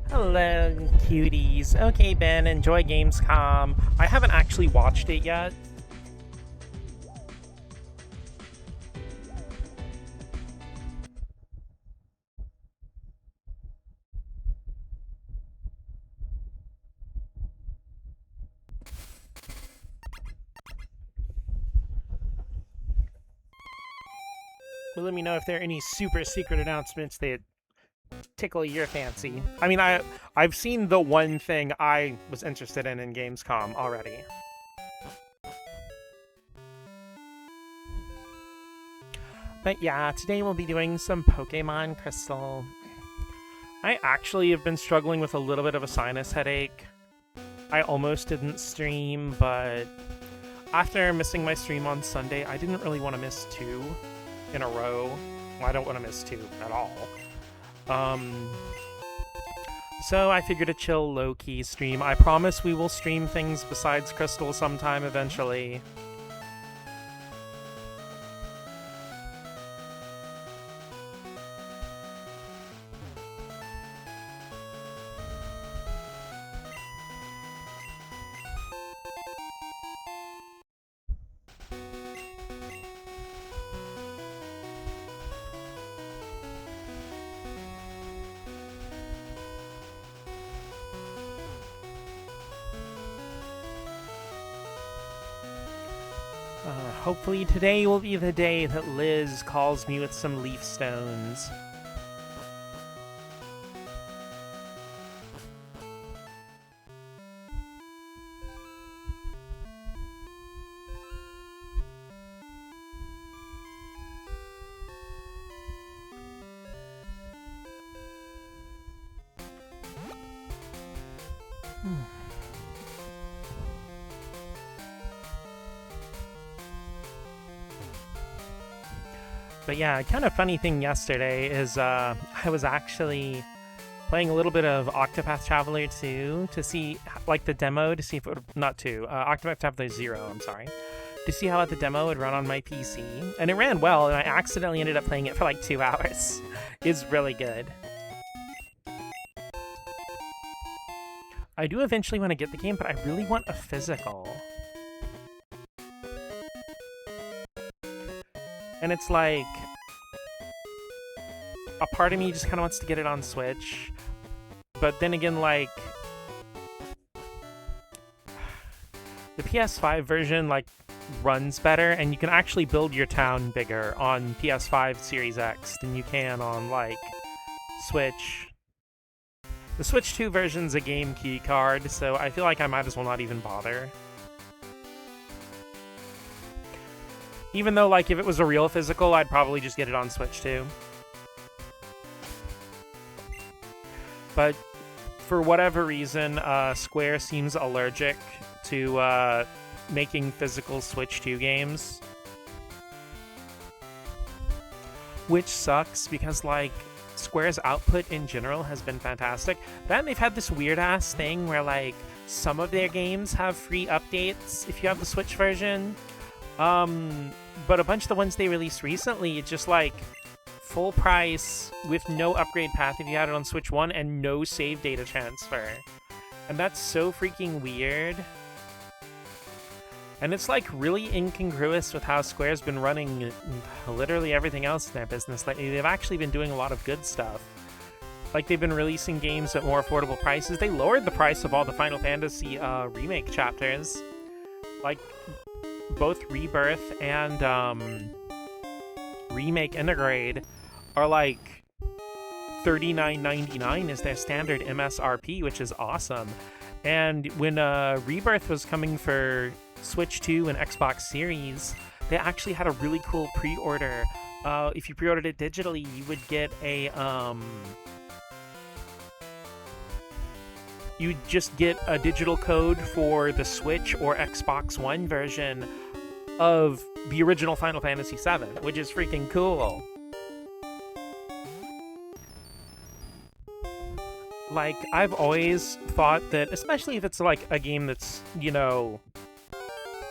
Hello, cuties. Okay, Ben, enjoy Gamescom. I haven't actually watched it yet. But let me know if there are any super secret announcements that tickle your fancy. I mean, I've seen the one thing I was interested in Gamescom already. But yeah, today we'll be doing some Pokemon Crystal. I actually have been struggling with a little bit of a sinus headache. I almost didn't stream, but after missing my stream on Sunday, I didn't really want to miss two in a row. Well, I don't want to miss two at all. So I figured a chill, low-key stream. I promise we will stream things besides Crystal sometime eventually. Hopefully today will be the day that Liz calls me with some leaf stones. But yeah, kind of funny thing yesterday is I was actually playing a little bit of Octopath Traveler 2 to see, like, the demo to see if it would, not 2, Octopath Traveler 0, I'm sorry, to see how the demo would run on my PC. And it ran well, and I accidentally ended up playing it for like 2 hours. It's really good. I do eventually want to get the game, but I really want a physical. And it's like, a part of me just kind of wants to get it on Switch, but then again, like, the PS5 version, like, runs better, and you can actually build your town bigger on PS5 Series X than you can on, like, Switch. The Switch 2 version's a game key card, so I feel like I might as well not even bother. Even though, like, if it was a real physical, I'd probably just get it on Switch too. But for whatever reason, Square seems allergic to making physical Switch 2 games. Which sucks, because, like, Square's output in general has been fantastic. Then they've had this weird-ass thing where, like, some of their games have free updates if you have the Switch version. But a bunch of the ones they released recently, it's just like full price with no upgrade path if you had it on Switch 1 and no save data transfer. And that's so freaking weird. And it's like really incongruous with how Square's been running literally everything else in their business lately. They've actually been doing a lot of good stuff. Like, they've been releasing games at more affordable prices. They lowered the price of all the Final Fantasy remake chapters. Like, both Rebirth and Remake Intergrade are like $39.99 is their standard MSRP, which is awesome. And when Rebirth was coming for Switch 2 and Xbox Series, they actually had a really cool pre-order. If you pre-ordered it digitally, you would get a you just get a digital code for the Switch or Xbox One version of the original Final Fantasy VII, which is freaking cool. Like, I've always thought that, especially if it's like a game that's, you know,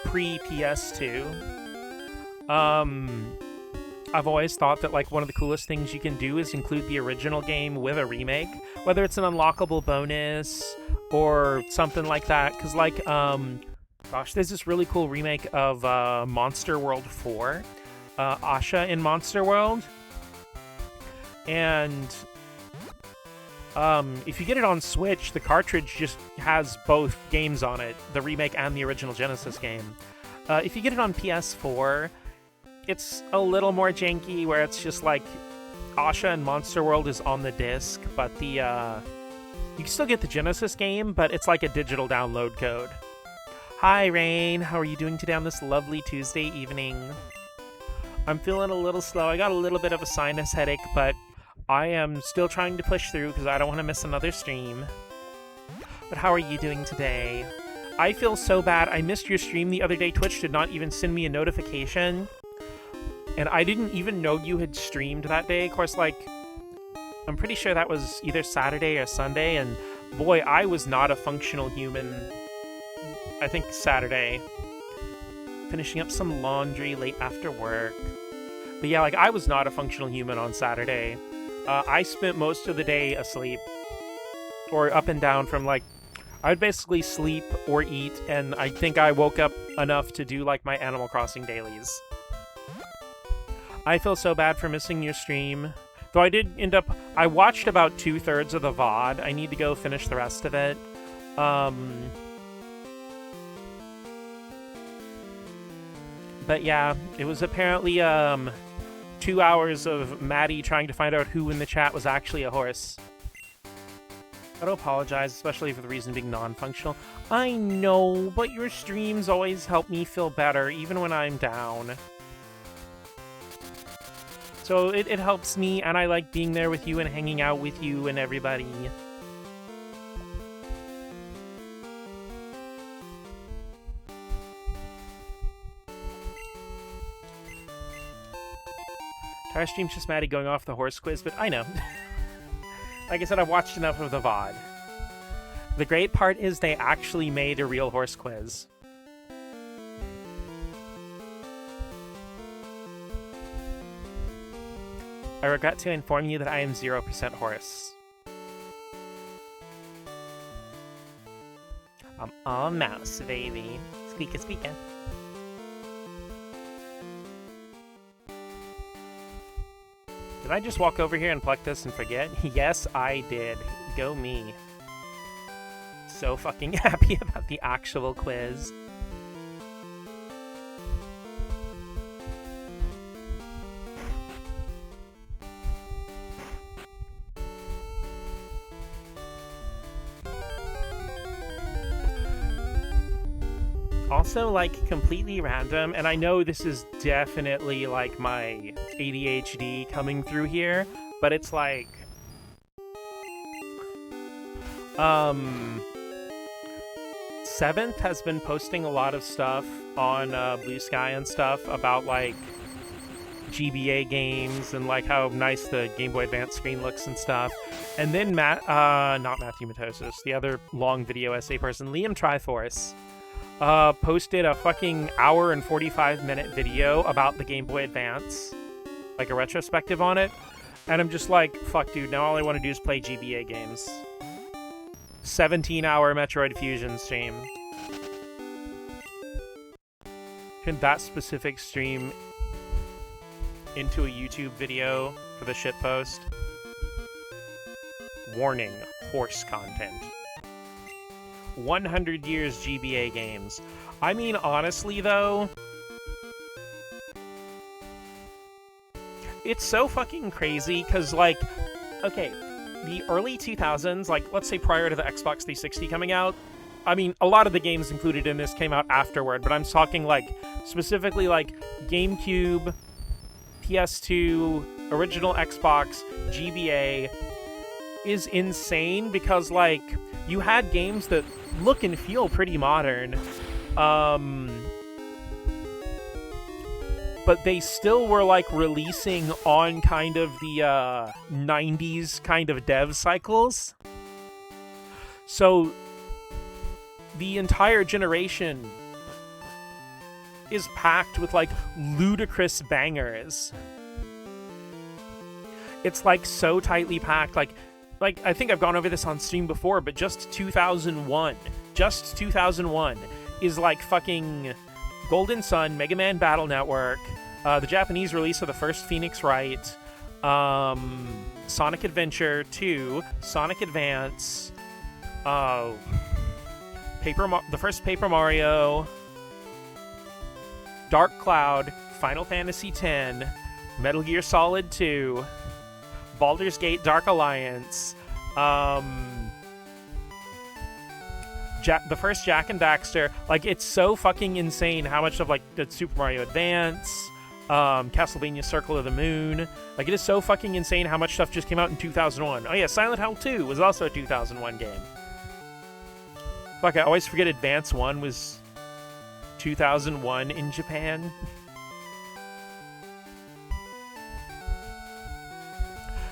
pre-PS2, I've always thought that, like, one of the coolest things you can do is include the original game with a remake. whether it's an unlockable bonus or something like that. Because, like, gosh, there's this really cool remake of Monster World 4, Asha in Monster World. And if you get it on Switch, the cartridge just has both games on it, the remake and the original Genesis game. If you get it on PS4, it's a little more janky, where it's just like Asha and Monster World is on the disc, but the you can still get the Genesis game, but it's like a digital download code. Hi, Rain. How are you doing today on this lovely Tuesday evening? I'm feeling a little slow. I got a little bit of a sinus headache, but I am still trying to push through because I don't want to miss another stream. But how are you doing today? I feel so bad. I missed your stream the other day. Twitch did not even send me a notification. And I didn't even know you had streamed that day. Of course, like, I'm pretty sure that was either Saturday or Sunday. And boy, I was not a functional human. I think Saturday. Finishing up some laundry late after work. But yeah, like, I was not a functional human on Saturday. I spent most of the day asleep. Or up and down from, like, I'd basically sleep or eat, and I think I woke up enough to do, like, my Animal Crossing dailies. I feel so bad for missing your stream. Though I did end up... I watched about 2/3 of the VOD. I need to go finish the rest of it. But yeah, it was apparently 2 hours of Maddie trying to find out who in the chat was actually a horse. I don't apologize, especially for the reason being non-functional. I know, but your streams always help me feel better, even when I'm down. So it helps me, and I like being there with you and hanging out with you and everybody. Our stream's just Maddie going off the horse quiz, but I know. Like I said, I've watched enough of the VOD. The great part is they actually made a real horse quiz. I regret to inform you that I am 0% horse. I'm all mouse, baby. Squeaky squeaky. Did I just walk over here and pluck this and forget? Yes, I did. Go me. So fucking happy about the actual quiz. Also, like, completely random, and I know this is definitely, like, my ADHD coming through here, but it's like... Seventh has been posting a lot of stuff on Blue Sky and stuff about, like, GBA games and, like, how nice the Game Boy Advance screen looks and stuff. And then not Matthew Matosis, the other long video essay person, Liam Triforce, posted a fucking hour and 45-minute video about the Game Boy Advance, like a retrospective on it, and I'm just like, fuck dude, now all I want to do is play GBA games. 17-hour Metroid Fusion stream. Turned that specific stream into a YouTube video for the shitpost. Warning, horse content. 100 years GBA games. I mean, honestly, though, it's so fucking crazy, because, like, okay, the early 2000s, like, let's say prior to the Xbox 360 coming out, I mean, a lot of the games included in this came out afterward, but I'm talking, like, specifically, like, GameCube, PS2, original Xbox, GBA, is insane, because, like, you had games that look and feel pretty modern, but they still were, like, releasing on kind of the 90s kind of dev cycles. So the entire generation is packed with, like, ludicrous bangers. It's, like, so tightly packed. Like, like, I think I've gone over this on stream before, but just 2001 is like fucking Golden Sun, Mega Man Battle Network, the Japanese release of the first Phoenix Wright, Sonic Adventure 2, Sonic Advance, the first Paper Mario, Dark Cloud, Final Fantasy X, Metal Gear Solid 2, Baldur's Gate Dark Alliance, the first Jak and Daxter. Like, it's so fucking insane how much of, like, the Super Mario Advance, Castlevania Circle of the Moon. Like, it is so fucking insane how much stuff just came out in 2001. Oh yeah, Silent Hill 2 was also a 2001 game. Fuck, I always forget Advance 1 was 2001 in Japan.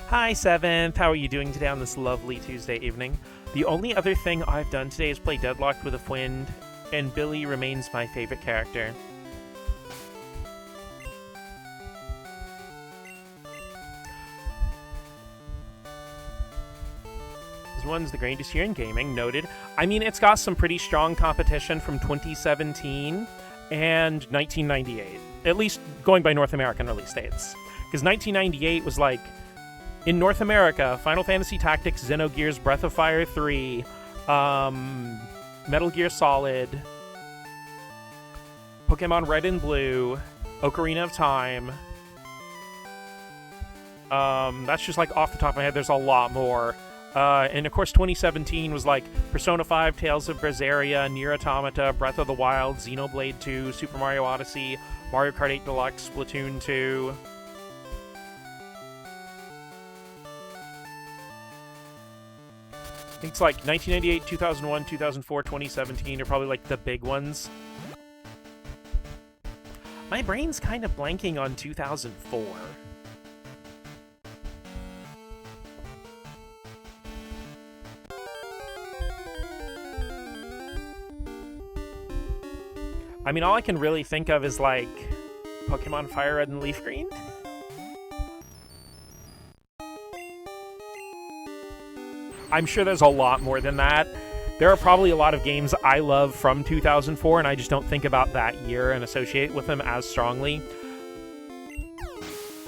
Hi, 7th. How are you doing today on this lovely Tuesday evening? The only other thing I've done today is play Deadlocked with a Friend, and Billy remains my favorite character. This one's the greatest year in gaming, noted. I mean, it's got some pretty strong competition from 2017 and 1998. At least going by North American release dates. Because 1998 was like, in North America, Final Fantasy Tactics, Xenogears, Breath of Fire 3, Metal Gear Solid, Pokemon Red and Blue, Ocarina of Time. That's just like off the top of my head. There's a lot more. And of course, 2017 was like Persona 5, Tales of Berseria, Nier Automata, Breath of the Wild, Xenoblade 2, Super Mario Odyssey, Mario Kart 8 Deluxe, Splatoon 2. I think it's like 1998, 2001, 2004, 2017 are probably like the big ones. My brain's kind of blanking on 2004. I mean, all I can really think of is like Pokemon Fire Red and Leaf Green. I'm sure there's a lot more than that. There are probably a lot of games I love from 2004, and I just don't think about that year and associate with them as strongly.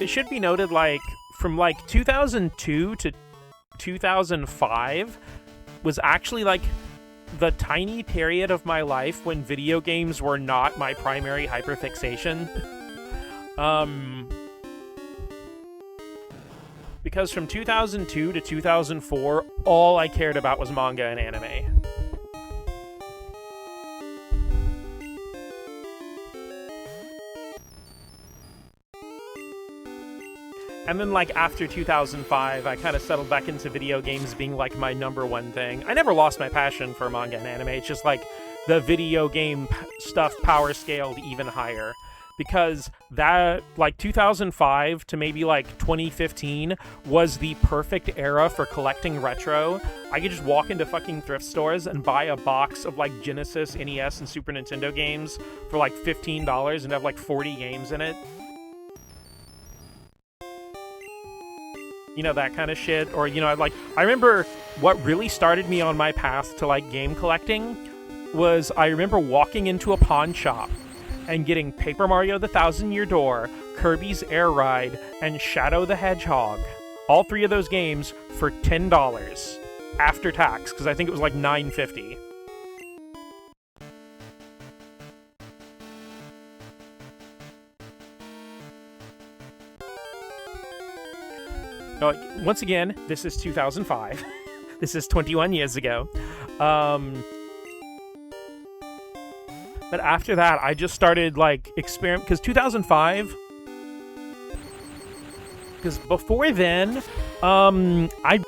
It should be noted, like, from, like, 2002 to 2005 was actually, like, the tiny period of my life when video games were not my primary hyperfixation. Because from 2002 to 2004, all I cared about was manga and anime. And then, like, after 2005, I kind of settled back into video games being, like, my #1 thing. I never lost my passion for manga and anime. It's just, like, the video game stuff power scaled even higher. Because that, like, 2005 to maybe, like, 2015 was the perfect era for collecting retro. I could just walk into fucking thrift stores and buy a box of, like, Genesis, NES, and Super Nintendo games for, like, $15 and have, like, 40 games in it. You know, that kind of shit. Or, you know, I remember what really started me on my path to, like, game collecting was I remember walking into a pawn shop and getting Paper Mario the Thousand Year Door, Kirby's Air Ride, and Shadow the Hedgehog. All three of those games for $10 after tax, because I think it was like $9.50. Once again, this is 2005. This is 21 years ago. But after that, I just started, like, because 2005... Because before then, I...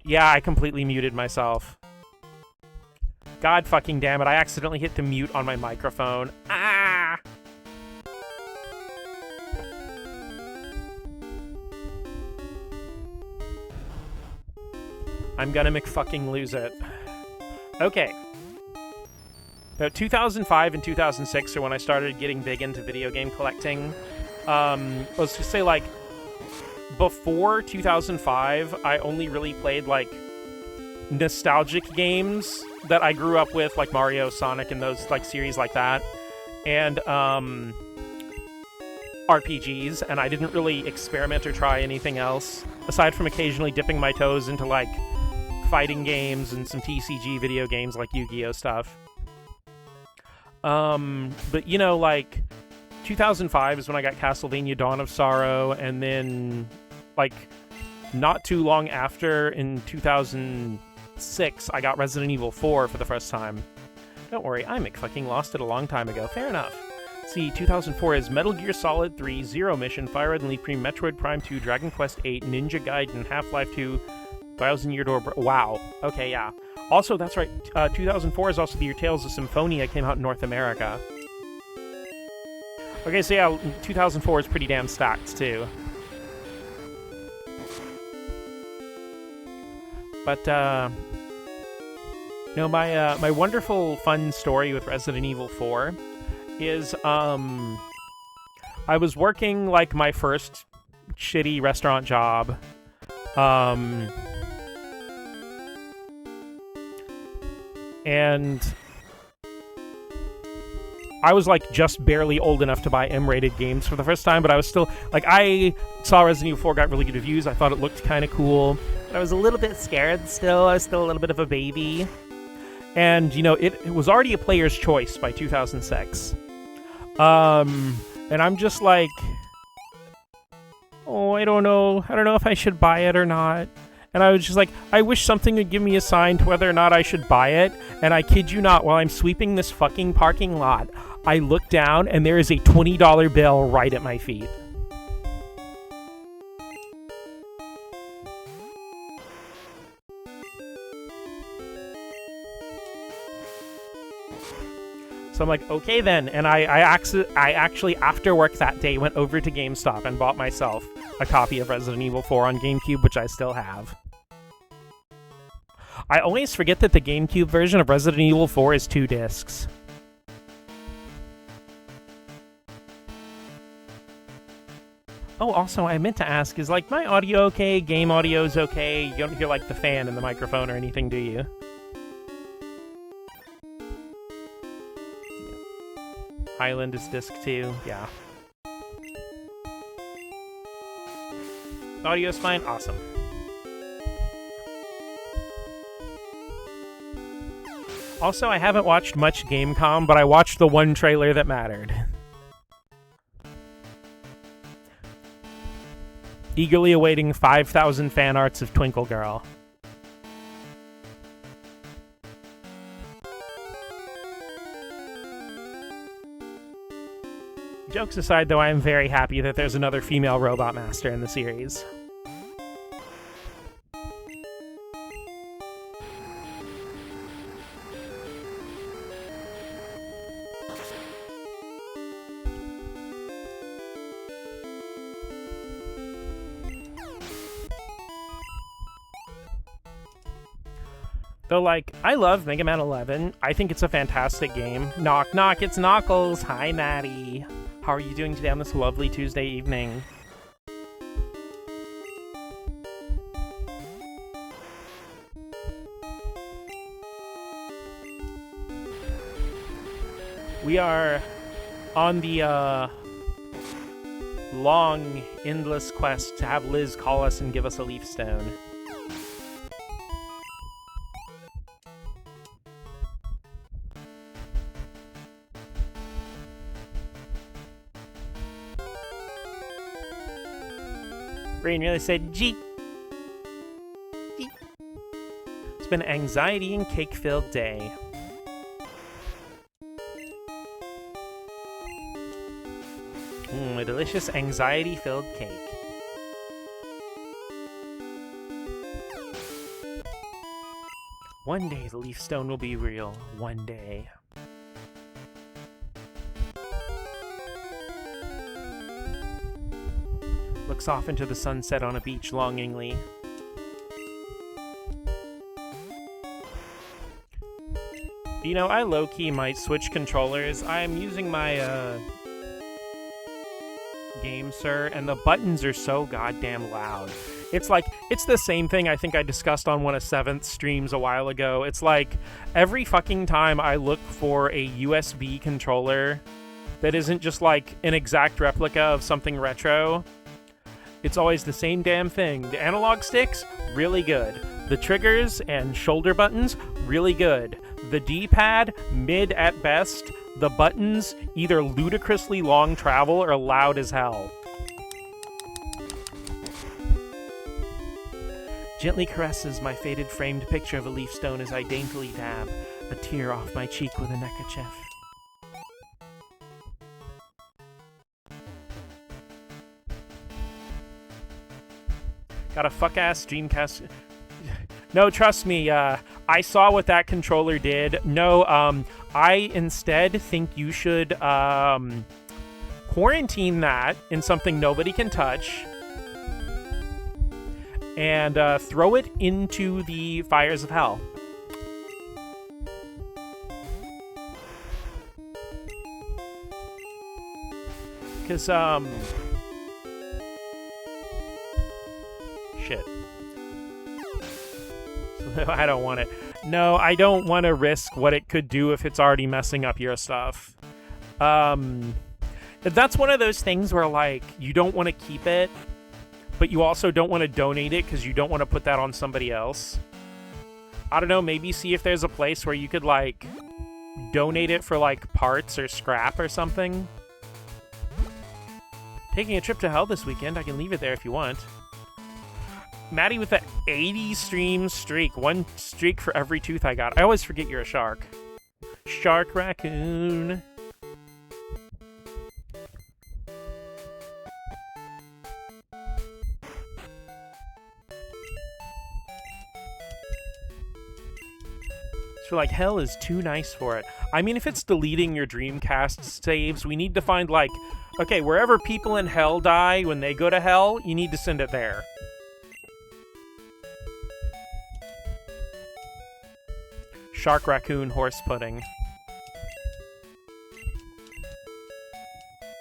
Yeah, I completely muted myself. God fucking damn it, I accidentally hit the mute on my microphone. Ah! I'm gonna McFucking lose it. Okay. About 2005 and 2006 are when I started getting big into video game collecting. Let's just say, like, before 2005, I only really played, like, nostalgic games that I grew up with, like Mario, Sonic, and those, like, series like that. And, RPGs, and I didn't really experiment or try anything else, aside from occasionally dipping my toes into, like, fighting games and some TCG video games like Yu-Gi-Oh! Stuff. But, you know, like, 2005 is when I got Castlevania Dawn of Sorrow, and then, like, not too long after, in 2006, I got Resident Evil 4 for the first time. Don't worry, I fucking lost it a long time ago. Fair enough. See, 2004 is Metal Gear Solid 3, Zero Mission, Fire Red and Leaf Green, Metroid Prime 2, Dragon Quest 8, Ninja Gaiden, Half-Life 2, Thousand Year Door... Wow. Okay, yeah. Also, that's right, 2004 is also the year Tales of Symphonia came out in North America. Okay, so yeah, 2004 is pretty damn stacked, too. But, no, my wonderful, fun story with Resident Evil 4 is, I was working, like, my first shitty restaurant job, and I was, like, just barely old enough to buy M-rated games for the first time, but I was still, like, I saw Resident Evil 4 got really good reviews. I thought it looked kind of cool. But I was a little bit scared still. I was still a little bit of a baby. And, you know, it was already a player's choice by 2006. And I'm just like, oh, I don't know. I don't know if I should buy it or not. And I was just like, I wish something would give me a sign to whether or not I should buy it. And I kid you not, while I'm sweeping this fucking parking lot, I look down and there is a $20 bill right at my feet. So I'm like, okay then. And I actually, after work that day, went over to GameStop and bought myself a copy of Resident Evil 4 on GameCube, which I still have. I always forget that the GameCube version of Resident Evil 4 is 2 discs. Oh, also, I meant to ask, is, like, my audio okay? Game audio's okay? You don't hear, like, the fan in the microphone or anything, do you? Island is disc 2, yeah. Audio's fine? Awesome. Also, I haven't watched much Gamecom, but I watched the one trailer that mattered. Eagerly awaiting 5,000 fan arts of Twinkle Girl. Jokes aside, though, I am very happy that there's another female Robot Master in the series. Though, like, I love Mega Man 11. I think it's a fantastic game. Knock, knock, it's Knuckles. Hi, Maddie. How are you doing today on this lovely Tuesday evening? We are on the, long, endless quest to have Liz call us and give us a leaf stone. Rain really said, G. It's been an anxiety and cake-filled day. A delicious anxiety-filled cake. One day the Leaf Stone will be real. One day. Looks off into the sunset on a beach longingly. You know, I low-key might switch controllers. I'm using my, GameSir, and the buttons are so goddamn loud. It's like, it's the same thing I think I discussed on one of Seventh's streams a while ago. It's like, every fucking time I look for a USB controller that isn't just like an exact replica of something retro, it's always the same damn thing. The analog sticks, really good. The triggers and shoulder buttons, really good. The D-pad, mid at best. The buttons, either ludicrously long travel or loud as hell. Gently caresses my faded framed picture of a leaf stone as I daintily dab a tear off my cheek with a neckerchief. Got a fuck-ass Dreamcast... No, trust me, I saw what that controller did. No, I instead think you should quarantine that in something nobody can touch and throw it into the fires of hell. Because, shit. I don't want it. No, I don't want to risk what it could do if it's already messing up your stuff. That's one of those things where, like, you don't want to keep it, but you also don't want to donate it because you don't want to put that on somebody else. I don't know, maybe see if there's a place where you could, like, donate it for, like, parts or scrap or something. Taking a trip to hell this weekend. I can leave it there if you want. Maddie with the 80 stream streak. One streak for every tooth I got. I always forget you're a shark. Shark Raccoon. So like, hell is too nice for it. I mean, if it's deleting your Dreamcast saves, we need to find, like, okay, wherever people in hell die when they go to hell, you need to send it there. Shark Raccoon Horse Pudding.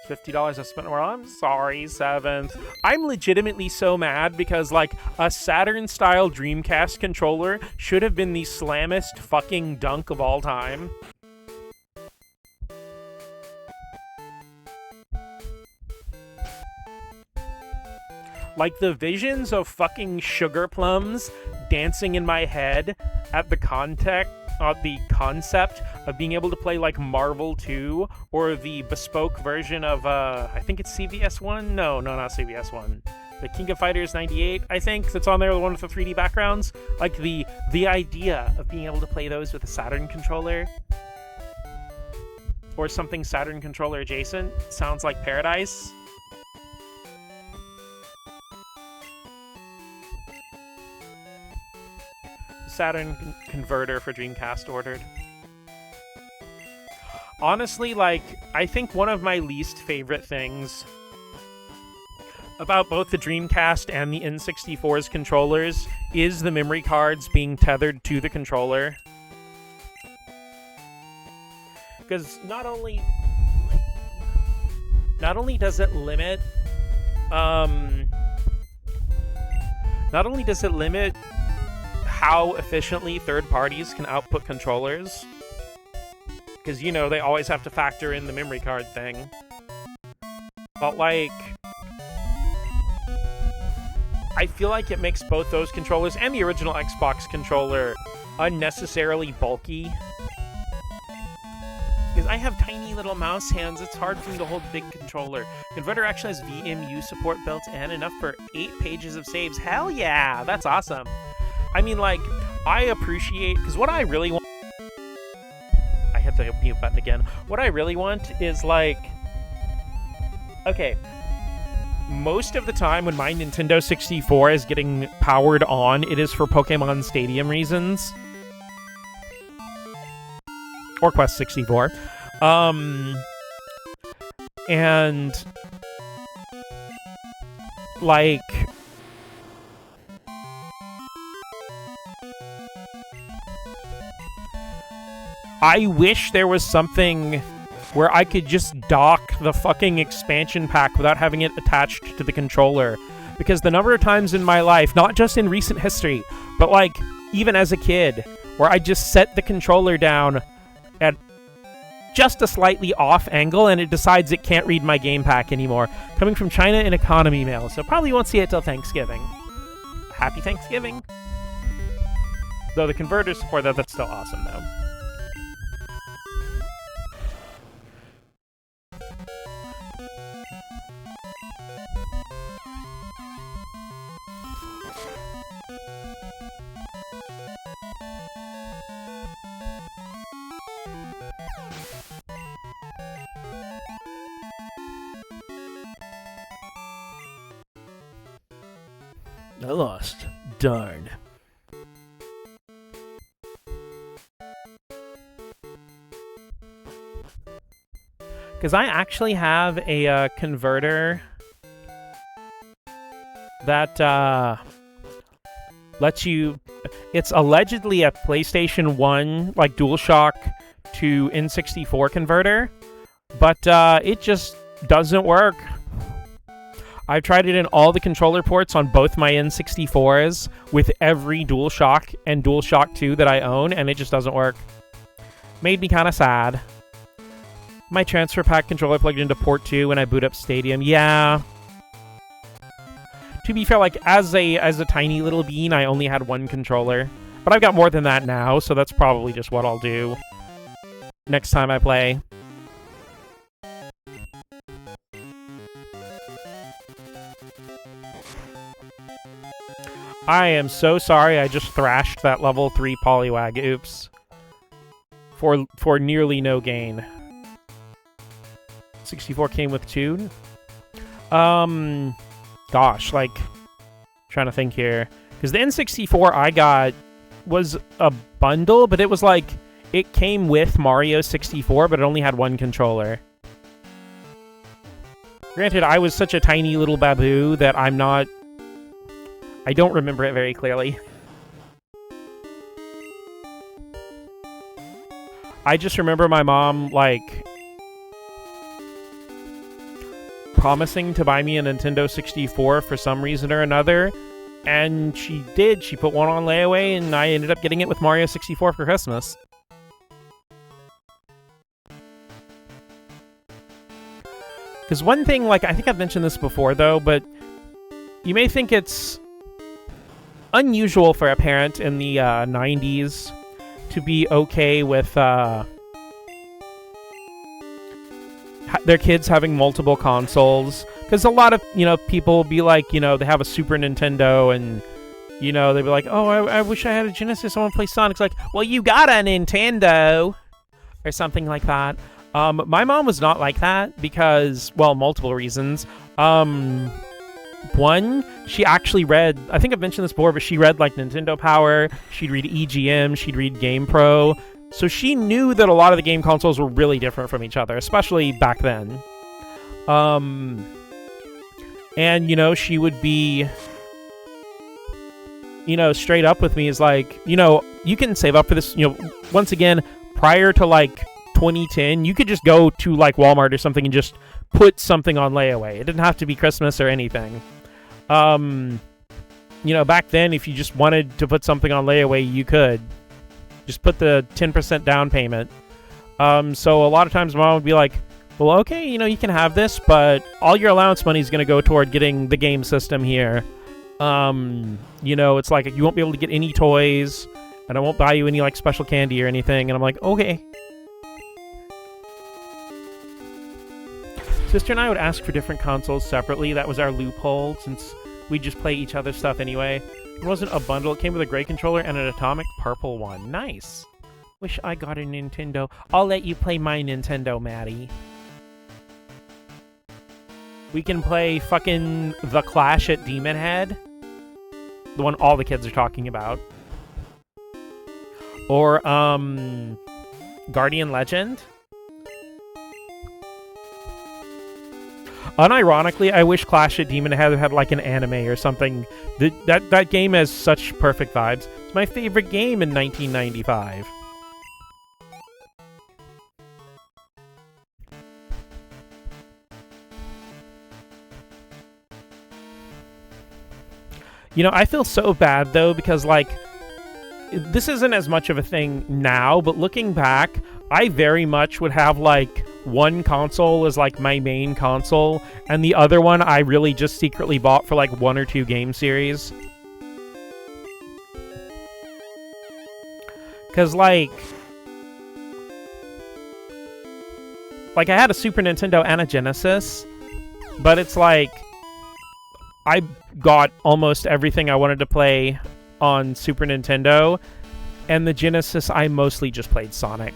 $50 I spent. Well, I'm sorry, Seventh. I'm legitimately so mad because, like, a Saturn-style Dreamcast controller should have been the slammest fucking dunk of all time. Like, the visions of fucking sugar plums dancing in my head at the concept of being able to play, like, Marvel 2 or the bespoke version of, I think it's CVS 1? No, not CVS 1. The King of Fighters 98, I think, that's on there, the one with the 3D backgrounds. Like, the idea of being able to play those with a Saturn controller or something Saturn controller adjacent sounds like paradise. Saturn converter for Dreamcast ordered. Honestly, like, I think one of my least favorite things about both the Dreamcast and the N64's controllers is the memory cards being tethered to the controller. Because not only does it limit how efficiently third parties can output controllers, because, you know, they always have to factor in the memory card thing. But, like, I feel like it makes both those controllers and the original Xbox controller unnecessarily bulky. Because I have tiny little mouse hands, it's hard for me to hold a big controller. Converter actually has VMU support built in, enough for 8 pages of saves. Hell yeah! That's awesome. I mean, like, I appreciate... Because what I really want... I hit the mute button again. What I really want is, like... Okay. Most of the time when my Nintendo 64 is getting powered on, it is for Pokemon Stadium reasons. or Quest 64. And like I wish there was something where I could just dock the fucking expansion pack without having it attached to the controller. Because the number of times in my life, not just in recent history, but like even as a kid, where I just set the controller down at just a slightly off angle and it decides it can't read my game pack anymore. Coming from China in economy mail, so probably won't see it till Thanksgiving. Happy Thanksgiving. Though the converters support that, that's still awesome though. I lost. Darn. Because I actually have a converter that lets you... It's allegedly a PlayStation 1, like DualShock to N64 converter, but it just doesn't work. I've tried it in all the controller ports on both my N64s with every DualShock and DualShock 2 that I own, and it just doesn't work. Made me kind of sad. My transfer pack controller plugged into port 2 when I boot up Stadium. Yeah. To be fair, like as a tiny little bean, I only had one controller. But I've got more than that now, so that's probably just what I'll do next time I play. I am so sorry I just thrashed that level 3 Poliwag. Oops. For nearly no gain. 64 came with 2. Gosh, like, trying to think here. Because the N64 I got was a bundle, but it was like, it came with Mario 64, but it only had one controller. Granted, I was such a tiny little baboo that I don't remember it very clearly. I just remember my mom, like, promising to buy me a Nintendo 64 for some reason or another, and she did. She put one on layaway, and I ended up getting it with Mario 64 for Christmas. Because one thing, like, I think I've mentioned this before, though, but you may think it's unusual for a parent in the 90s to be okay with their kids having multiple consoles. Because a lot of, people will be like, they have a Super Nintendo and, they'll be like, oh, I wish I had a Genesis. I want to play Sonic. It's like, well, you got a Nintendo. Or something like that. My mom was not like that because, well, multiple reasons. One, she actually read, I think I've mentioned this before, but she read, like, Nintendo Power, she'd read EGM, she'd read GamePro, so she knew that a lot of the game consoles were really different from each other, especially back then. And, she would be, straight up with me is like, you can save up for this, once again, prior to, like, 2010, you could just go to, like, Walmart or something and just put something on layaway. It didn't have to be Christmas or anything. Back then, if you just wanted to put something on layaway, you could. Just put the 10% down payment. So a lot of times mom would be like, well, okay, you can have this, but all your allowance money is going to go toward getting the game system here. It's like you won't be able to get any toys, and I won't buy you any, like, special candy or anything. And I'm like, okay. Sister and I would ask for different consoles separately. That was our loophole, since we'd just play each other's stuff anyway. It wasn't a bundle. It came with a gray controller and an atomic purple one. Nice. Wish I got a Nintendo. I'll let you play my Nintendo, Maddie. We can play fucking The Clash at Demon Head. The one all the kids are talking about. Or, Guardian Legend? Unironically, I wish Clash at Demon had like an anime or something. That game has such perfect vibes. It's my favorite game in 1995. You know, I feel so bad, though, because, like, this isn't as much of a thing now, but looking back, I very much would have, like, one console as, like, my main console, and the other one I really just secretly bought for, like, 1 or 2 game series. Because, like, I had a Super Nintendo and a Genesis, but it's like, I got almost everything I wanted to play on Super Nintendo, and the Genesis, I mostly just played Sonic.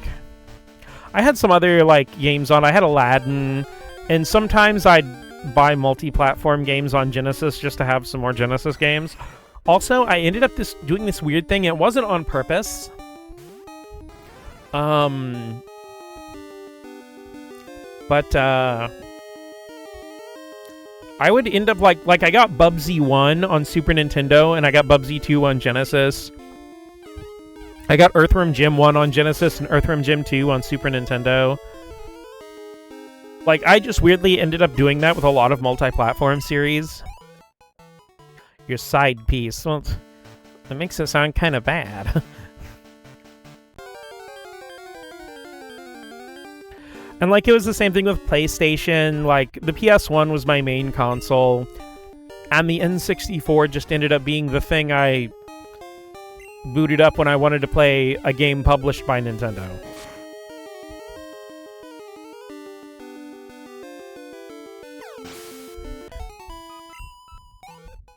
I had some other, like, games on. I had Aladdin, and sometimes I'd buy multi-platform games on Genesis just to have some more Genesis games. Also, I ended up doing this weird thing. It wasn't on purpose. I would end up, like I got Bubsy 1 on Super Nintendo, and I got Bubsy 2 on Genesis. I got Earthworm Jim 1 on Genesis and Earthworm Jim 2 on Super Nintendo. Like, I just weirdly ended up doing that with a lot of multi-platform series. Your side piece. Well, that makes it sound kind of bad. And, like, it was the same thing with PlayStation. Like, the PS1 was my main console, and the N64 just ended up being the thing I booted up when I wanted to play a game published by Nintendo.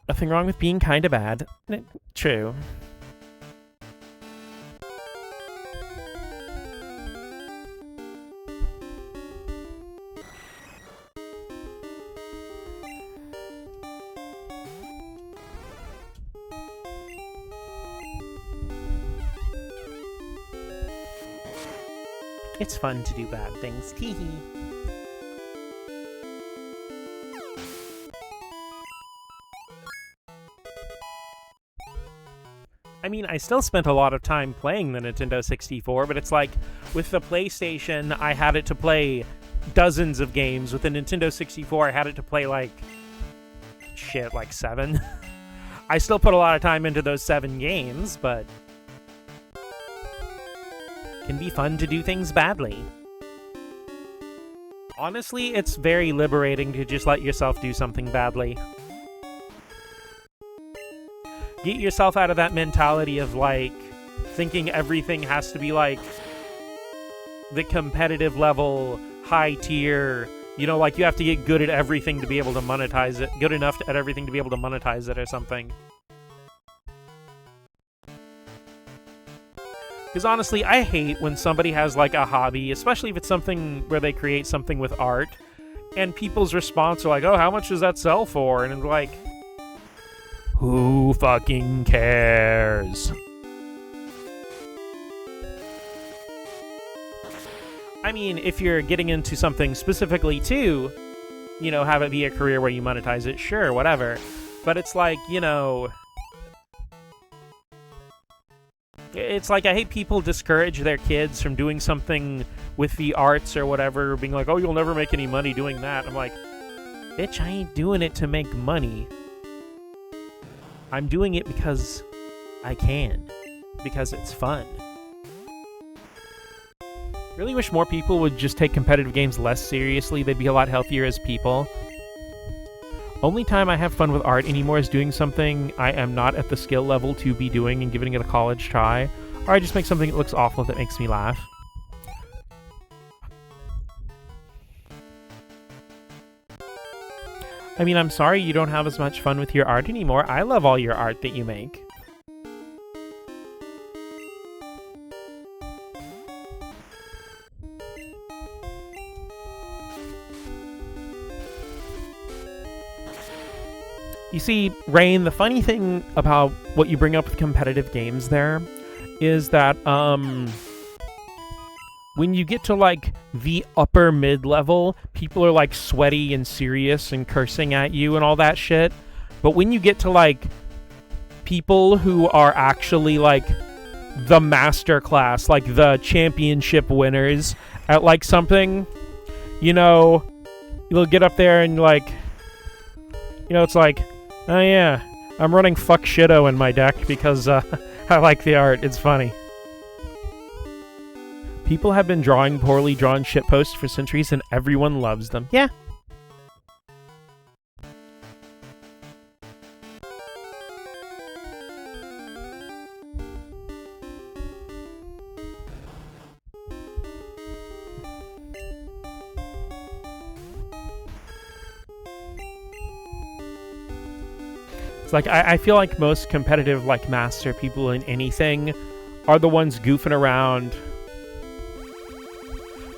Nothing wrong with being kind of bad. True. It's fun to do bad things. Teehee. I mean, I still spent a lot of time playing the Nintendo 64, but it's like, with the PlayStation, I had it to play dozens of games. With the Nintendo 64, I had it to play, like, shit, like 7. I still put a lot of time into those 7 games, but can be fun to do things badly. Honestly, it's very liberating to just let yourself do something badly. Get yourself out of that mentality of, like, thinking everything has to be, like, the competitive level, high tier, you know, like, you have to get good at everything to be able to monetize it, good enough at everything to be able to monetize it or something. Because honestly, I hate when somebody has, like, a hobby, especially if it's something where they create something with art, and people's response are like, oh, how much does that sell for? And it's like, who fucking cares? I mean, if you're getting into something specifically to, you know, have it be a career where you monetize it, sure, whatever. But it's like, you know, it's like, I hate people discourage their kids from doing something with the arts or whatever, being like, oh, you'll never make any money doing that. I'm like, bitch, I ain't doing it to make money. I'm doing it because I can. Because it's fun. Really wish more people would just take competitive games less seriously. They'd be a lot healthier as people. Only time I have fun with art anymore is doing something I am not at the skill level to be doing and giving it a college try. Or I just make something that looks awful that makes me laugh. I mean, I'm sorry you don't have as much fun with your art anymore. I love all your art that you make. You see, Rain, the funny thing about what you bring up with competitive games there is that, when you get to like the upper mid-level, people are like sweaty and serious and cursing at you and all that shit. But when you get to like people who are actually like the master class, like the championship winners at like something, you know, you'll get up there and like, you know, it's like, oh yeah, I'm running fuck shitto in my deck because I like the art. It's funny. People have been drawing poorly drawn shitposts for centuries and everyone loves them. Yeah. It's like, I feel like most competitive, like, master people in anything are the ones goofing around.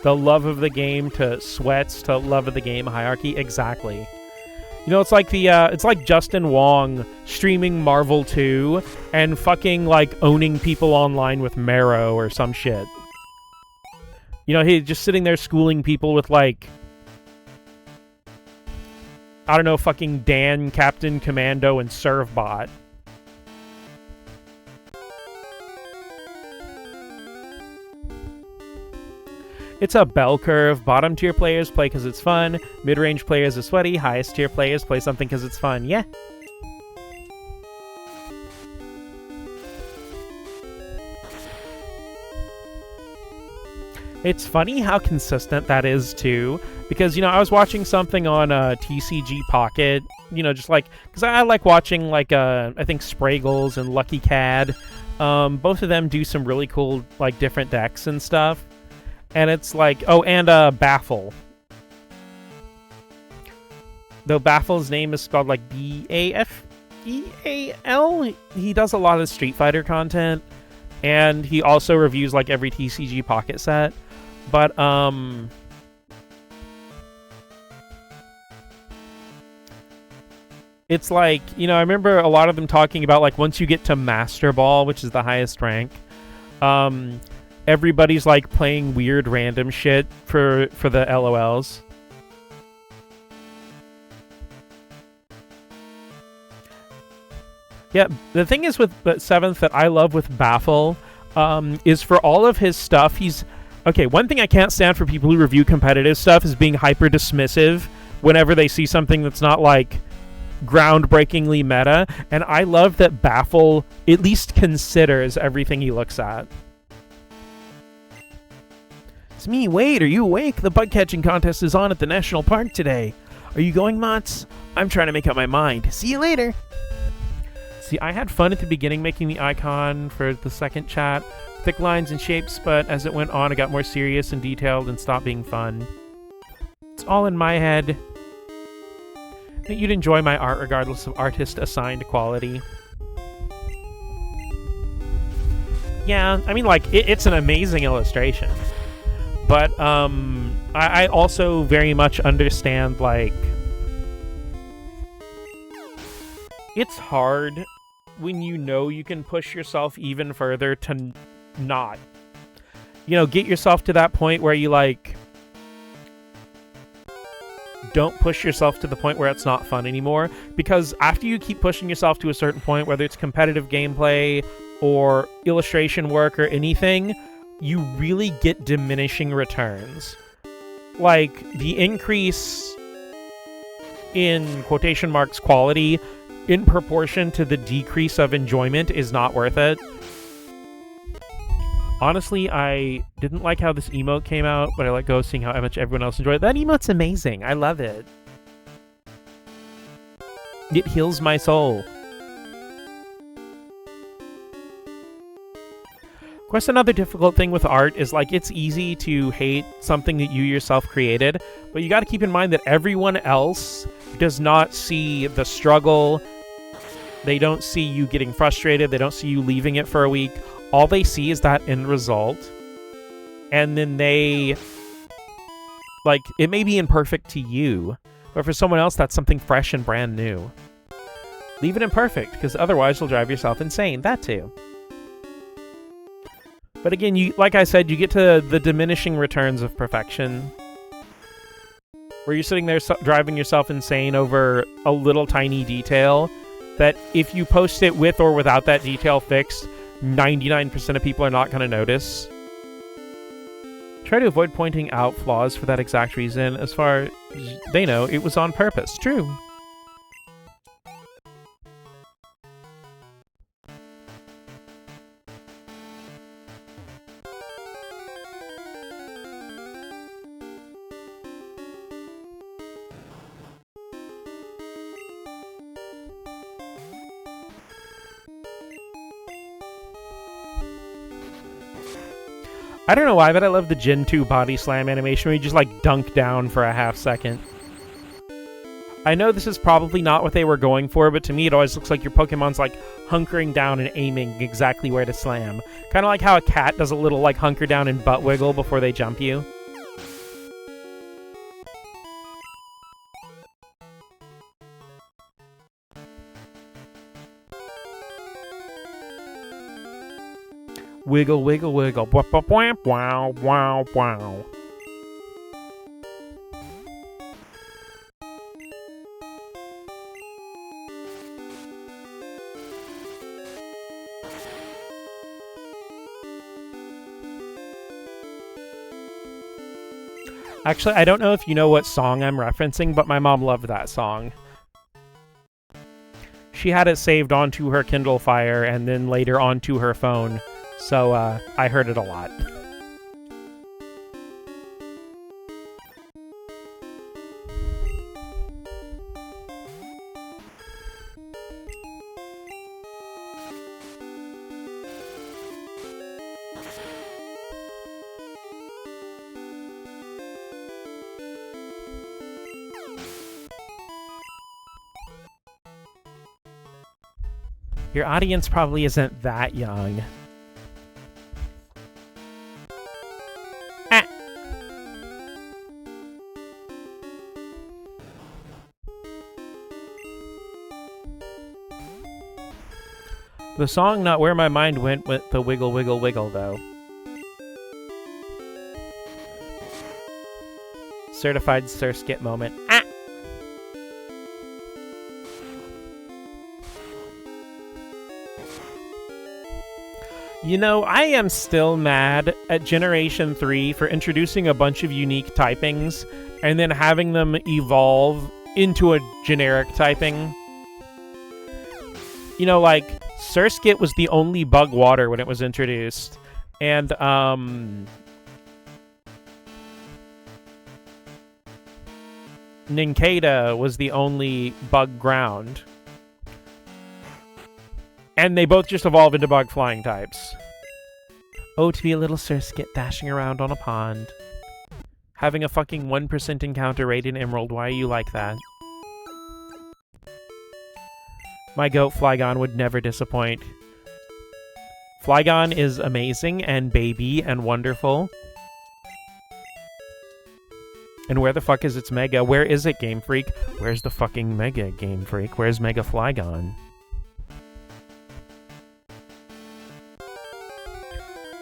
The love of the game to sweats to love of the game hierarchy. Exactly. You know, it's like it's like Justin Wong streaming Marvel 2 and fucking, like, owning people online with Marrow or some shit. You know, he's just sitting there schooling people with, like, I don't know, fucking Dan, Captain Commando, and Servbot. It's a bell curve. Bottom tier players play because it's fun. Mid-range players are sweaty. Highest tier players play something because it's fun. Yeah. It's funny how consistent that is, too. Because, you know, I was watching something on TCG Pocket. You know, just like... Because I like watching, like, I think Spraggles and Lucky Cad. Both of them do some really cool, like, different decks and stuff. And it's like... Oh, and Baffle. Though Baffle's name is spelled, like, B-A-F-E-A-L. He does a lot of Street Fighter content. And he also reviews, like, every TCG Pocket set. But, it's like, you know, I remember a lot of them talking about, like, once you get to Master Ball, which is the highest rank, everybody's, like, playing weird random shit for the LOLs. Yeah, the thing is with the 7th that I love with Baffle, is for all of his stuff, he's... Okay, one thing I can't stand for people who review competitive stuff is being hyper-dismissive whenever they see something that's not, like, groundbreakingly meta, and I love that Baffle at least considers everything he looks at. It's me, Wade, are you awake? The bug catching contest is on at the National Park today. Are you going, Mots? I'm trying to make up my mind. See you later! See, I had fun at the beginning making the icon for the second chat. Thick lines and shapes, but as it went on, it got more serious and detailed and stopped being fun. It's all in my head. I think you'd enjoy my art regardless of artist-assigned quality. Yeah, I mean, like, it's an amazing illustration. But, I also very much understand, like... It's hard when you know you can push yourself even further to not. You know, get yourself to that point where you, like... Don't push yourself to the point where it's not fun anymore. Because after you keep pushing yourself to a certain point, whether it's competitive gameplay or illustration work or anything, you really get diminishing returns. Like, the increase in quotation marks quality in proportion to the decrease of enjoyment is not worth it. Honestly, I didn't like how this emote came out, but I let go seeing how much everyone else enjoyed it. That emote's amazing. I love it. It heals my soul. Of course, another difficult thing with art is, like, it's easy to hate something that you yourself created, but you gotta keep in mind that everyone else does not see the struggle. They don't see you getting frustrated. They don't see you leaving it for a week. All they see is that end result. And then they... Like, it may be imperfect to you, but for someone else, that's something fresh and brand new. Leave it imperfect, because otherwise you'll drive yourself insane. That too. But again, you like I said, you get to the diminishing returns of perfection, where you're sitting there driving yourself insane over a little tiny detail that if you post it with or without that detail fixed, 99% of people are not going to notice. Try to avoid pointing out flaws for that exact reason. As far as they know, it was on purpose. True. I don't know why, but I love the Gen 2 body slam animation where you just like dunk down for a half second. I know this is probably not what they were going for, but to me it always looks like your Pokemon's like hunkering down and aiming exactly where to slam. Kind of like how a cat does a little like hunker down and butt wiggle before they jump you. Wiggle, wiggle, wiggle. Wow, wow, wow. Actually, I don't know if you know what song I'm referencing, but my mom loved that song. She had it saved onto her Kindle Fire and then later onto her phone. So, I heard it a lot. Your audience probably isn't that young. The song not where my mind went with the wiggle, wiggle, wiggle, though. Certified Surskit moment. Ah! You know, I am still mad at Generation 3 for introducing a bunch of unique typings and then having them evolve into a generic typing. You know, like, Surskit was the only bug water when it was introduced. And, Nincada was the only bug ground. And they both just evolve into bug flying types. Oh, to be a little Surskit dashing around on a pond. Having a fucking 1% encounter rate in Emerald, why are you like that? My goat Flygon would never disappoint. Flygon is amazing and baby and wonderful. And where the fuck is its Mega? Where is it, Game Freak? Where's the fucking Mega, Game Freak? Where's Mega Flygon?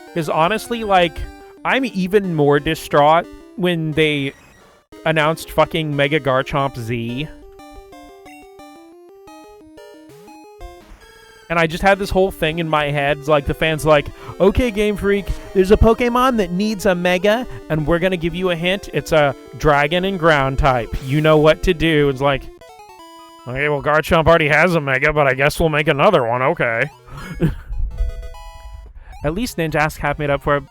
Because honestly, like, I'm even more distraught when they announced fucking Mega Garchomp Z. And I just had this whole thing in my head, like the fans like, okay, Game Freak, there's a Pokemon that needs a Mega, and we're gonna give you a hint. It's a Dragon and Ground type. You know what to do. It's like, okay, well, Garchomp already has a Mega, but I guess we'll make another one, okay. At least Ninjask have made up for it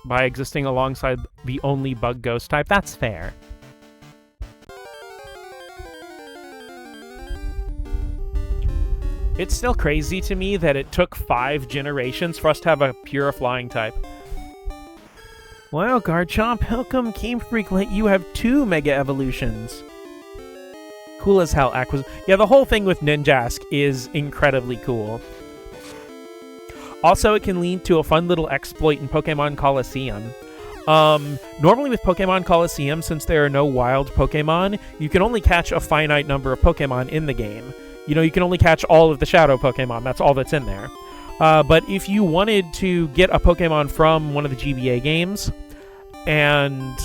by existing alongside the only Bug Ghost type. That's fair. It's still crazy to me that it took 5 generations for us to have a pure flying type. Wow, Garchomp, how come Game Freak let you have 2 Mega Evolutions? Cool as hell, yeah, the whole thing with Ninjask is incredibly cool. Also, it can lead to a fun little exploit in Pokemon Colosseum. Normally with Pokemon Colosseum, since there are no wild Pokemon, you can only catch a finite number of Pokemon in the game. You know, you can only catch all of the Shadow Pokemon. That's all that's in there. But if you wanted to get a Pokemon from one of the GBA games and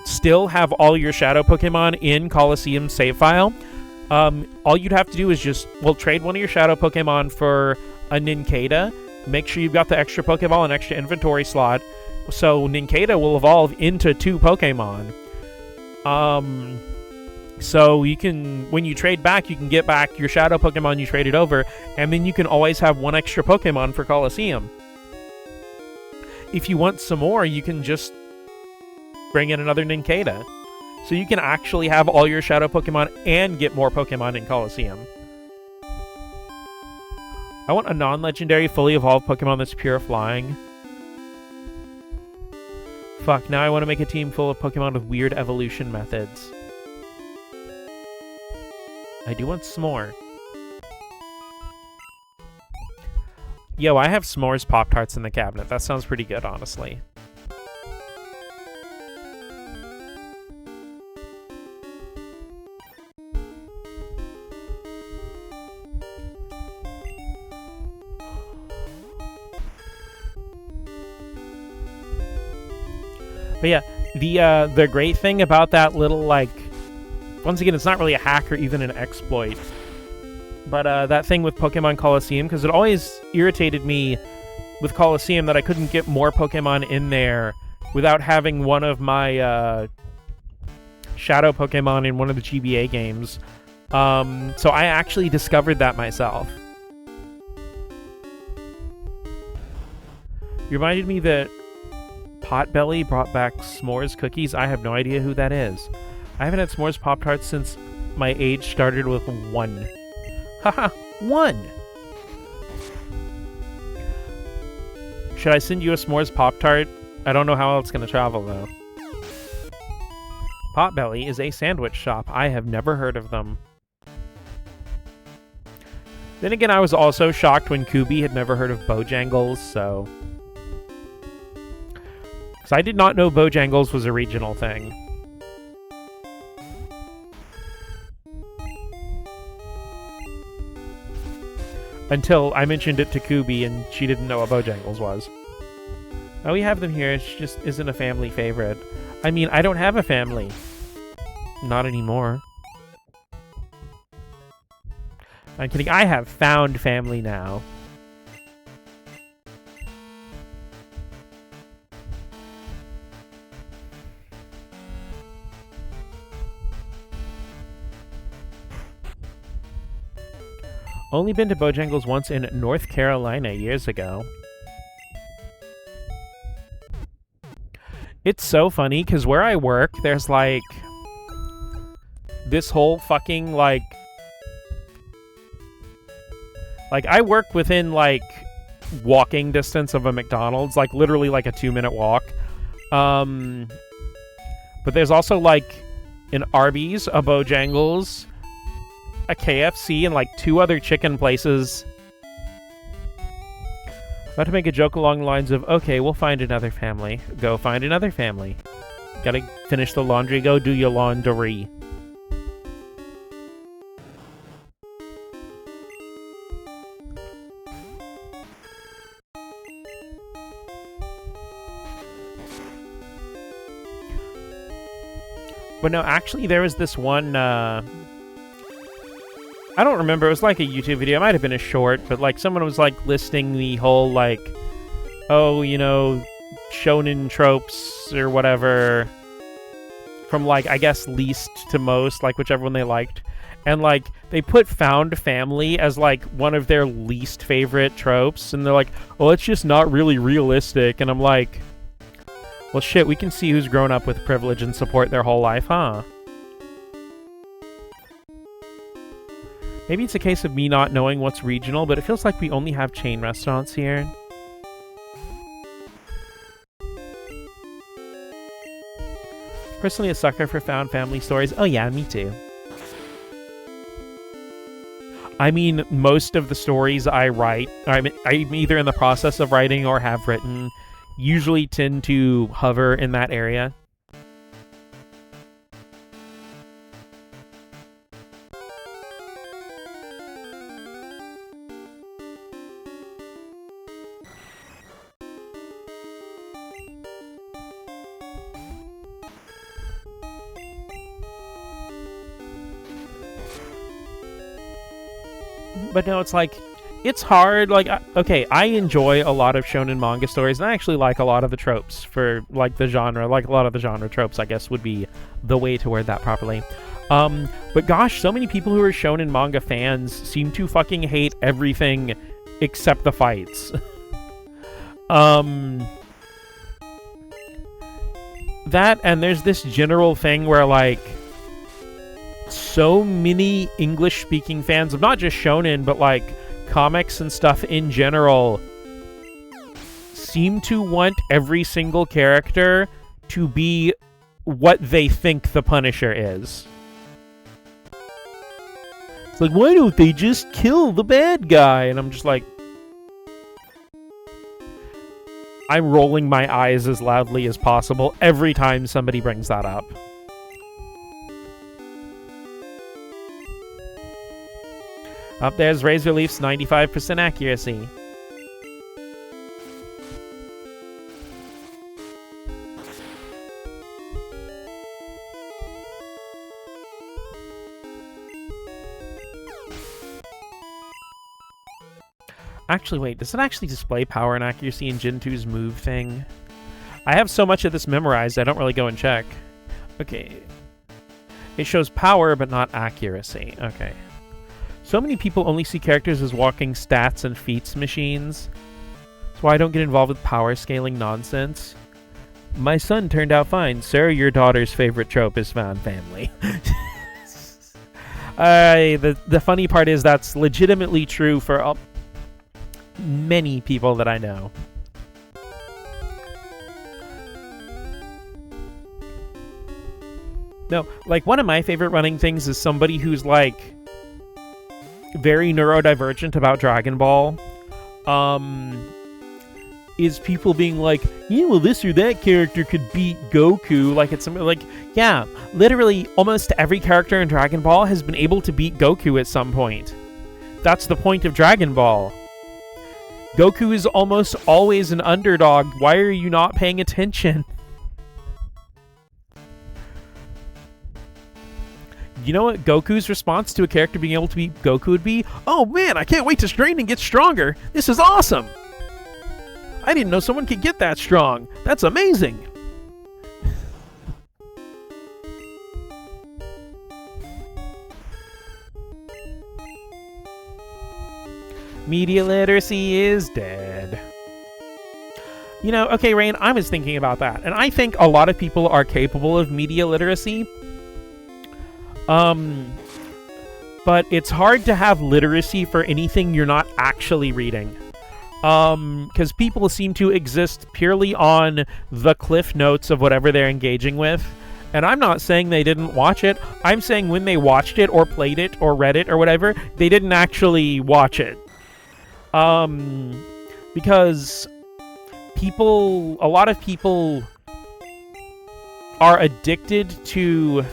still have all your Shadow Pokemon in Colosseum save file, all you'd have to do is just, trade one of your Shadow Pokemon for a Nincada. Make sure you've got the extra Pokeball and extra inventory slot, so Nincada will evolve into 2 Pokemon. So you can, when you trade back, you can get back your Shadow Pokemon you traded over, and then you can always have 1 extra Pokemon for Colosseum. If you want some more, you can just bring in another Nincada. So you can actually have all your Shadow Pokemon and get more Pokemon in Colosseum. I want a non-legendary, fully evolved Pokemon that's pure flying. Fuck, now I want to make a team full of Pokemon with weird evolution methods. I do want s'more. Yo, I have s'mores Pop-Tarts in the cabinet. That sounds pretty good, honestly. But yeah, the great thing about that little, like, once again, it's not really a hack or even an exploit, but that thing with Pokemon Colosseum, because it always irritated me with Colosseum that I couldn't get more Pokemon in there without having one of my Shadow Pokemon in one of the GBA games. So I actually discovered that myself. You reminded me that Potbelly brought back s'mores cookies. I have no idea who that is. I haven't had s'mores Pop-Tarts since my age started with 1. Haha, 1! Should I send you a s'mores Pop-Tart? I don't know how it's going to travel, though. Potbelly is a sandwich shop. I have never heard of them. Then again, I was also shocked when Kubi had never heard of Bojangles, so... because I did not know Bojangles was a regional thing. Until I mentioned it to Kubi and she didn't know what Bojangles was. Oh, we have them here. It just isn't a family favorite. I mean, I don't have a family. Not anymore. I'm kidding. I have found family now. Only been to Bojangles once in North Carolina years ago. It's so funny, because where I work, there's, like, this whole fucking, like, I work within, like, walking distance of a McDonald's, like, literally, like, a 2-minute walk. But there's also, like, an Arby's, a Bojangles, a KFC, and like 2 other chicken places. About to make a joke along the lines of, okay, we'll find another family. Go find another family. Gotta finish the laundry. Go do your laundry. But no, actually, there was this one, I don't remember. It was like a YouTube video. It might have been a short, but like someone was like listing the whole like, oh, you know, shonen tropes or whatever from like, I guess, least to most, like whichever one they liked. And like they put found family as like one of their least favorite tropes. And they're like, well, it's just not really realistic. And I'm like, well, shit, we can see who's grown up with privilege and support their whole life, huh? Maybe it's a case of me not knowing what's regional, but it feels like we only have chain restaurants here. Personally a sucker for found family stories. Oh yeah, me too. I mean, most of the stories I write, I'm either in the process of writing or have written, usually tend to hover in that area. But no, it's like, it's hard. Like, okay, I enjoy a lot of shonen manga stories, and I actually like a lot of the tropes for, like, the genre. Like, a lot of the genre tropes, I guess, would be the way to word that properly. But gosh, so many people who are shonen manga fans seem to fucking hate everything except the fights. That, and there's this general thing where, like, so many English-speaking fans of not just shonen, but, like, comics and stuff in general seem to want every single character to be what they think the Punisher is. It's like, why don't they just kill the bad guy? And I'm just like, I'm rolling my eyes as loudly as possible every time somebody brings that up. Up there's Razor Leaf's 95% accuracy. Actually, wait, does it actually display power and accuracy in Gen 2's move thing? I have so much of this memorized, I don't really go and check. Okay. It shows power, but not accuracy. Okay. So many people only see characters as walking stats and feats machines. That's why I don't get involved with power scaling nonsense. My son turned out fine. Sir, your daughter's favorite trope is found family. The funny part is that's legitimately true for many people that I know. No, like, one of my favorite running things is somebody who's, like, very neurodivergent about Dragon Ball. Is people being like, yeah, well, this or that character could beat Goku. Like, it's something like, yeah, literally almost every character in Dragon Ball has been able to beat Goku at some point. That's the point of Dragon Ball. Goku is almost always an underdog. Why are you not paying attention? You know what Goku's response to a character being able to beat Goku would be? Oh man, I can't wait to train and get stronger. This is awesome. I didn't know someone could get that strong. That's amazing. Media literacy is dead. You know, okay, Rain, I was thinking about that. And I think a lot of people are capable of media literacy. But it's hard to have literacy for anything you're not actually reading. Because people seem to exist purely on the cliff notes of whatever they're engaging with. And I'm not saying they didn't watch it. I'm saying when they watched it or played it or read it or whatever, they didn't actually watch it. Because a lot of people are addicted to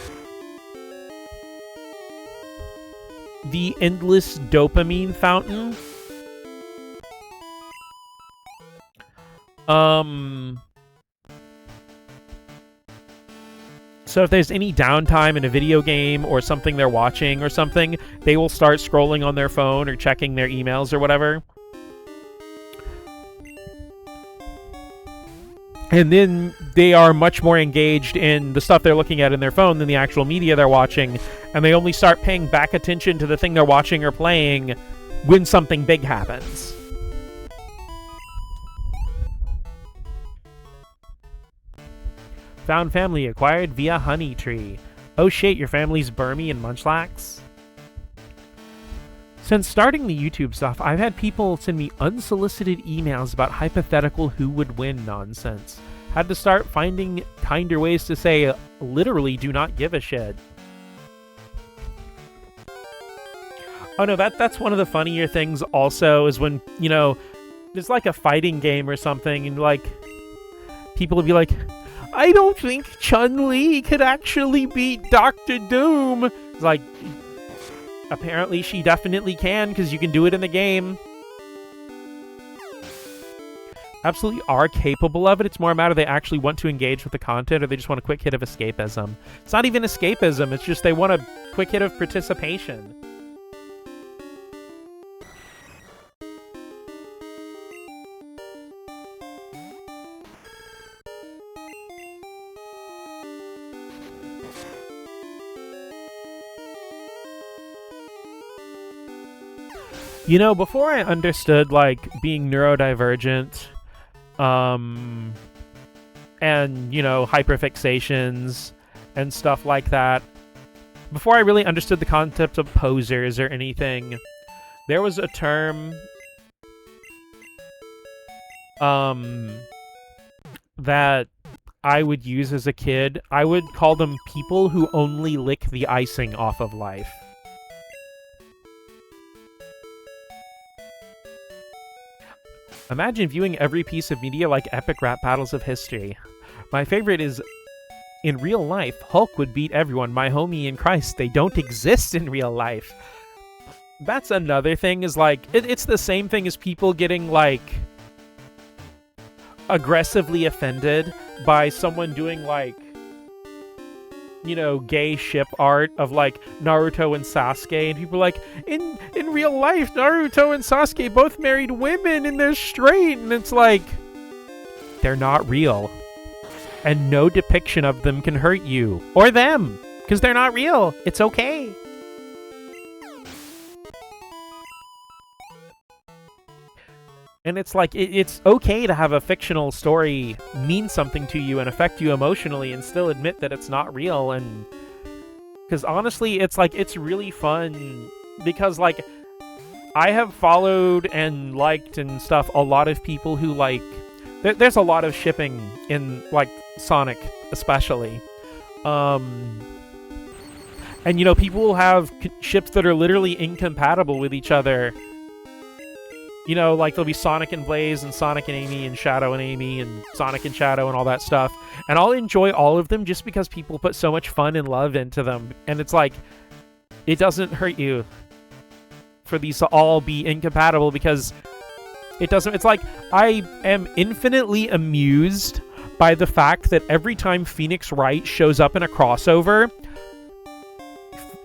the endless dopamine fountain. So if there's any downtime in a video game or something they're watching or something, they will start scrolling on their phone or checking their emails or whatever. And then they are much more engaged in the stuff they're looking at in their phone than the actual media they're watching. And they only start paying back attention to the thing they're watching or playing when something big happens. Found family acquired via Honey Tree. Oh shit, your family's Burmy and Munchlax? Since starting the YouTube stuff, I've had people send me unsolicited emails about hypothetical who would win nonsense. Had to start finding kinder ways to say, literally do not give a shit. Oh no, that's one of the funnier things also, is when, you know, there's like a fighting game or something, and like, people would be like, I don't think Chun-Li could actually beat Dr. Doom. It's like, apparently she definitely can, because you can do it in the game. Absolutely are capable of it. It's more a matter they actually want to engage with the content, or they just want a quick hit of escapism. It's not even escapism, it's just they want a quick hit of participation. You know, before I understood, like, being neurodivergent, and, you know, hyperfixations and stuff like that, before I really understood the concept of posers or anything, there was a term, that I would use as a kid. I would call them people who only lick the icing off of life. Imagine viewing every piece of media like epic rap battles of history. My favorite is, in real life, Hulk would beat everyone. My homie in Christ, they don't exist in real life. That's another thing, is like, it's the same thing as people getting, like, aggressively offended by someone doing, like, you know, gay ship art of, like, Naruto and Sasuke, and people are like, in real life, Naruto and Sasuke both married women and they're straight, and it's like, they're not real. And no depiction of them can hurt you. Or them. Because they're not real. It's okay. And it's like, it's okay to have a fictional story mean something to you and affect you emotionally and still admit that it's not real. And because honestly, it's like, it's really fun because, like, I have followed and liked and stuff a lot of people who, like, there's a lot of shipping in, like, Sonic especially. And, you know, people will have ships that are literally incompatible with each other. You know, like, there'll be Sonic and Blaze, and Sonic and Amy, and Shadow and Amy, and Sonic and Shadow, and all that stuff. And I'll enjoy all of them just because people put so much fun and love into them. And it's like, it doesn't hurt you for these to all be incompatible, because it doesn't... It's like, I am infinitely amused by the fact that every time Phoenix Wright shows up in a crossover,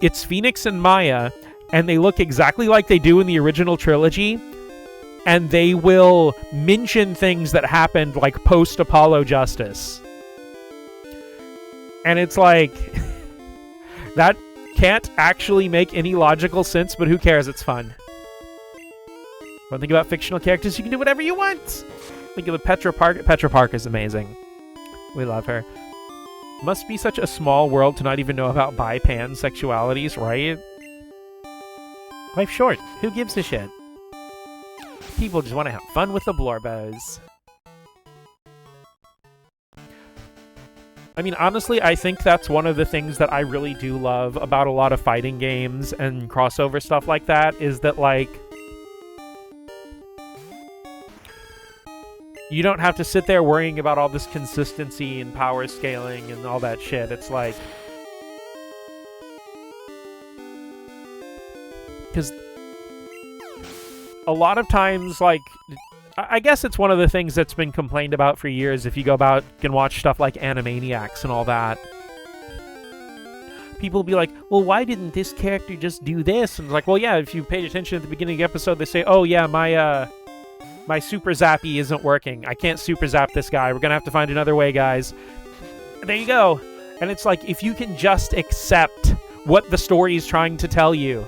it's Phoenix and Maya, and they look exactly like they do in the original trilogy, and they will mention things that happened, like, post-Apollo Justice. And it's like, that can't actually make any logical sense, but who cares? It's fun. One thing about fictional characters, you can do whatever you want! Think of the Petra Park. Petra Park is amazing. We love her. Must be such a small world to not even know about bi-pansexualities, right? Life's short. Who gives a shit? People just want to have fun with the Blorbos. I mean, honestly, I think that's one of the things that I really do love about a lot of fighting games and crossover stuff like that, is that, like, you don't have to sit there worrying about all this consistency and power scaling and all that shit. It's like... Because a lot of times, like, I guess it's one of the things that's been complained about for years if you go about and watch stuff like Animaniacs and all that. People will be like, well, why didn't this character just do this? And it's like, well, yeah, if you paid attention at the beginning of the episode, they say, oh, yeah, my super zappy isn't working. I can't super zap this guy. We're gonna have to find another way, guys. And there you go. And it's like, if you can just accept what the story is trying to tell you.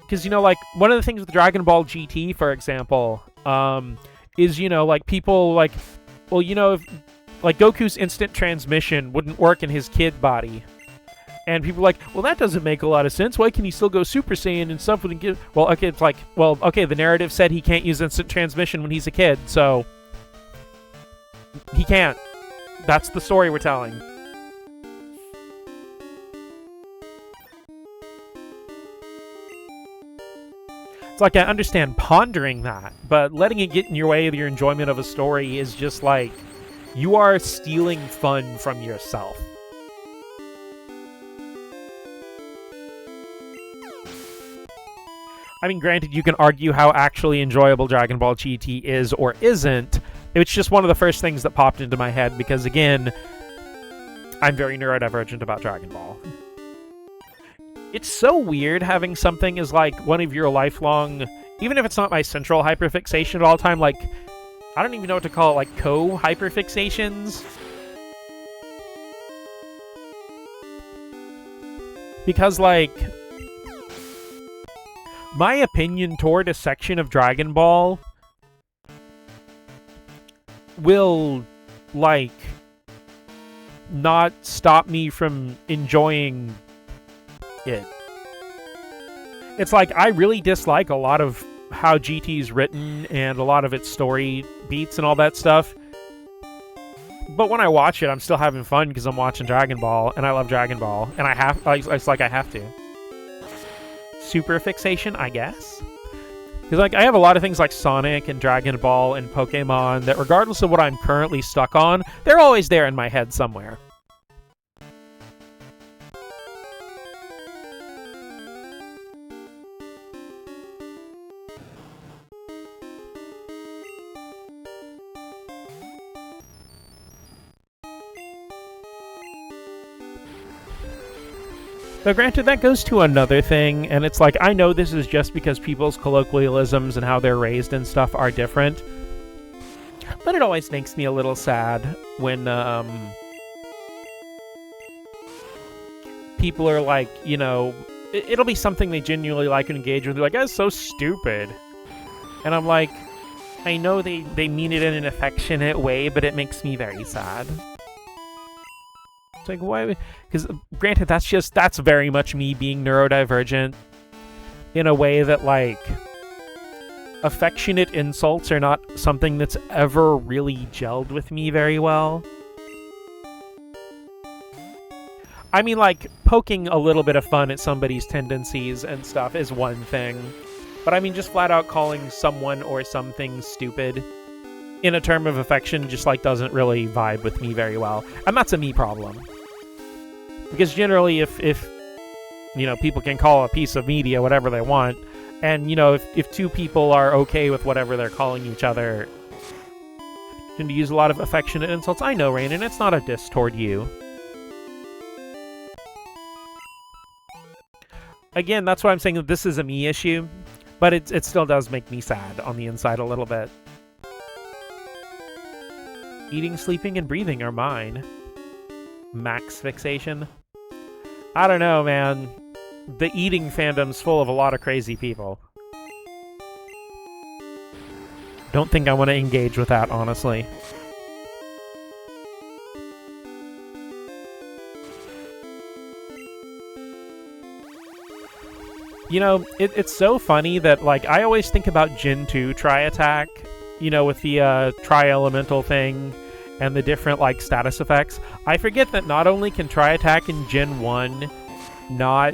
Because, you know, like, one of the things with Dragon Ball GT, for example, is, you know, like, people, like, well, you know, if, like, Goku's instant transmission wouldn't work in his kid body. And people are like, well, that doesn't make a lot of sense. Why can he still go Super Saiyan and stuff? Well, okay, it's like, well, okay, the narrative said he can't use instant transmission when he's a kid, so he can't. That's the story we're telling. It's like, I understand pondering that, but letting it get in your way of your enjoyment of a story is just like, you are stealing fun from yourself. I mean, granted, you can argue how actually enjoyable Dragon Ball GT is or isn't. It's just one of the first things that popped into my head because, again, I'm very neurodivergent about Dragon Ball. It's so weird having something as, like, one of your lifelong... Even if it's not my central hyperfixation at all time, like, I don't even know what to call it, like, co-hyperfixations? Because, like... my opinion toward a section of Dragon Ball will, like, not stop me from enjoying it. It's like, I really dislike a lot of how GT's written and a lot of its story beats and all that stuff. But when I watch it, I'm still having fun because I'm watching Dragon Ball, and I love Dragon Ball, and it's like I have to. Super fixation, I guess? Because, like, I have a lot of things like Sonic and Dragon Ball and Pokemon that, regardless of what I'm currently stuck on, they're always there in my head somewhere. Though granted, that goes to another thing, and it's like, I know this is just because people's colloquialisms and how they're raised and stuff are different, but it always makes me a little sad when people are like, you know, it'll be something they genuinely like and engage with. They're like, that's so stupid. And I'm like, I know they mean it in an affectionate way, but it makes me very sad. It's like, why? Because granted, that's very much me being neurodivergent in a way that, like, affectionate insults are not something that's ever really gelled with me very well. I mean, like, poking a little bit of fun at somebody's tendencies and stuff is one thing. But I mean, just flat out calling someone or something stupid in a term of affection just, like, doesn't really vibe with me very well. And that's a me problem. Because generally, if you know, people can call a piece of media whatever they want, and, you know, if two people are okay with whatever they're calling each other, tend to use a lot of affectionate insults. I know, Rain, and it's not a diss toward you. Again, that's why I'm saying that this is a me issue, but it still does make me sad on the inside a little bit. Eating, sleeping, and breathing are mine. Max fixation. I don't know, man. The eating fandom's full of a lot of crazy people. Don't think I want to engage with that, honestly. You know, it's so funny that, like, I always think about Gen 2 Tri-Attack, you know, with the Tri-Elemental thing and the different, like, status effects. I forget that not only can Tri-Attack in Gen 1 not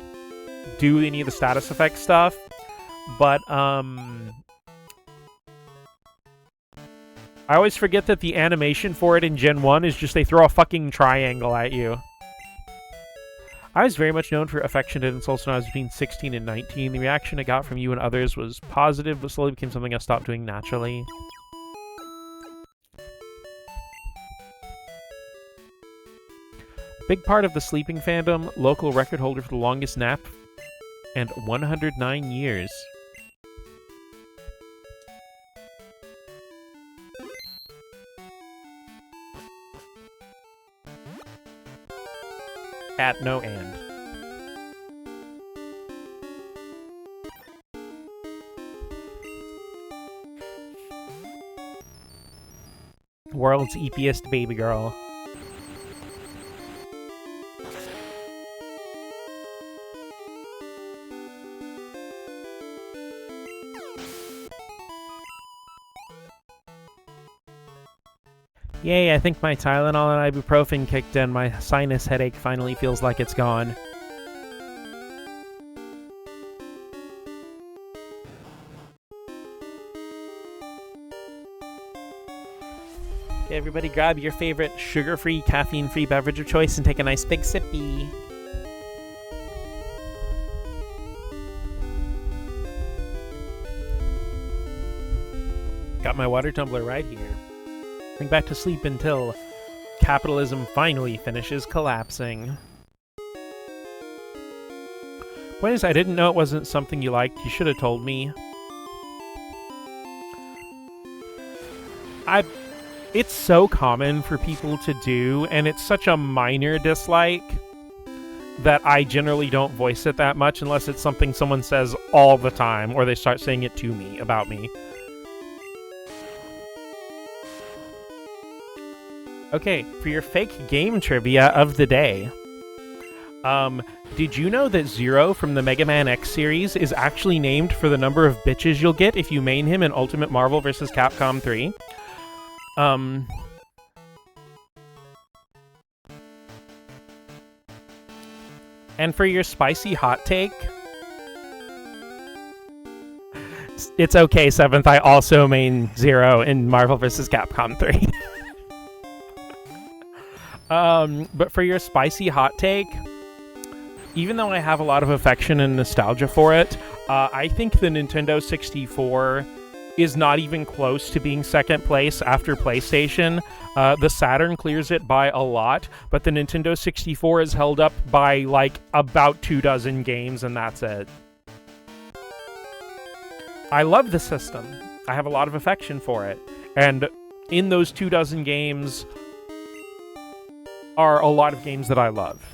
do any of the status effect stuff, but, I always forget that the animation for it in Gen 1 is just they throw a fucking triangle at you. I was very much known for affectionate insults when I was between 16 and 19. The reaction I got from you and others was positive, but slowly became something I stopped doing naturally. Big part of the sleeping fandom, local record holder for the longest nap, and 109 years. At no end. World's eepiest baby girl. Yay, I think my Tylenol and ibuprofen kicked in. My sinus headache finally feels like it's gone. Okay, everybody grab your favorite sugar-free, caffeine-free beverage of choice and take a nice big sippy. Got my water tumbler right here. Back to sleep until capitalism finally finishes collapsing. Point is, I didn't know it wasn't something you liked. You should have told me. It's so common for people to do, and it's such a minor dislike that I generally don't voice it that much unless it's something someone says all the time or they start saying it to me about me. Okay, for your fake game trivia of the day. Did you know that Zero from the Mega Man X series is actually named for the number of bitches you'll get if you main him in Ultimate Marvel vs. Capcom 3? And for your spicy hot take, it's okay, 7th, I also main Zero in Marvel vs. Capcom 3. But for your spicy hot take, even though I have a lot of affection and nostalgia for it, I think the Nintendo 64 is not even close to being second place after PlayStation. The Saturn clears it by a lot, but the Nintendo 64 is held up by, like, about 24 games, and that's it. I love the system. I have a lot of affection for it. And in those 24 games are a lot of games that I love.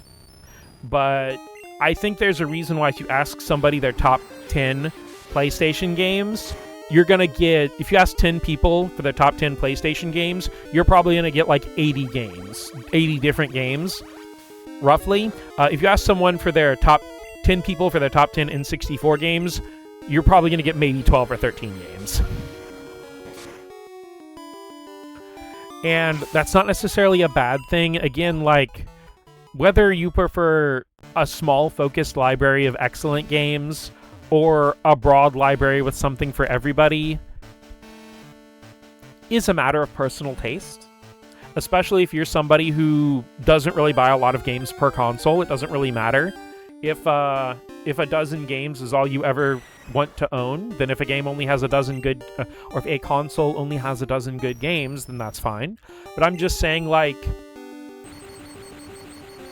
But I think there's a reason why if you ask somebody their top 10 PlayStation games, you're going to get, if you ask 10 people for their top 10 PlayStation games, you're probably going to get like 80 games, 80 different games, roughly. If you ask someone for their top 10 people for their top 10 N64 games, you're probably going to get maybe 12 or 13 games. And that's not necessarily a bad thing. Again, like, whether you prefer a small, focused library of excellent games or a broad library with something for everybody is a matter of personal taste. Especially if you're somebody who doesn't really buy a lot of games per console, it doesn't really matter. If a dozen games is all you ever want to own, then if a game only has a dozen good, or if a console only has a dozen good games, then that's fine. But I'm just saying, like,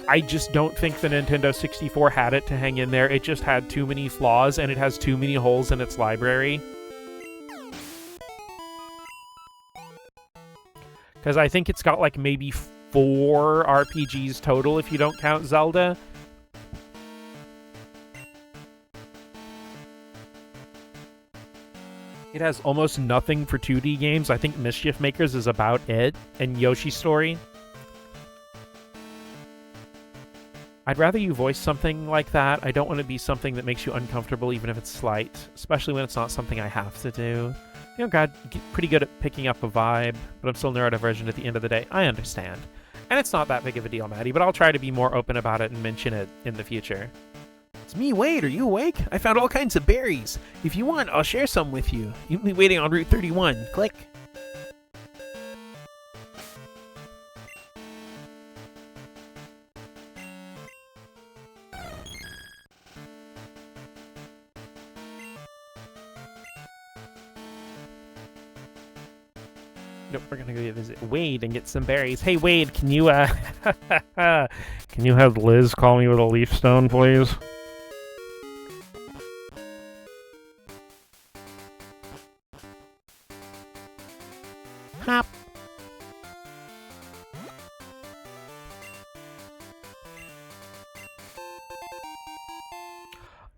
I just don't think the Nintendo 64 had it to hang in there. It just had too many flaws, and it has too many holes in its library. Because I think it's got, like, maybe 4 RPGs total if you don't count Zelda. It has almost nothing for 2D games. I think Mischief Makers is about it, and Yoshi's Story. I'd rather you voice something like that. I don't want to be something that makes you uncomfortable, even if it's slight, especially when it's not something I have to do. You know, God, pretty good at picking up a vibe, but I'm still neurodivergent at the end of the day. I understand. And it's not that big of a deal, Maddie, but I'll try to be more open about it and mention it in the future. It's me, Wade. Are you awake? I found all kinds of berries. If you want, I'll share some with you. You'll be waiting on Route 31. Click. Nope, we're gonna go visit Wade and get some berries. Hey, Wade, can you, can you have Liz call me with a leaf stone, please? Hop.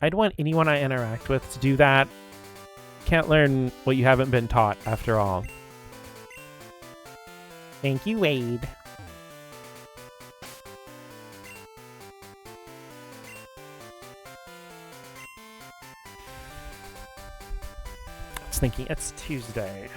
I'd want anyone I interact with to do that. Can't learn what you haven't been taught, after all. Thank you, Wade. I was thinking it's Tuesday.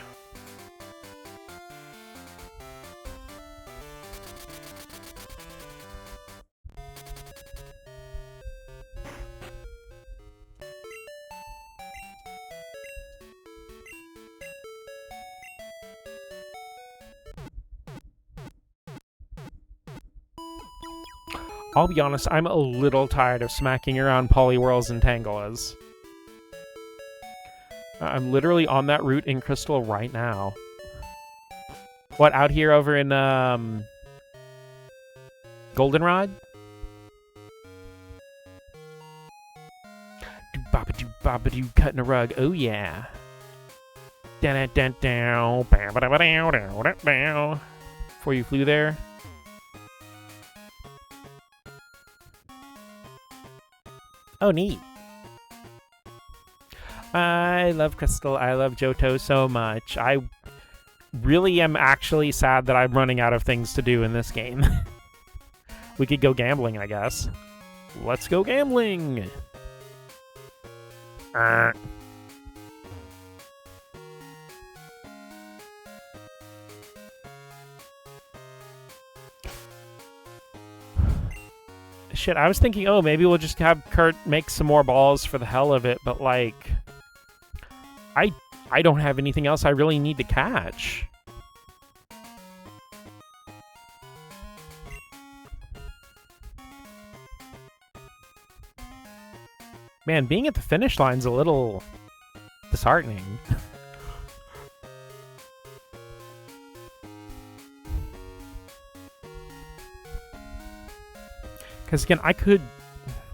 I'll be honest, I'm a little tired of smacking around Poliwhirls and Tangalas. I'm literally on that route in Crystal right now. What, out here over in, Goldenrod? Do-ba-ba-do-ba-ba-do, cutting a rug, oh yeah. Da-da-da-dow, ba-ba-da-ba-dow-dow-dow-dow. Before you flew there. Oh, neat. I love Crystal. I love Johto so much. I really am actually sad that I'm running out of things to do in this game. We could go gambling, I guess. Let's go gambling! Shit, I was thinking, oh, maybe we'll just have Kurt make some more balls for the hell of it, but, like, I don't have anything else I really need to catch. Man, being at the finish line's a little disheartening. Because, again, I could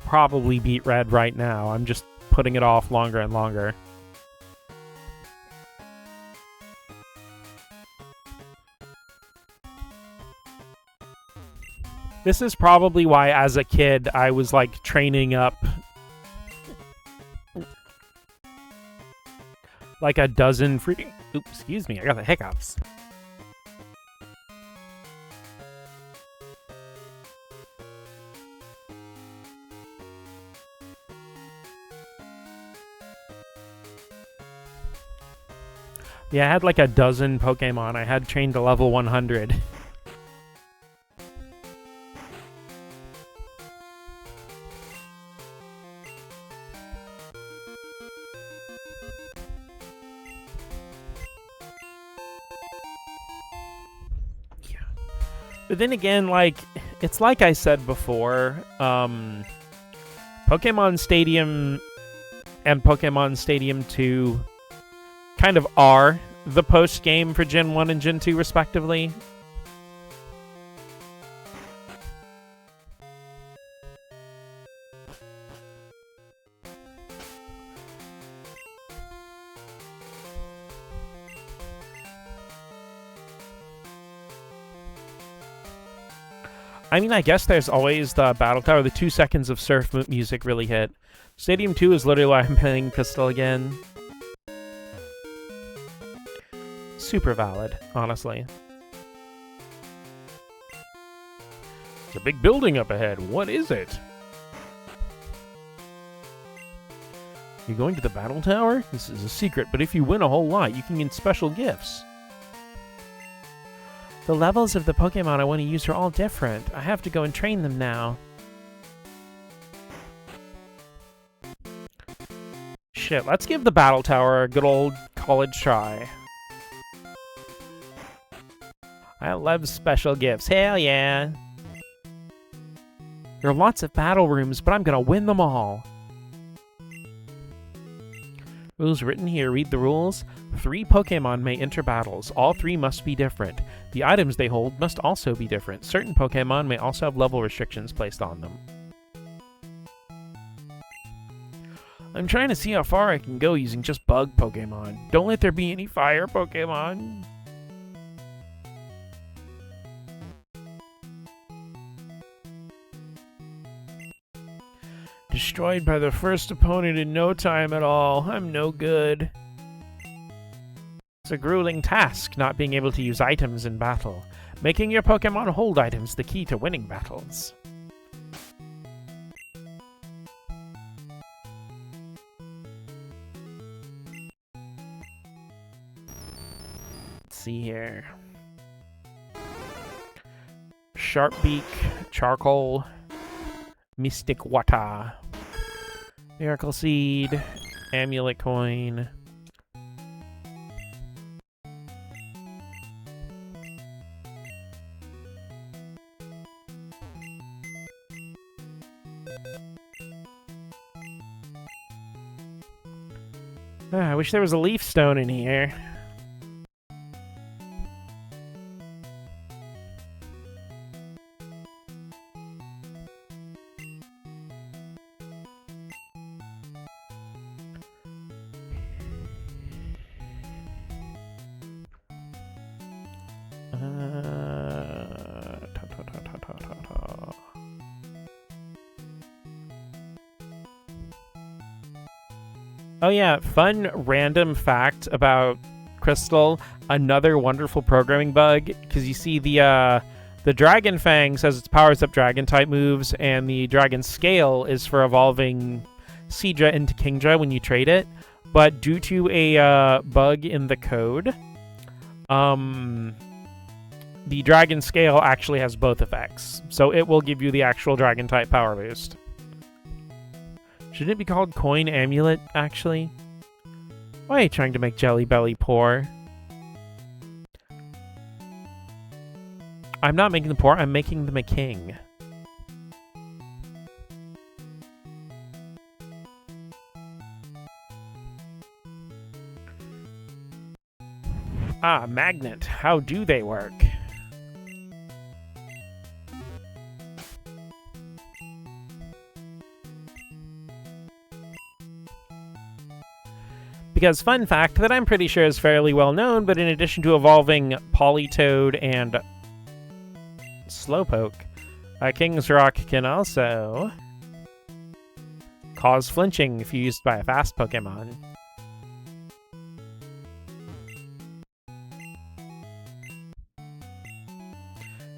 probably beat Red right now. I'm just putting it off longer and longer. This is probably why, as a kid, I was, like, training up like a dozen freaking... Oops, excuse me, I got the hiccups. Yeah, I had like a dozen Pokemon I had trained to level 100. Yeah. But then again, like, it's like I said before, Pokemon Stadium and Pokemon Stadium 2 kind of are the post-game for Gen 1 and Gen 2, respectively. I mean, I guess there's always the Battle Tower. The 2 seconds of surf music really hit. Stadium 2 is literally why I'm playing Pistol again. Super valid, honestly. It's a big building up ahead. What is it? You're going to the Battle Tower? This is a secret, but if you win a whole lot, you can get special gifts. The levels of the Pokemon I want to use are all different. I have to go and train them now. Shit, let's give the Battle Tower a good old college try. I love special gifts. Hell yeah. There are lots of battle rooms, but I'm gonna win them all. Rules written here. Read the rules. 3 Pokemon may enter battles. All 3 must be different. The items they hold must also be different. Certain Pokemon may also have level restrictions placed on them. I'm trying to see how far I can go using just bug Pokemon. Don't let there be any fire Pokemon. Destroyed by the first opponent in no time at all. I'm no good. It's a grueling task, not being able to use items in battle. Making your Pokemon hold items the key to winning battles. Let's see here. Sharpbeak, Charcoal, Mystic Water, Miracle Seed, Amulet Coin. I wish there was a leaf stone in here. Oh yeah, fun random fact about Crystal. Another wonderful programming bug, because you see the Dragon Fang says it powers up Dragon type moves, and the Dragon Scale is for evolving Seadra into Kingdra when you trade it. But due to a bug in the code, the Dragon Scale actually has both effects, so it will give you the actual Dragon type power boost. Shouldn't it be called Coin Amulet, actually? Why are you trying to make Jelly Belly poor? I'm not making them poor, I'm making them a king. Ah, magnet. How do they work? Because fun fact that I'm pretty sure is fairly well known, but in addition to evolving Politoed and Slowpoke, King's Rock can also cause flinching if used by a fast Pokemon.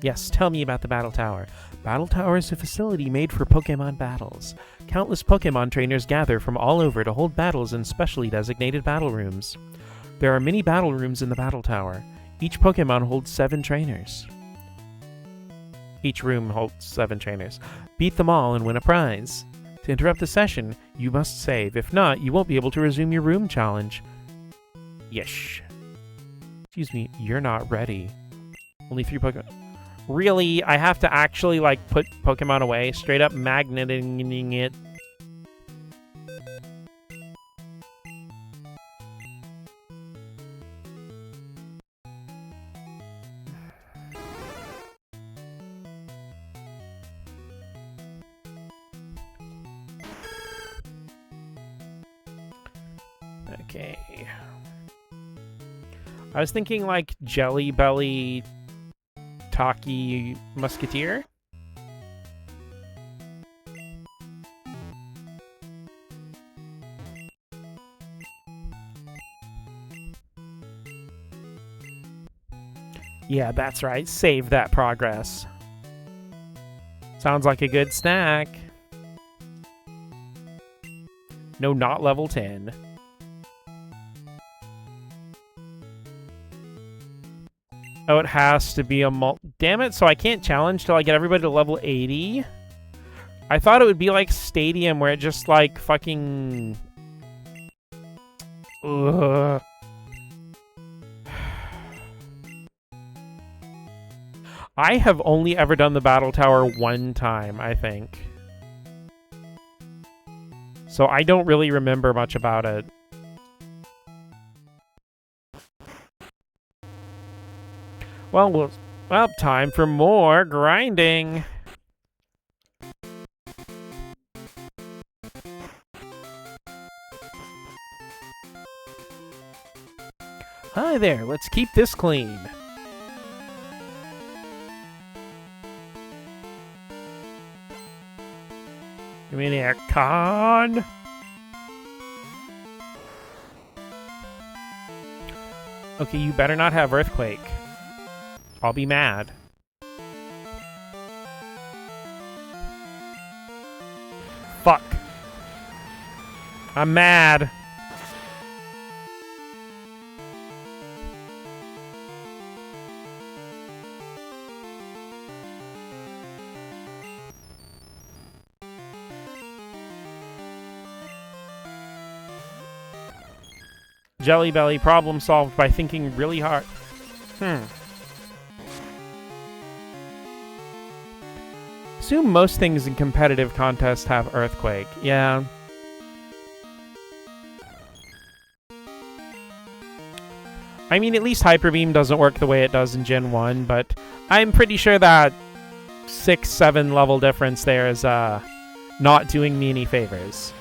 Yes, tell me about the Battle Tower. Battle Tower is a facility made for Pokemon battles. Countless Pokemon trainers gather from all over to hold battles in specially designated battle rooms. There are many battle rooms in the Battle Tower. Each Pokemon holds 7 trainers. Each room holds 7 trainers. Beat them all and win a prize. To interrupt the session, you must save. If not, you won't be able to resume your room challenge. Yesh. Excuse me, you're not ready. Only 3 Pokemon. Really? I have to actually, like, put Pokemon away? Straight up magneting it. Okay. I was thinking, like, Jelly Belly... Taki Musketeer? Yeah, that's right. Save that progress. Sounds like a good snack. No, not level 10. Oh, it has to be a damn it, so I can't challenge till I get everybody to level 80? I thought it would be like Stadium where it just like fucking... Ugh. I have only ever done the Battle Tower one time, I think. So I don't really remember much about it. Well, time for more grinding. Hi there, let's keep this clean. Give me the con. Okay, you better not have Earthquake. I'll be mad. Fuck. I'm mad. Jelly Belly, problem solved by thinking really hard. Assume most things in competitive contests have Earthquake. Yeah. I mean, at least Hyper Beam doesn't work the way it does in Gen 1, but I'm pretty sure that 6-7 level difference there is not doing me any favors.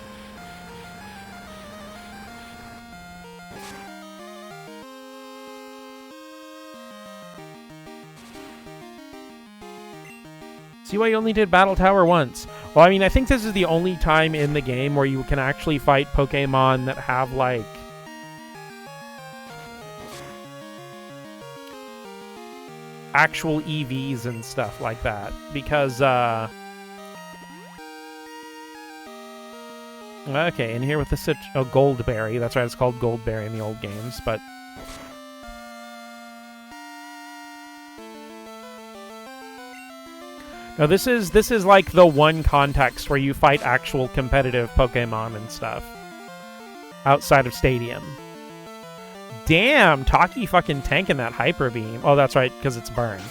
See why you only did Battle Tower once. Well, I mean, I think this is the only time in the game where you can actually fight Pokemon that have, like, actual EVs and stuff like that. Because, okay, and here with the Goldberry. That's right, it's called Goldberry in the old games, but... No, this is like the one context where you fight actual competitive Pokemon and stuff. Outside of Stadium. Damn, Taki fucking tanking that Hyper Beam. Oh, that's right, because it's burned.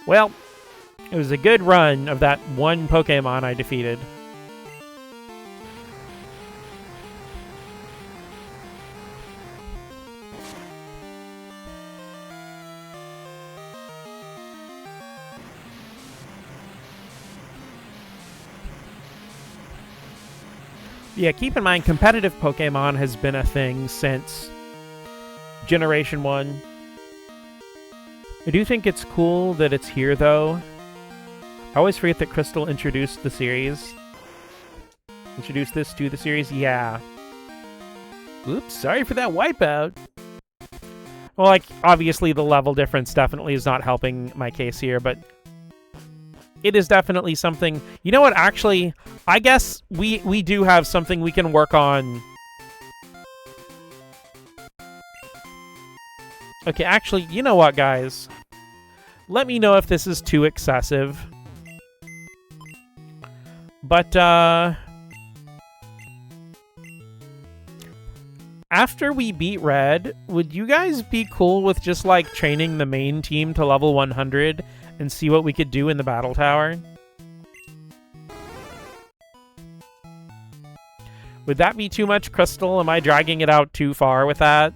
Well, it was a good run of that one Pokemon I defeated. Yeah, keep in mind, competitive Pokemon has been a thing since Generation 1. I do think it's cool that it's here, though. I always forget that Crystal introduced the series. Introduced this to the series? Yeah. Oops, sorry for that wipeout. Well, like, obviously the level difference definitely is not helping my case here, but it is definitely something... You know what, actually, I guess we do have something we can work on. Okay, actually, you know what, guys? Let me know if this is too excessive. But, after we beat Red, would you guys be cool with just, like, training the main team to level 100 and see what we could do in the Battle Tower? Would that be too much, Crystal? Am I dragging it out too far with that?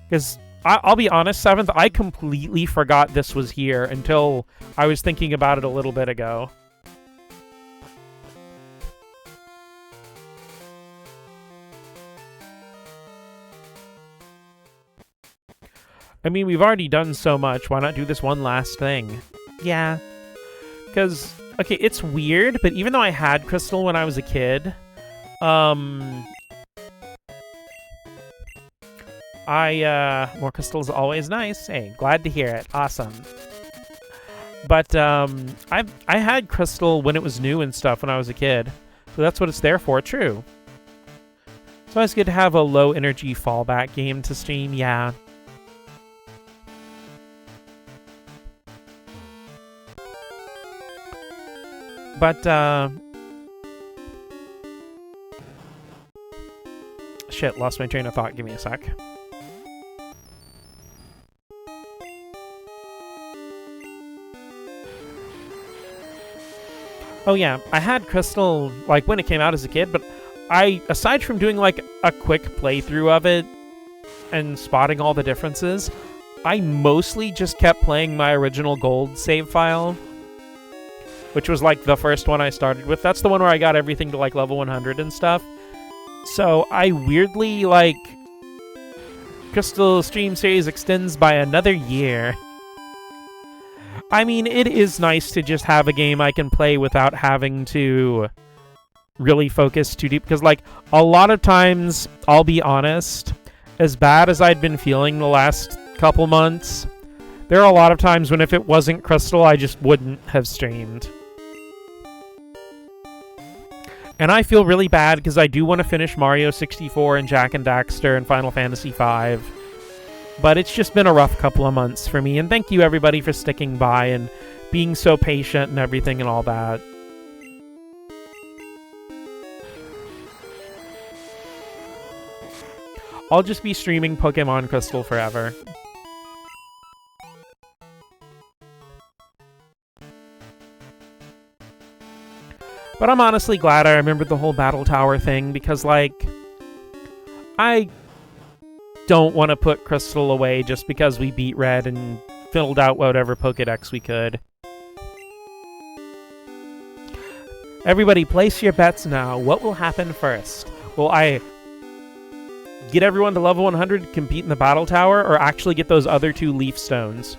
Because I'll be honest, 7th, I completely forgot this was here until I was thinking about it a little bit ago. I mean, we've already done so much. Why not do this one last thing? Yeah. Because, okay, it's weird, but even though I had Crystal when I was a kid, more Crystal is always nice. Hey, glad to hear it. Awesome. But, I had Crystal when it was new and stuff when I was a kid. So that's what it's there for, true. It's always good to have a low-energy fallback game to stream, yeah. But, shit, lost my train of thought. Give me a sec. Oh yeah, I had Crystal, like, when it came out as a kid, but aside from doing, like, a quick playthrough of it and spotting all the differences, I mostly just kept playing my original Gold save file, which was, like, the first one I started with. That's the one where I got everything to, like, level 100 and stuff. So I weirdly, like, Crystal stream series extends by another year. I mean, it is nice to just have a game I can play without having to really focus too deep. Because, like, a lot of times, I'll be honest, as bad as I'd been feeling the last couple months, there are a lot of times when if it wasn't Crystal, I just wouldn't have streamed. And I feel really bad because I do want to finish Mario 64 and Jak and Daxter and Final Fantasy V. But it's just been a rough couple of months for me. And thank you, everybody, for sticking by and being so patient and everything and all that. I'll just be streaming Pokemon Crystal forever. But I'm honestly glad I remembered the whole Battle Tower thing because, like, I don't want to put Crystal away just because we beat Red and filled out whatever Pokedex we could. Everybody, place your bets now. What will happen first? Will I get everyone to level 100, compete in the battle tower, or actually get those other 2 leaf stones.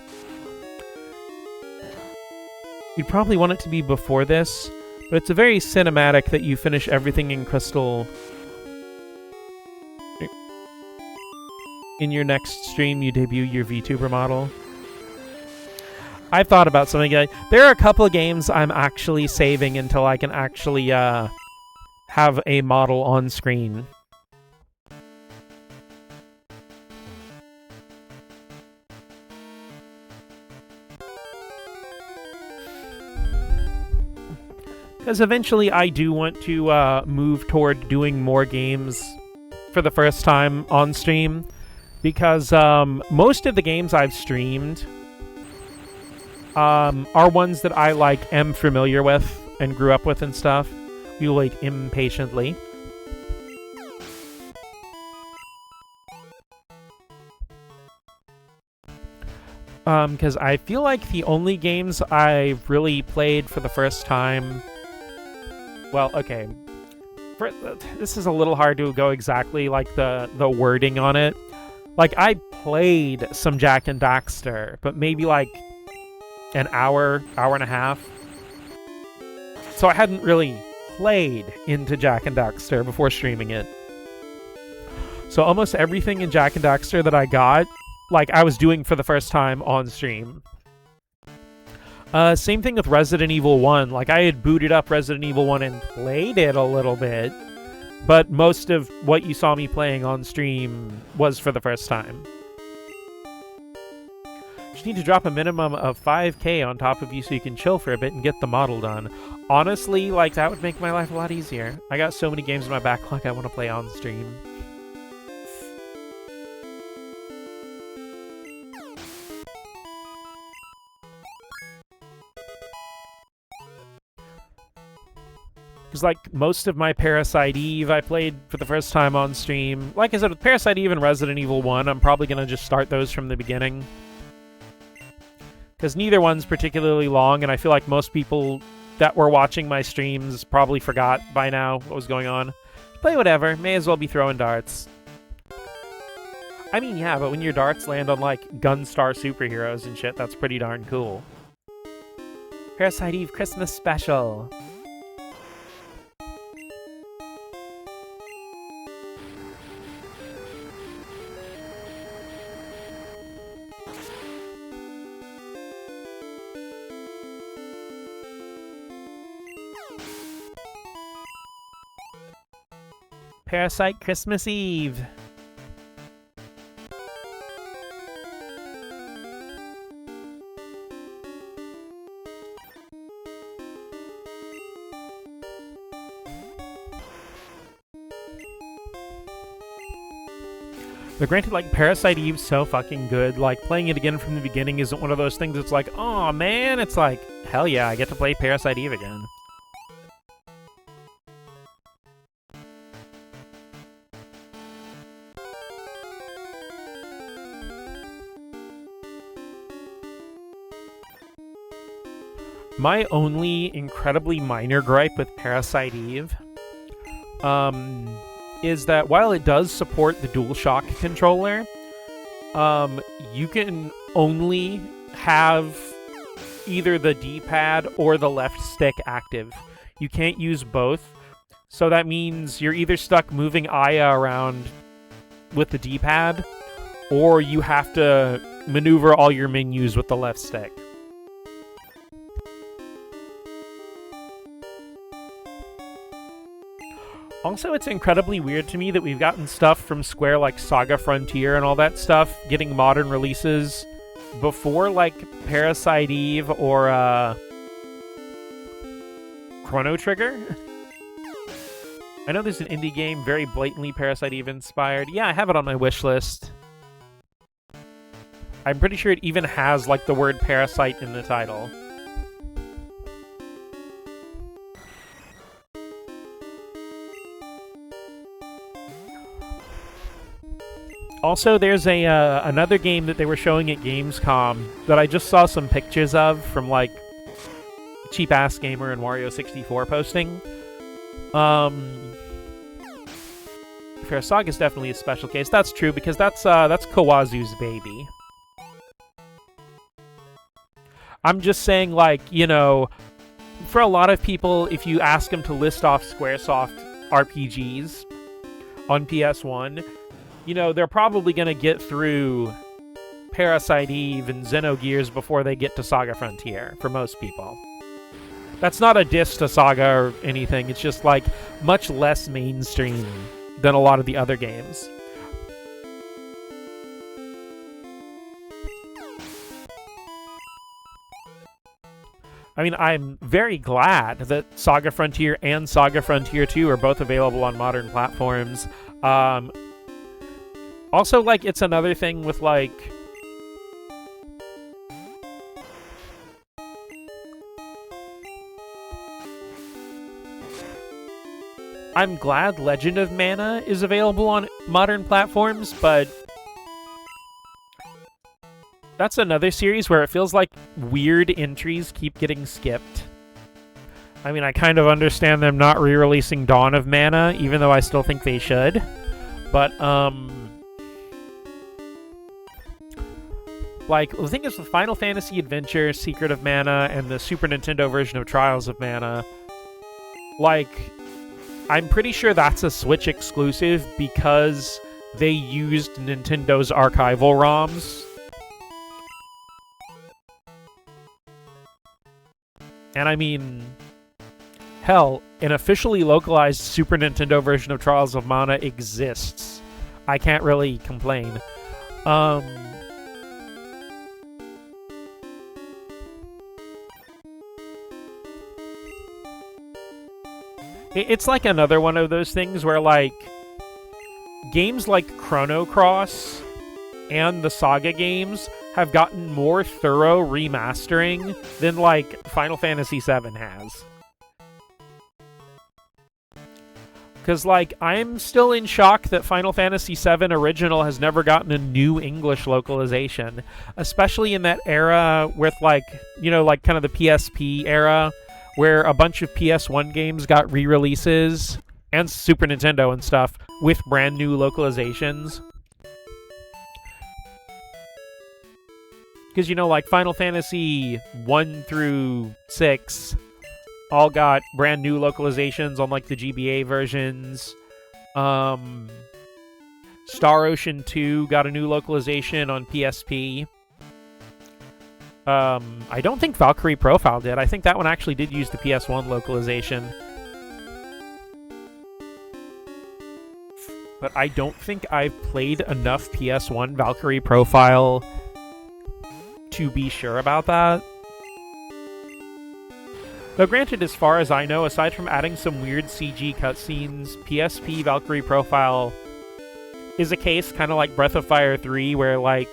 You'd probably want it to be before this, but it's a very cinematic that you finish everything in crystal. In your next stream, you debut your VTuber model. I've thought about something like there are a couple of games I'm actually saving until I can actually have a model on screen. Because eventually I do want to move toward doing more games for the first time on stream. Because most of the games I've streamed are ones that I am familiar with and grew up with and stuff. We will wait impatiently. Because I feel like the only games I've really played for the first time... Well, okay. This is a little hard to go exactly the wording on it. I played some Jak and Daxter, but maybe an hour and a half. So I hadn't really played into Jak and Daxter before streaming it. So almost everything in Jak and Daxter that I got, I was doing for the first time on stream. Same thing with Resident Evil 1. I had booted up Resident Evil 1 and played it a little bit. But most of what you saw me playing on stream was for the first time. Just need to drop a minimum of 5k on top of you so you can chill for a bit and get the model done. Honestly, that would make my life a lot easier. I got so many games in my backlog I want to play on stream. Because, most of my Parasite Eve I played for the first time on stream. Like I said, with Parasite Eve and Resident Evil 1, I'm probably going to just start those from the beginning. Because neither one's particularly long, and I feel like most people that were watching my streams probably forgot by now what was going on. Play whatever. May as well be throwing darts. I mean, yeah, but when your darts land on, Gunstar superheroes and shit, that's pretty darn cool. Parasite Eve Christmas Special. Parasite Christmas Eve. But granted, Parasite Eve's so fucking good. Playing it again from the beginning isn't one of those things that's oh man, it's hell yeah, I get to play Parasite Eve again. My only incredibly minor gripe with Parasite Eve is that while it does support the DualShock controller, you can only have either the D-pad or the left stick active. You can't use both, so that means you're either stuck moving Aya around with the D-pad, or you have to maneuver all your menus with the left stick. Also, it's incredibly weird to me that we've gotten stuff from Square like Saga Frontier and all that stuff getting modern releases before Parasite Eve or Chrono Trigger. I know there's an indie game very blatantly Parasite Eve inspired. Yeah, I have it on my wish list. I'm pretty sure it even has the word Parasite in the title. Also, there's another game that they were showing at Gamescom that I just saw some pictures of from Cheap Ass Gamer and Wario64 posting. Fair Saga is definitely a special case. That's true, because that's Kawazu's baby. I'm just saying, like, you know, for a lot of people, if you ask them to list off Squaresoft RPGs on PS1, you know, they're probably going to get through Parasite Eve and Xenogears before they get to Saga Frontier, for most people. That's not a diss to Saga or anything, it's just, like, much less mainstream than a lot of the other games. I mean, I'm very glad that Saga Frontier and Saga Frontier 2 are both available on modern platforms. Also, like, it's another thing with, like... I'm glad Legend of Mana is available on modern platforms, but... that's another series where it feels like weird entries keep getting skipped. I mean, I kind of understand them not re-releasing Dawn of Mana, even though I still think they should. But, like, the thing is with Final Fantasy Adventure, Secret of Mana, and the Super Nintendo version of Trials of Mana, like, I'm pretty sure that's a Switch exclusive because they used Nintendo's archival ROMs. And I mean, hell, an officially localized Super Nintendo version of Trials of Mana exists. I can't really complain. It's like another one of those things where, like, games like Chrono Cross and the Saga games have gotten more thorough remastering than, like, Final Fantasy VII has. Because, like, I'm still in shock that Final Fantasy VII Original has never gotten a new English localization. Especially in that era with, like, you know, like, kind of the PSP era, where a bunch of PS1 games got re-releases, and Super Nintendo and stuff, with brand new localizations. Because, you know, like, Final Fantasy 1 through 6 all got brand new localizations on, like, the GBA versions. Star Ocean 2 got a new localization on PSP. I don't think Valkyrie Profile did. I think that one actually did use the PS1 localization. But I don't think I've played enough PS1 Valkyrie Profile to be sure about that. Though granted, as far as I know, aside from adding some weird CG cutscenes, PSP Valkyrie Profile is a case kind of like Breath of Fire 3, where, like,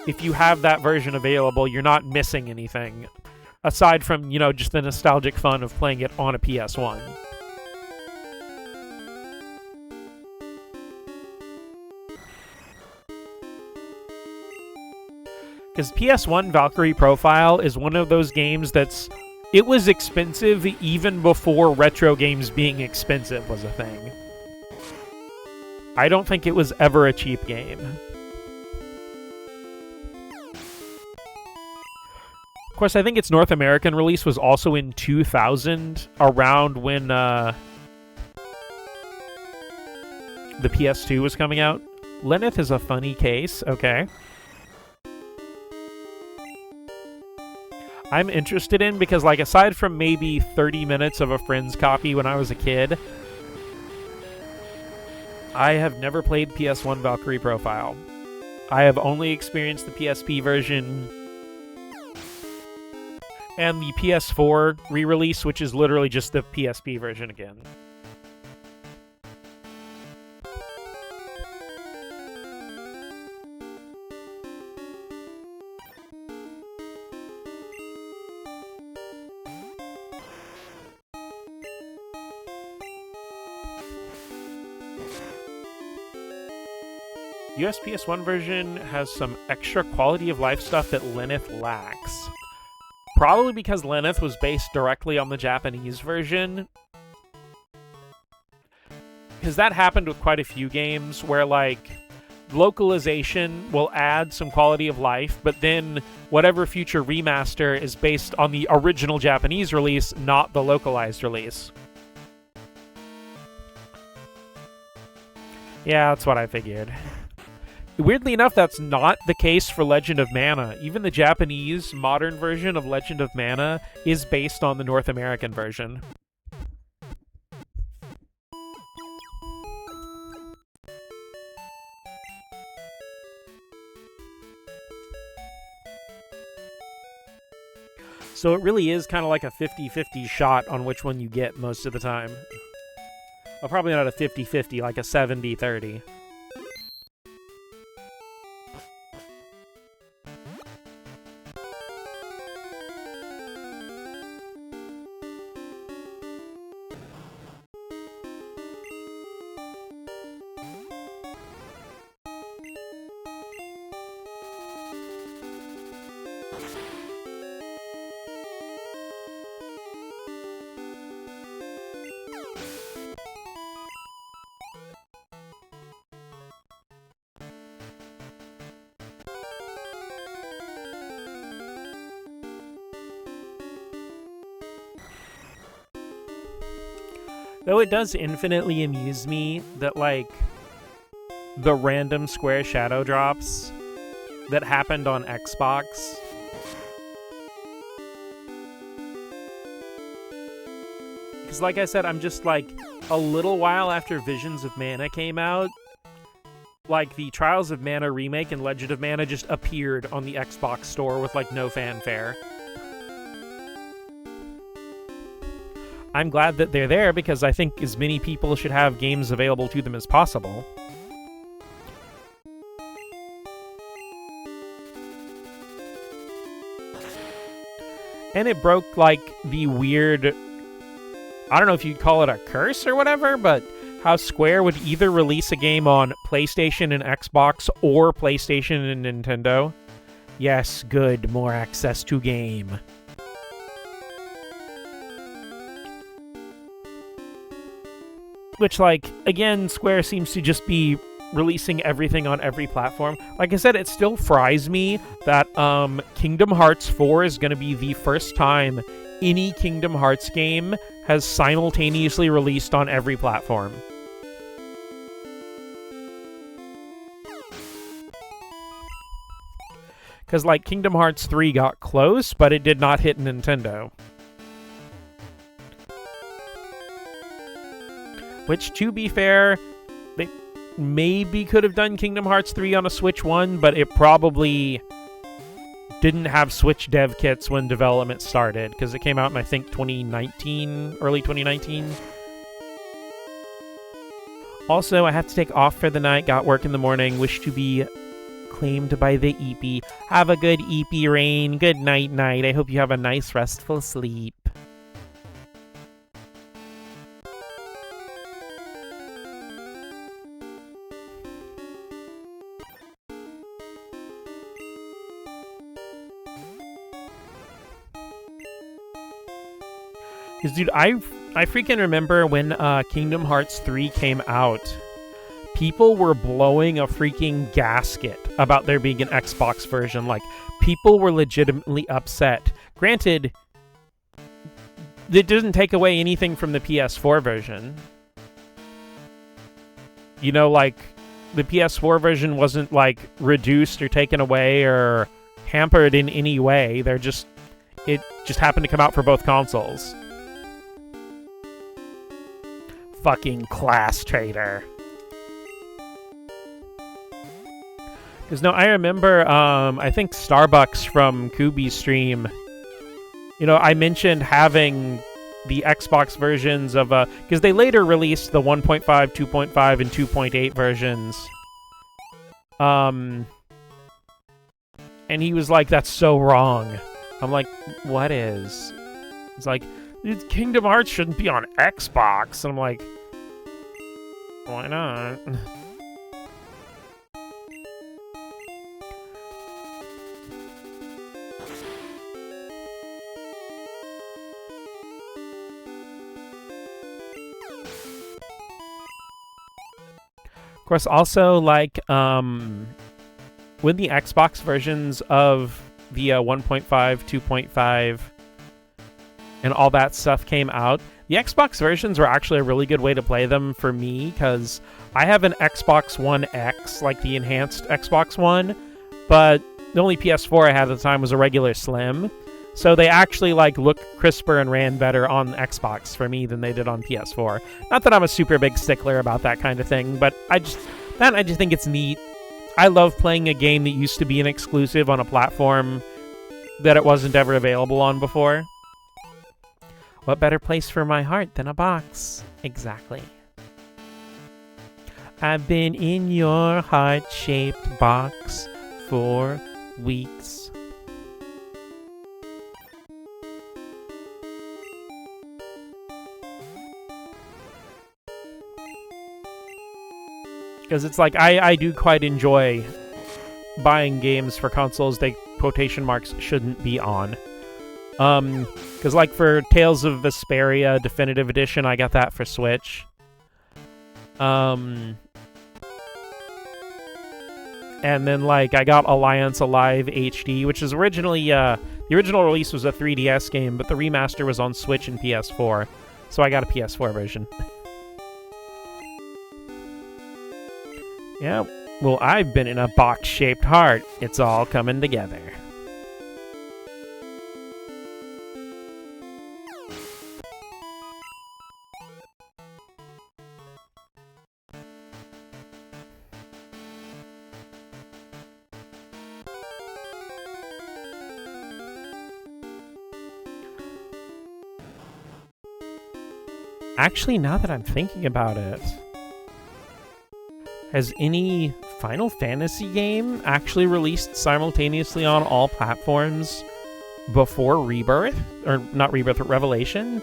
if you have that version available, you're not missing anything. Aside from, you know, just the nostalgic fun of playing it on a PS1. Because PS1 Valkyrie Profile is one of those games that's... it was expensive even before retro games being expensive was a thing. I don't think it was ever a cheap game. Of course, I think its North American release was also in 2000, around when the PS2 was coming out. Lenneth is a funny case, okay. I'm interested in because, like, aside from maybe 30 minutes of a friend's copy when I was a kid, I have never played PS1 Valkyrie Profile. I have only experienced the PSP version and the PS4 re-release, which is literally just the PSP version again. US PS1 version has some extra quality of life stuff that Lenneth lacks. Probably because Lenneth was based directly on the Japanese version. because that happened with quite a few games where, like, localization will add some quality of life, but then whatever future remaster is based on the original Japanese release, not the localized release. Yeah, that's what I figured. Weirdly enough, that's not the case for Legend of Mana. Even the Japanese modern version of Legend of Mana is based on the North American version. So it really is kind of like a 50-50 shot on which one you get most of the time. Well, probably not a 50-50, like a 70-30. Though it does infinitely amuse me that, like, the random Square Shadow drops that happened on Xbox because, like I said, I'm just, like, a little while after Visions of Mana came out, like, the Trials of Mana remake and Legend of Mana just appeared on the Xbox store with, like, no fanfare. I'm glad that they're there because I think as many people should have games available to them as possible. And it broke, like, the weird... I don't know if you'd call it a curse or whatever, but how Square would either release a game on PlayStation and Xbox or PlayStation and Nintendo. Yes, good, more access to game. Which, like, again, Square seems to just be releasing everything on every platform. Like I said, it still fries me that Kingdom Hearts 4 is going to be the first time any Kingdom Hearts game has simultaneously released on every platform. Because, like, Kingdom Hearts 3 got close, but it did not hit Nintendo. Which, to be fair, they maybe could have done Kingdom Hearts 3 on a Switch 1, but it probably didn't have Switch dev kits when development started, because it came out in, I think, 2019, early 2019. Also, I have to take off for the night, got work in the morning, wish to be claimed by the EP. Have a good EP, Rain. Good night, night. I hope you have a nice, restful sleep. Because, dude, I freaking remember when Kingdom Hearts 3 came out, people were blowing a freaking gasket about there being an Xbox version. Like, people were legitimately upset. Granted, it doesn't take away anything from the PS4 version. You know, like, the PS4 version wasn't, like, reduced or taken away or hampered in any way. It just happened to come out for both consoles. Fucking class traitor. Because, no, I remember, I think Starbucks from Kubi's stream, you know, I mentioned having the Xbox versions of, because they later released the 1.5, 2.5, and 2.8 versions. And he was like, that's so wrong. I'm like, what is? It's like, Kingdom Hearts shouldn't be on Xbox. And I'm like, why not? course, also, like, when the Xbox versions of the 1.5, 2.5, and all that stuff came out, the Xbox versions were actually a really good way to play them for me, because I have an Xbox One X, like the enhanced Xbox One, but the only PS4 I had at the time was a regular Slim. So they actually, like, look crisper and ran better on Xbox for me than they did on PS4. Not that I'm a super big stickler about that kind of thing, but I just think it's neat. I love playing a game that used to be an exclusive on a platform that it wasn't ever available on before. What better place for my heart than a box? Exactly. I've been in your heart-shaped box for weeks. Because it's like, I do quite enjoy buying games for consoles they, quotation marks, shouldn't be on. Because like for Tales of Vesperia Definitive Edition, I got that for Switch. And then like I got Alliance Alive HD, which is originally, the original release was a 3DS game, but the remaster was on Switch and PS4. So I got a PS4 version. Yeah, well, I've been in a box-shaped heart. It's all coming together. Actually, now that I'm thinking about it, has any Final Fantasy game actually released simultaneously on all platforms before Rebirth? Or not Rebirth, but Revelation?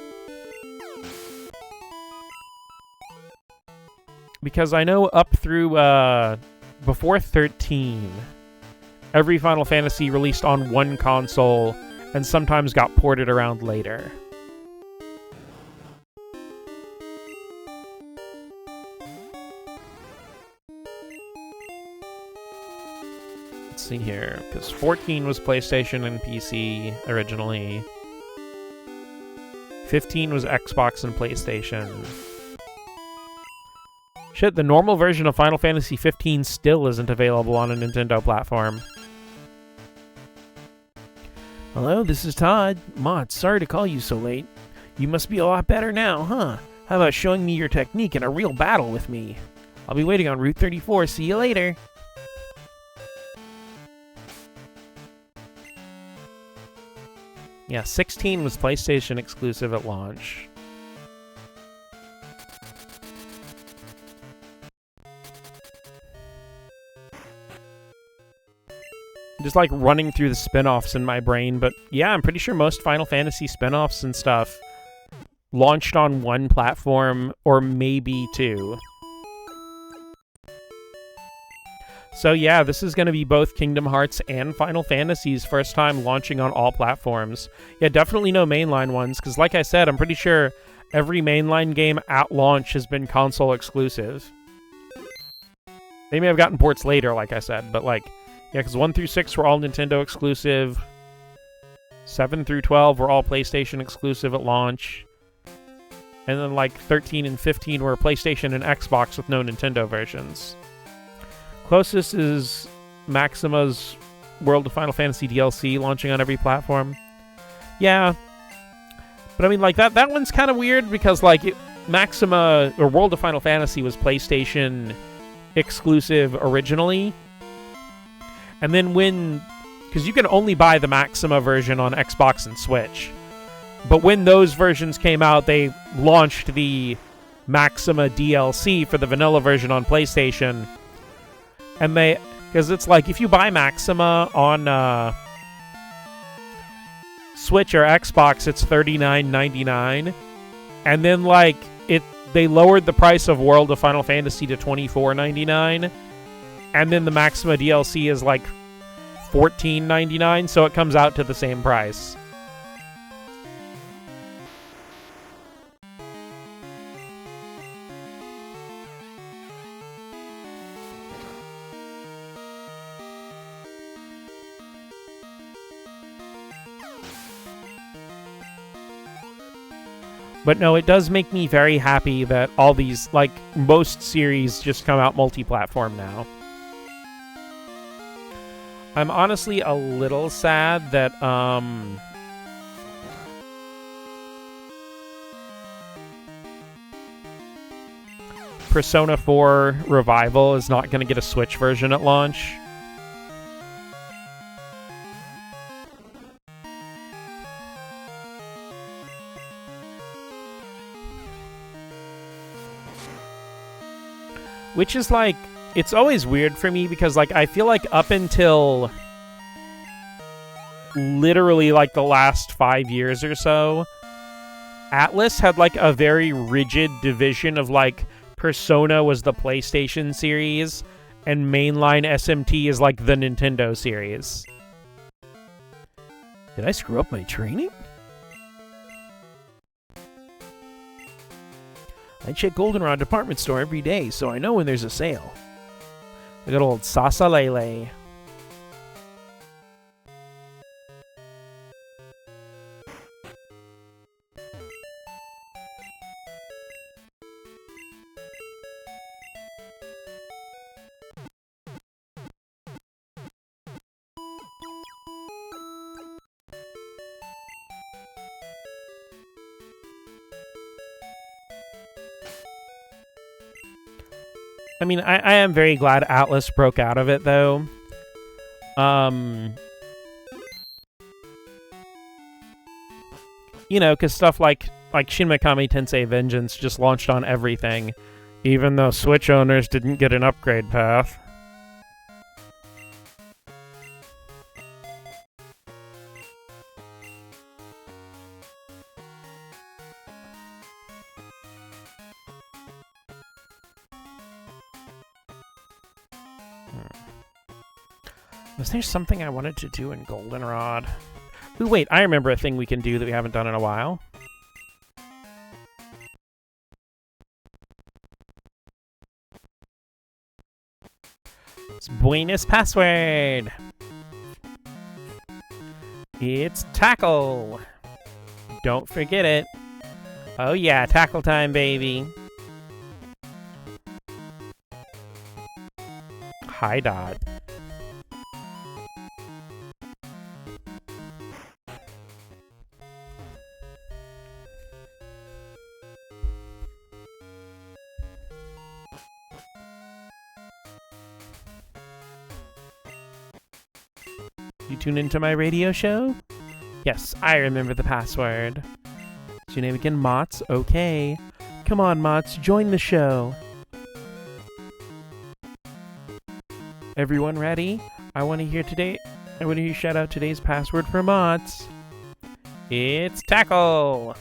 Because I know up through before 13, every Final Fantasy released on one console and sometimes got ported around later. See here, because 14 was PlayStation and PC originally. 15 was Xbox and PlayStation. Shit, the normal version of Final Fantasy 15 still isn't available on a Nintendo platform. Hello, this is Todd. Mod, sorry to call you so late. You must be a lot better now, huh? How about showing me your technique in a real battle with me? I'll be waiting on Route 34. See you later. Yeah, 16 was PlayStation exclusive at launch. Just like running through the spin-offs in my brain, but yeah, I'm pretty sure most Final Fantasy spin-offs and stuff launched on one platform or maybe two. So yeah, this is going to be both Kingdom Hearts and Final Fantasy's first time launching on all platforms. Yeah, definitely no mainline ones, because like I said, I'm pretty sure every mainline game at launch has been console exclusive. They may have gotten ports later, like I said, but like, yeah, because 1 through 6 were all Nintendo exclusive. 7 through 12 were all PlayStation exclusive at launch. And then like 13 and 15 were PlayStation and Xbox with no Nintendo versions. Closest is Maxima's World of Final Fantasy DLC launching on every platform. Yeah. But I mean, like, that one's kind of weird because, like, Maxima, or World of Final Fantasy was PlayStation exclusive originally. And then because you can only buy the Maxima version on Xbox and Switch. But when those versions came out, they launched the Maxima DLC for the vanilla version on PlayStation. And because it's like, if you buy Maxima on Switch or Xbox, it's $39.99. And then, like, they lowered the price of World of Final Fantasy to $24.99. And then the Maxima DLC is, like, $14.99, so it comes out to the same price. But no, it does make me very happy that all these, like, most series just come out multi-platform now. I'm honestly a little sad that, Persona 4 Revival is not going to get a Switch version at launch. Which is like, it's always weird for me because like I feel like up until literally like the last 5 years or so, Atlus had like a very rigid division of like Persona was the PlayStation series and mainline SMT is like the Nintendo series. Did I screw up my training? I check Goldenrod department store every day, so I know when there's a sale. The good old Sasa Lele. I mean, I am very glad Atlus broke out of it, though. You know, because stuff like Shin Megami Tensei Vengeance just launched on everything, even though Switch owners didn't get an upgrade path. Was there something I wanted to do in Goldenrod? Ooh, wait, I remember a thing we can do that we haven't done in a while. It's Buena's password! It's tackle! Don't forget it. Oh yeah, tackle time, baby. Hi, Dot. You tune into my radio show? Yes, I remember the password. Is your name again Mots? Okay. Come on, Mots, join the show. Everyone ready? I want to hear shout out today's password for Mots. It's tackle!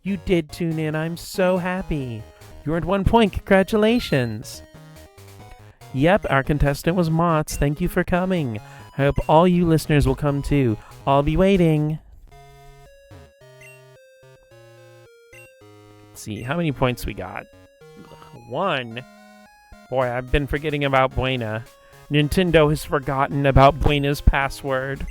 You did tune in, I'm so happy. You earned 1 point, congratulations. Yep, our contestant was Mots. Thank you for coming. I hope all you listeners will come too. I'll be waiting. Let's see, how many points we got? 1. Boy, I've been forgetting about Buena. Nintendo has forgotten about Buena's password.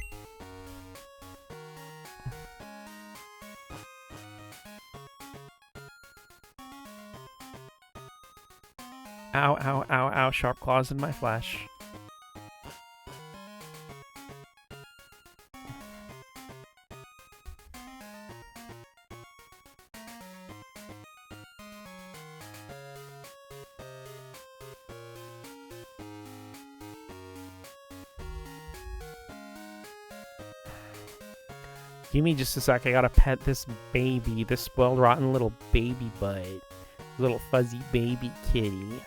Ow, ow, ow, ow, sharp claws in my flesh. Give me just a sec, I gotta pet this baby, this spoiled rotten little baby butt. Little fuzzy baby kitty.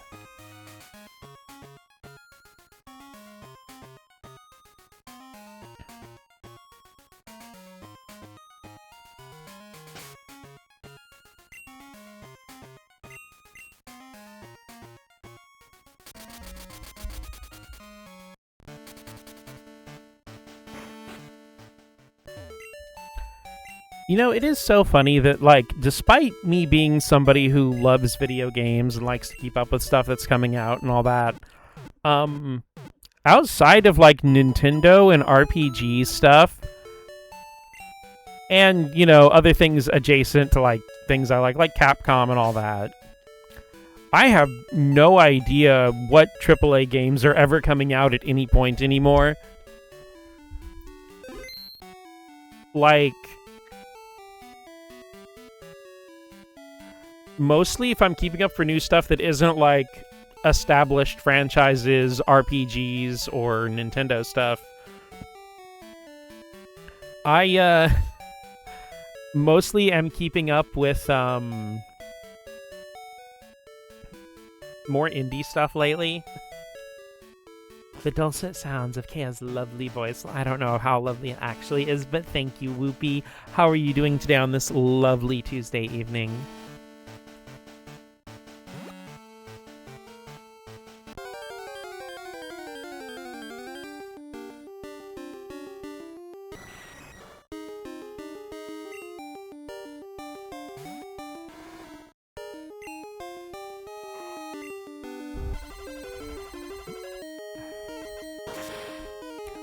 You know, it is so funny that, like, despite me being somebody who loves video games and likes to keep up with stuff that's coming out and all that, outside of, like, Nintendo and RPG stuff, And, you know, other things adjacent to, like, things I like Capcom and all that. I have no idea what AAA games are ever coming out at any point anymore. Like, mostly if I'm keeping up for new stuff that isn't, like, established franchises, RPGs, or Nintendo stuff, I, mostly am keeping up with, more indie stuff lately. The dulcet sounds of Kaya's lovely voice. I don't know how lovely it actually is, but thank you, Whoopee. How are you doing today on this lovely Tuesday evening?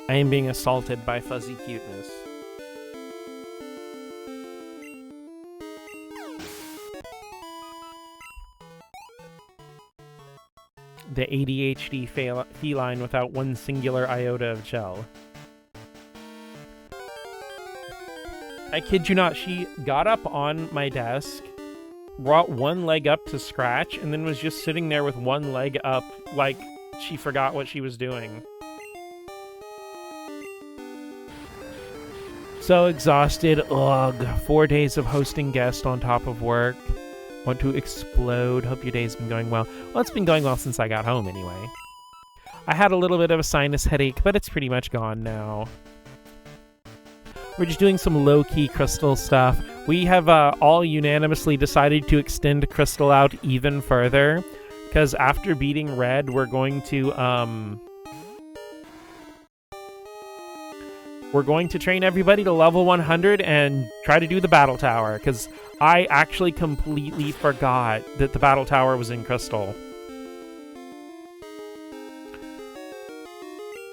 I am being assaulted by fuzzy cuteness. The ADHD feline without one singular iota of gel. I kid you not, she got up on my desk, brought one leg up to scratch, and then was just sitting there with one leg up like she forgot what she was doing. So exhausted. Ugh. 4 days of hosting guests on top of work. Want to explode. Hope your day's been going well. Well, it's been going well since I got home anyway. I had a little bit of a sinus headache, but it's pretty much gone now. We're just doing some low-key Crystal stuff. We have all unanimously decided to extend Crystal out even further, because after beating Red, we're going to train everybody to level 100 and try to do the Battle Tower, because I actually completely forgot that the Battle Tower was in Crystal.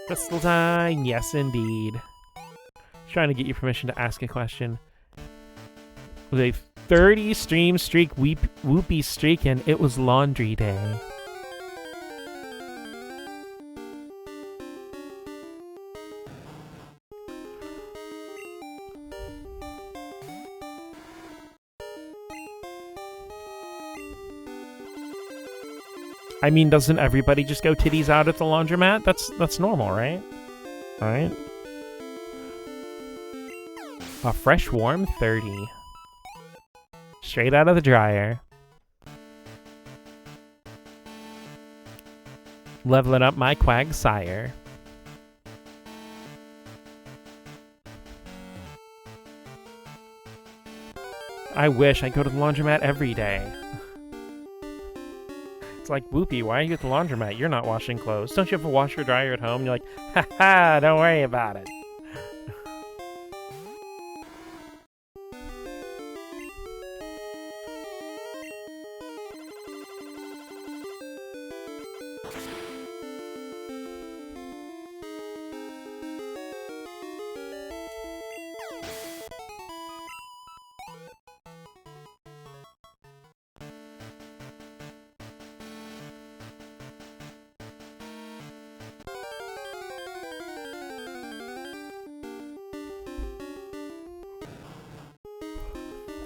Crystal time, yes indeed. Trying to get your permission to ask a question. With a 30 stream streak, Whoopee streak, and it was laundry day. I mean, doesn't everybody just go titties out at the laundromat? That's normal, right? Alright. A fresh, warm 30. Straight out of the dryer. Leveling up my Quagsire. I wish I go to the laundromat every day. It's like, Whoopee, why are you at the laundromat? You're not washing clothes. Don't you have a washer or dryer at home? You're like, ha, don't worry about it.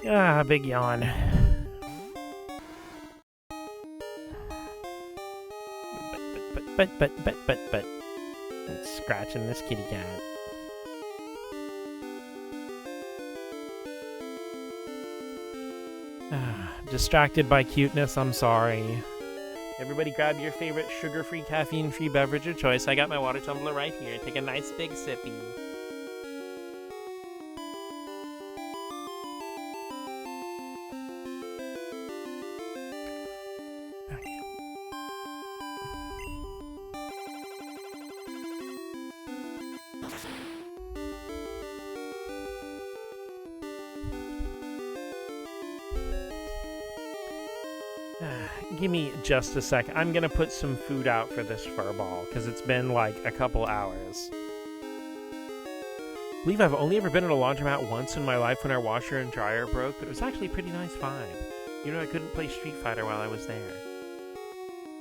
Ah, big yawn. But. It's scratching this kitty cat. Distracted by cuteness, I'm sorry. Everybody grab your favorite sugar-free, caffeine-free beverage of choice. I got my water tumbler right here. Take a nice big sippy. Give me just a sec. I'm gonna put some food out for this furball, because it's been like a couple hours. believe I've only ever been at a laundromat once in my life when our washer and dryer broke, but it was actually a pretty nice vibe. You know, I couldn't play Street Fighter while I was there.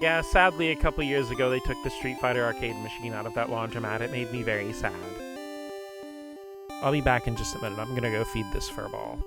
Yeah, sadly, a couple years ago, they took the Street Fighter arcade machine out of that laundromat. It made me very sad. I'll be back in just a minute. I'm gonna go feed this furball.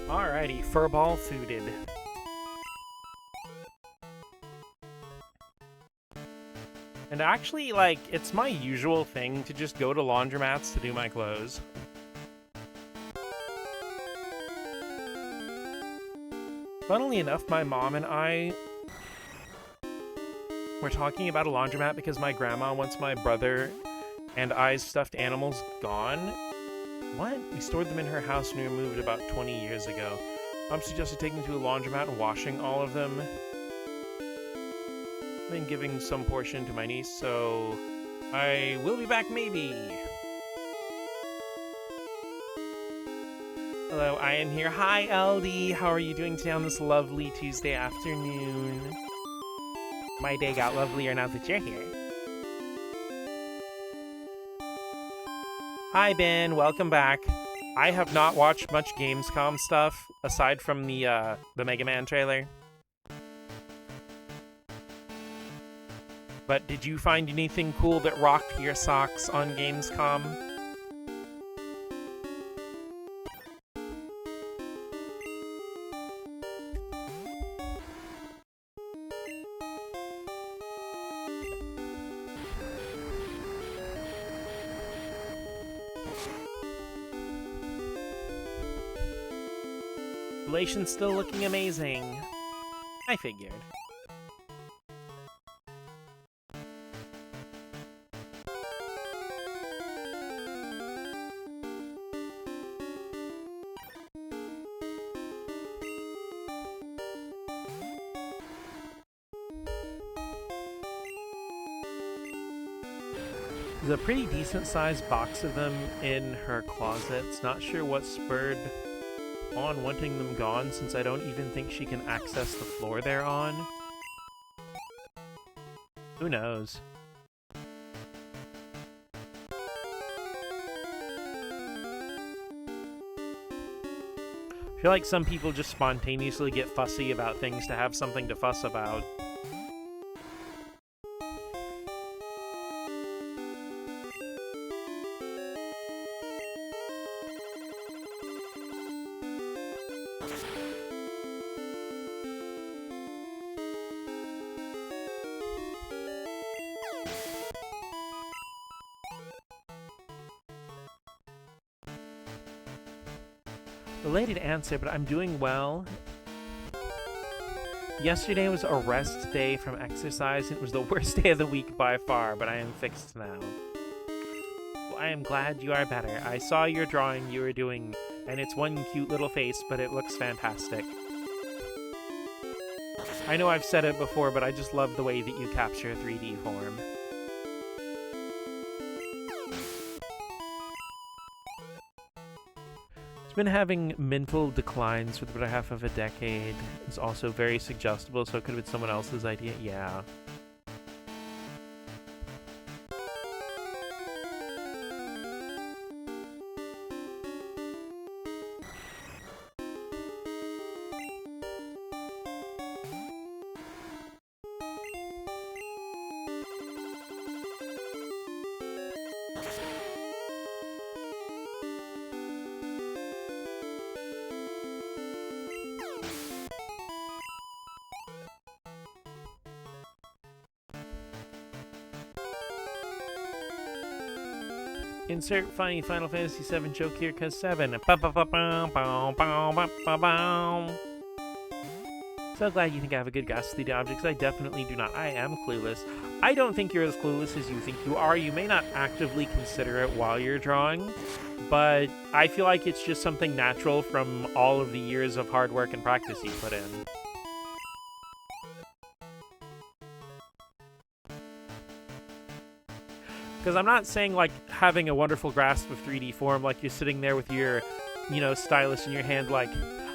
Alrighty, furball fooded. And actually, like, it's my usual thing to just go to laundromats to do my clothes. Funnily enough, my mom and I were talking about a laundromat because my grandma wants my brother and I's stuffed animals gone. What? We stored them in her house when we moved about 20 years ago. Mom suggested taking them to a laundromat and washing all of them. Then giving some portion to my niece, so I will be back maybe. Hello, I am here. Hi, LD. How are you doing today on this lovely Tuesday afternoon? My day got lovelier now that you're here. Hi, Ben. Welcome back. I have not watched much Gamescom stuff aside from the Mega Man trailer. But did you find anything cool that rocked your socks on Gamescom? Relations still looking amazing. I figured. There's a pretty decent sized box of them in her closets. Not sure what spurred on wanting them gone, since I don't even think she can access the floor they're on. Who knows? I feel like some people just spontaneously get fussy about things to have something to fuss about. Related answer, but I'm doing well. Yesterday was a rest day from exercise, and it was the worst day of the week by far, but I am fixed now. Well, I am glad you are better. I saw your drawing you were doing, and it's one cute little face, but it looks fantastic. I know I've said it before, but I just love the way that you capture 3D form. been having mental declines for the better half of a decade. It's also very suggestible, so it could have been someone else's idea. Yeah. Insert funny Final Fantasy VII joke here, cause 7. So glad you think I have a good grasp of the objects. I definitely do not. I am clueless. I don't think you're as clueless as you think you are. You may not actively consider it while you're drawing, but I feel like it's just something natural from all of the years of hard work and practice you put in. Because I'm not saying, like, having a wonderful grasp of 3D form, like you're sitting there with your, you know, stylus in your hand, like,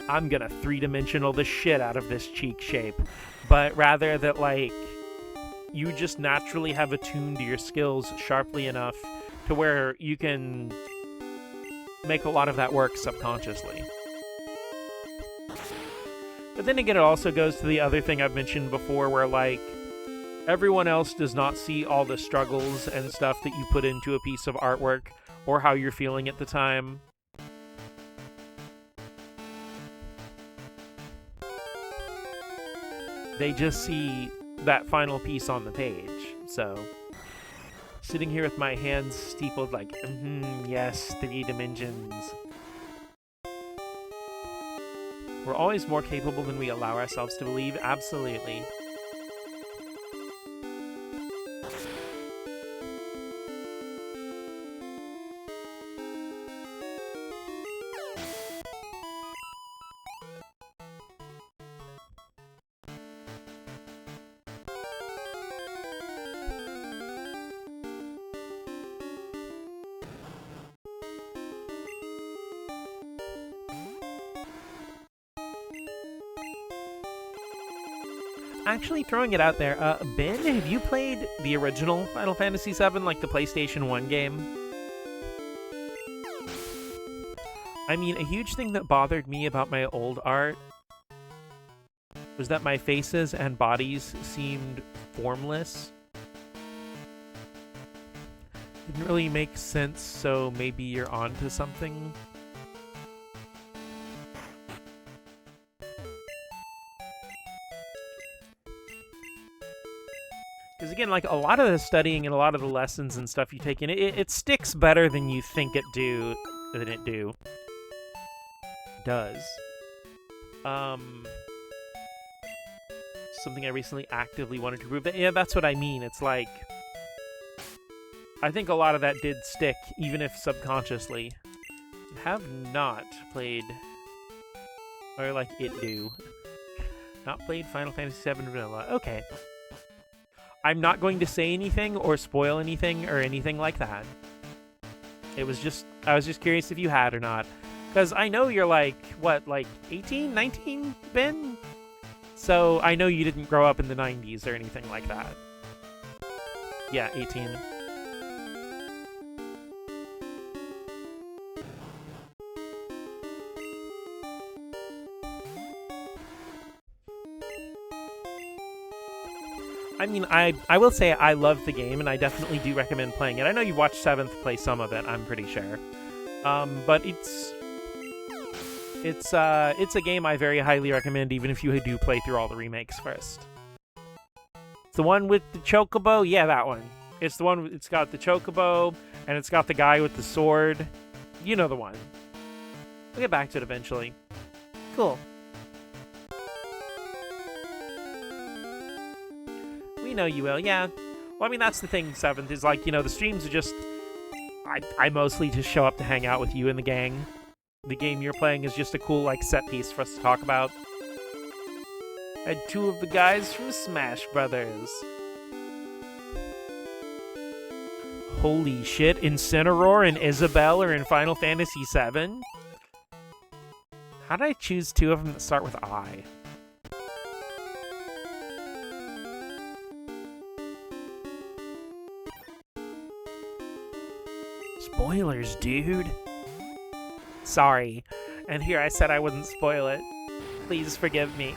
I'm gonna three-dimensional the shit out of this cheek shape. But rather that, like, you just naturally have attuned your skills sharply enough to where you can make a lot of that work subconsciously. But then again, it also goes to the other thing I've mentioned before, where, like, everyone else does not see all the struggles and stuff that you put into a piece of artwork or how you're feeling at the time. They just see that final piece on the page. So, sitting here with my hands steepled like, yes, 3 dimensions. We're always more capable than we allow ourselves to believe. Absolutely. Actually, throwing it out there, Ben, have you played the original Final Fantasy VII, like the PlayStation 1 game? I mean, a huge thing that bothered me about my old art was that my faces and bodies seemed formless. Didn't really make sense, so maybe you're onto something. Because again, like, a lot of the studying and a lot of the lessons and stuff you take in, it sticks better than you think it does. Something I recently actively wanted to prove. Yeah, that's what I mean. It's like, I think a lot of that did stick, even if subconsciously. Have not played, or like it do. Not played Final Fantasy VII Vanilla. Okay. I'm not going to say anything or spoil anything or anything like that. I was just curious if you had or not. Because I know you're like, what, like 18, 19, Ben? So I know you didn't grow up in the 90s or anything like that. Yeah, 18. I mean, I will say I love the game, and I definitely do recommend playing it. I know you watched Seventh play some of it, I'm pretty sure. But it's a game I very highly recommend, even if you do play through all the remakes first. It's the one with the chocobo? Yeah, that one. It's the one, it's got the chocobo, and it's got the guy with the sword. You know the one. We'll get back to it eventually. Cool. We know you will, yeah. Well, I mean, that's the thing, Seventh, is like, you know, the streams are just... I mostly just show up to hang out with you and the gang. The game you're playing is just a cool, like, set piece for us to talk about. I had 2 of the guys from Smash Brothers. Holy shit, Incineroar and Isabelle are in Final Fantasy VII? How did I choose two of them that start with I? Spoilers, dude. Sorry. And here I said I wouldn't spoil it. Please forgive me.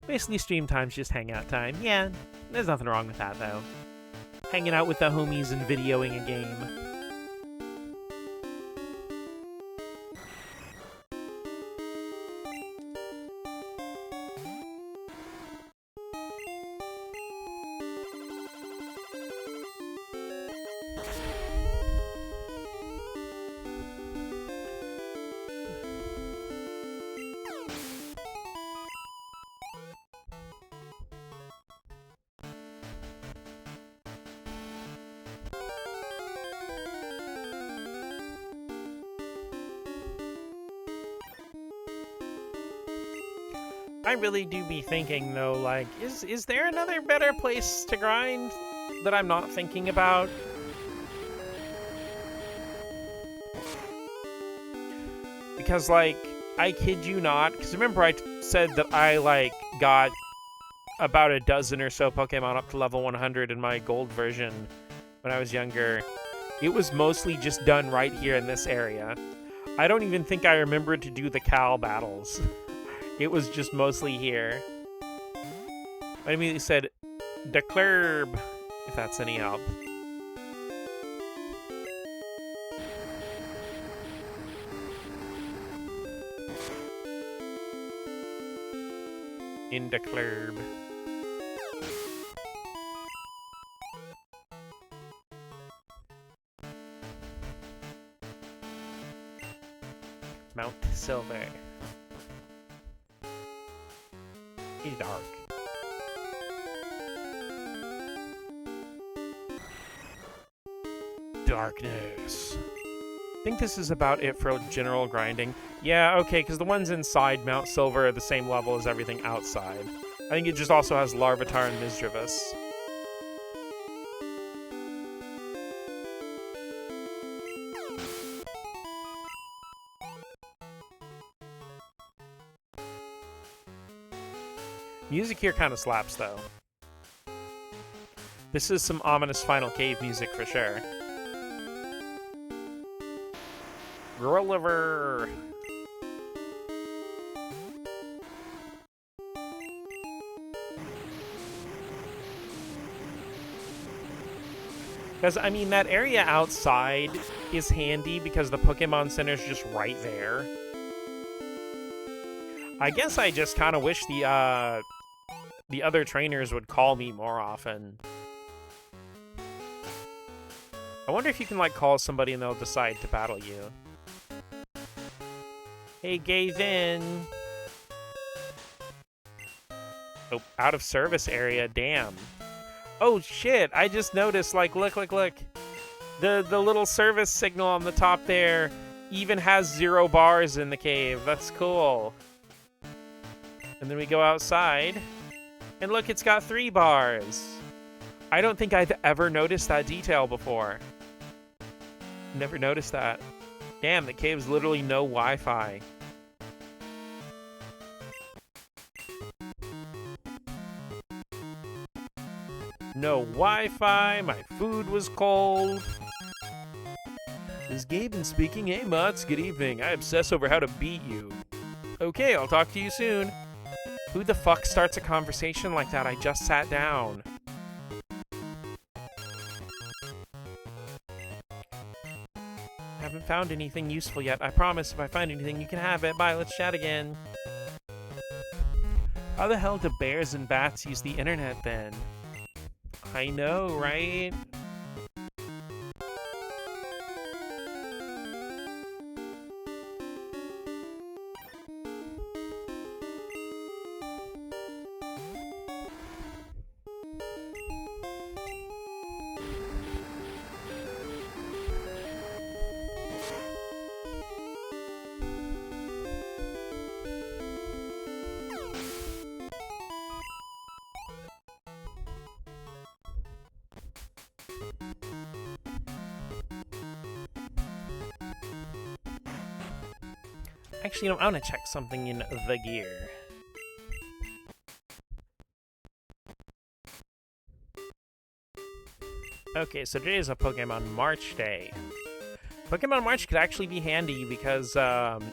Basically, stream time's just hangout time. Yeah, there's nothing wrong with that, though. Hanging out with the homies and videoing a game. I really do be thinking, though, like, is there another better place to grind that I'm not thinking about? Because, like, I kid you not, because remember I said that I, like, got about a dozen or so Pokemon up to level 100 in my gold version when I was younger. It was mostly just done right here in this area. I don't even think I remembered to do the Cal battles. It was just mostly here. I immediately said, Declerb, if that's any help. In Declerb. Mount Silver. It's dark. Darkness. I think this is about it for general grinding. Yeah, okay, because the ones inside Mount Silver are the same level as everything outside. I think it just also has Larvitar and Misdreavus. Music here kind of slaps, though. This is some ominous Final Cave music for sure. Gulliver! Because, I mean, that area outside is handy because the Pokemon Center's just right there. I guess I just kind of wish the other trainers would call me more often. I wonder if you can, like, call somebody and they'll decide to battle you. Hey, Gavin! Oh, out of service area, damn. Oh, shit, I just noticed, like, look. The little service signal on the top there even has 0 bars in the cave. That's cool. And then we go outside. And look, it's got 3 bars. I don't think I've ever noticed that detail before. Never noticed that. Damn, the cave's literally no Wi-Fi. No Wi-Fi, my food was cold. This is Gaben speaking. Hey, Mots, good evening. I obsess over how to beat you. Okay, I'll talk to you soon. Who the fuck starts a conversation like that? I just sat down. Haven't found anything useful yet. I promise if I find anything, you can have it. Bye, let's chat again. How the hell do bears and bats use the internet then? I know, right? Actually, I want to check something in the gear. Okay, so today is a Pokemon March day. Pokemon March could actually be handy because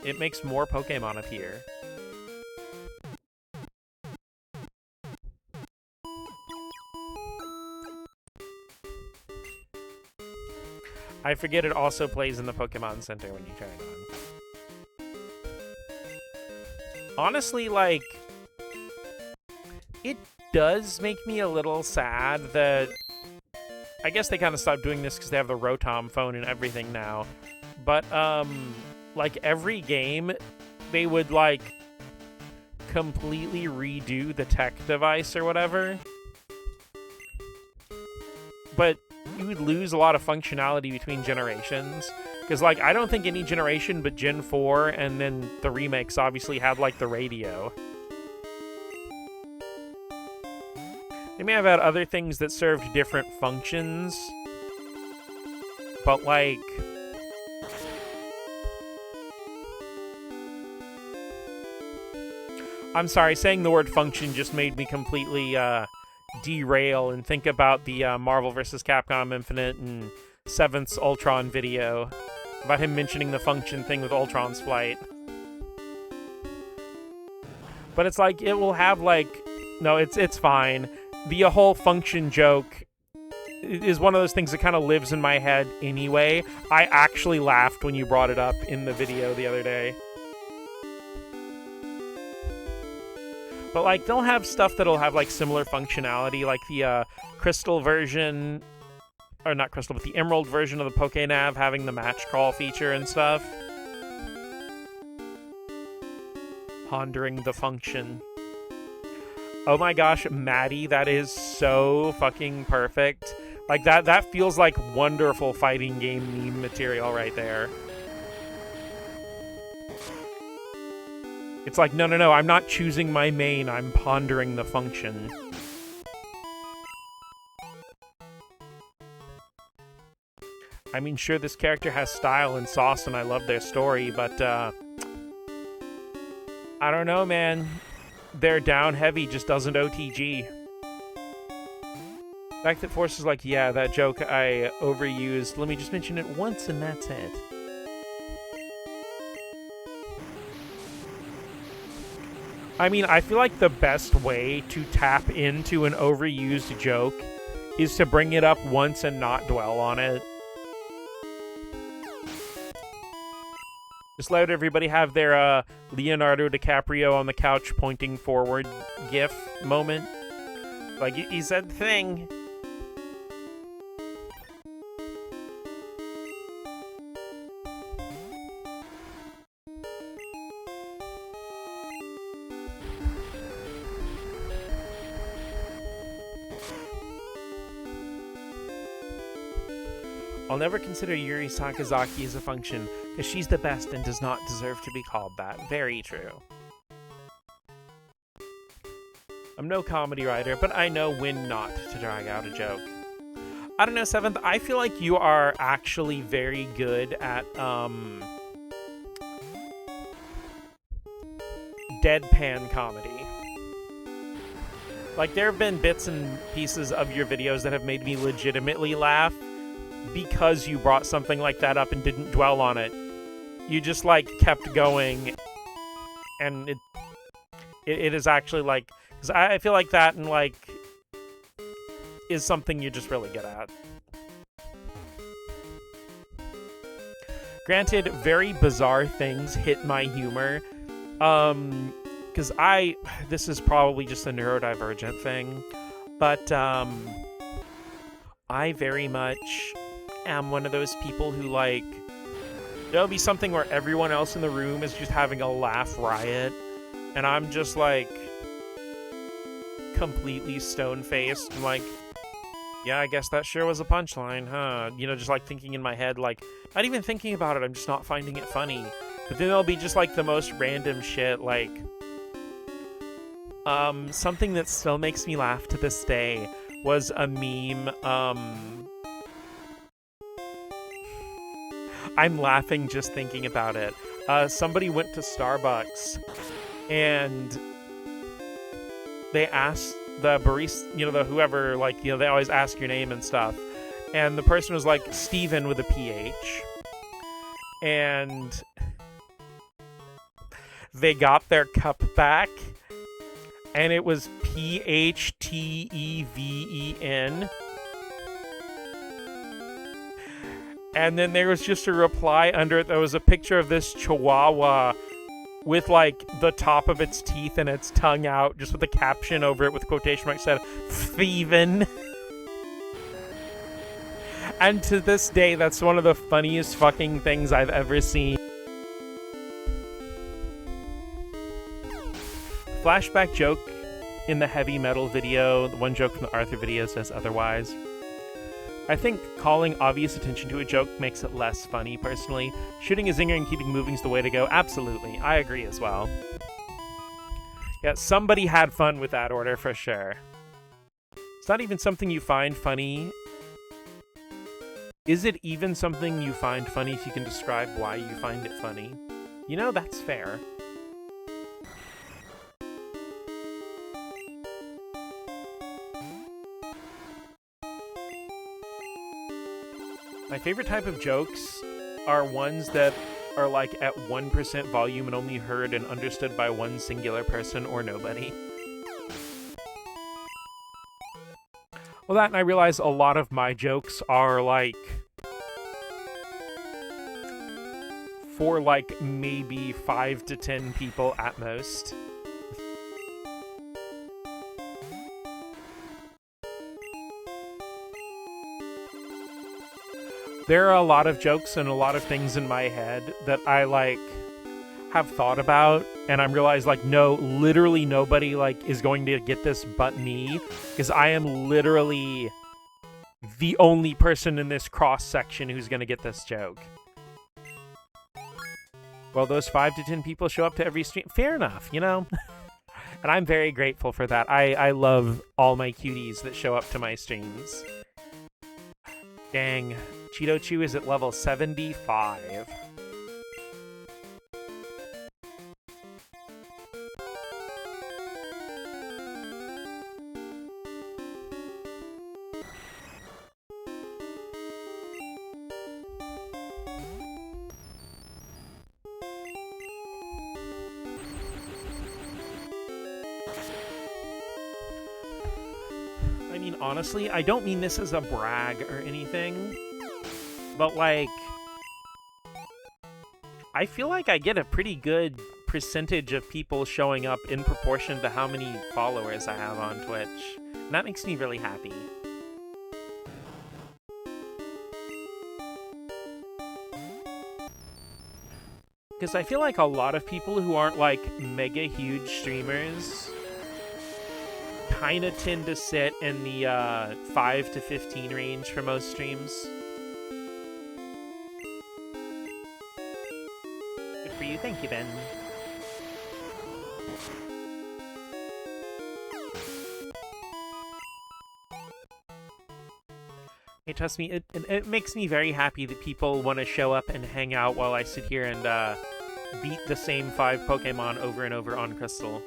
it makes more Pokemon appear. I forget it also plays in the Pokemon Center when you turn it on. Honestly, like, it does make me a little sad that... I guess they kind of stopped doing this because they have the Rotom phone and everything now. But, like, every game, they would, like, completely redo the tech device or whatever. But you would lose a lot of functionality between generations. Because, like, I don't think any generation but Gen 4 and then the remakes obviously had, like, the radio. They may have had other things that served different functions, but, like... I'm sorry, saying the word function just made me completely derail and think about the Marvel vs. Capcom Infinite and 7th's Ultron video about him mentioning the function thing with Ultron's flight. But it's like, it will have, like... No, it's fine. The whole function joke is one of those things that kind of lives in my head anyway. I actually laughed when you brought it up in the video the other day. But, like, they'll have stuff that'll have, like, similar functionality, like the Crystal version, or not Crystal, but the Emerald version of the PokéNav having the match call feature and stuff. Pondering the function. Oh my gosh, Maddie, that is so fucking perfect. Like, that feels like wonderful fighting game meme material right there. It's like, no, I'm not choosing my main, I'm pondering the function. I mean, sure, this character has style and sauce, and I love their story, but, I don't know, man. Their down heavy just doesn't OTG. The fact that Force is like, yeah, that joke I overused. Let me just mention it once and that's it. I mean, I feel like the best way to tap into an overused joke is to bring it up once and not dwell on it. Just let everybody have their Leonardo DiCaprio on the couch pointing forward gif moment. Like, he said the thing. I'll never consider Yuri Sakazaki as a function, because she's the best and does not deserve to be called that. Very true. I'm no comedy writer, but I know when not to drag out a joke. I don't know, 7th, I feel like you are actually very good at, deadpan comedy. Like, there have been bits and pieces of your videos that have made me legitimately laugh, because you brought something like that up and didn't dwell on it. You just, like, kept going, and it is actually, like... Because I feel like that, and, like, is something you're just really good at. Granted, very bizarre things hit my humor. Because this is probably just a neurodivergent thing, but, I very much... am one of those people who, like, there'll be something where everyone else in the room is just having a laugh riot, and I'm just, like, completely stone-faced, and, like, yeah, I guess that sure was a punchline, huh? You know, just, like, thinking in my head, like, not even thinking about it, I'm just not finding it funny. But then there'll be just, like, the most random shit, like, something that still makes me laugh to this day was a meme, I'm laughing just thinking about it. somebody went to Starbucks and they asked the barista, the whoever, they always ask your name and stuff. And the person was like, Steven with a PH. And they got their cup back, and it was PHTEVEN. And then there was just a reply under it. There was a picture of this chihuahua with, the top of its teeth and its tongue out, just with a caption over it with quotation marks said, Steven. And to this day, that's one of the funniest fucking things I've ever seen. Flashback joke in the heavy metal video, the one joke from the Arthur video says otherwise. I think calling obvious attention to a joke makes it less funny, personally. Shooting a zinger and keeping moving is the way to go. Absolutely. I agree as well. Yeah, somebody had fun with that order for sure. It's not even something you find funny. Is it even something you find funny if you can describe why you find it funny? That's fair. My favorite type of jokes are ones that are at 1% volume and only heard and understood by one singular person or nobody. Well, that, and I realize a lot of my jokes are for maybe 5 to 10 people at most. There are a lot of jokes and a lot of things in my head that I have thought about, and I'm realized no, literally nobody is going to get this but me, because I am literally the only person in this cross section who's going to get this joke. Well, those 5 to 10 people show up to every stream. Fair enough, And I'm very grateful for that. I love all my cuties that show up to my streams. Dang. Cheeto Chew is at level 75. I mean, honestly, I don't mean this as a brag or anything. But, I feel like I get a pretty good percentage of people showing up in proportion to how many followers I have on Twitch. And that makes me really happy. Because I feel like a lot of people who aren't, mega huge streamers kind of tend to sit in the 5 to 15 range for most streams. For you. Thank you, Ben. Hey, trust me, it makes me very happy that people want to show up and hang out while I sit here and beat the same 5 Pokemon over and over on Crystal.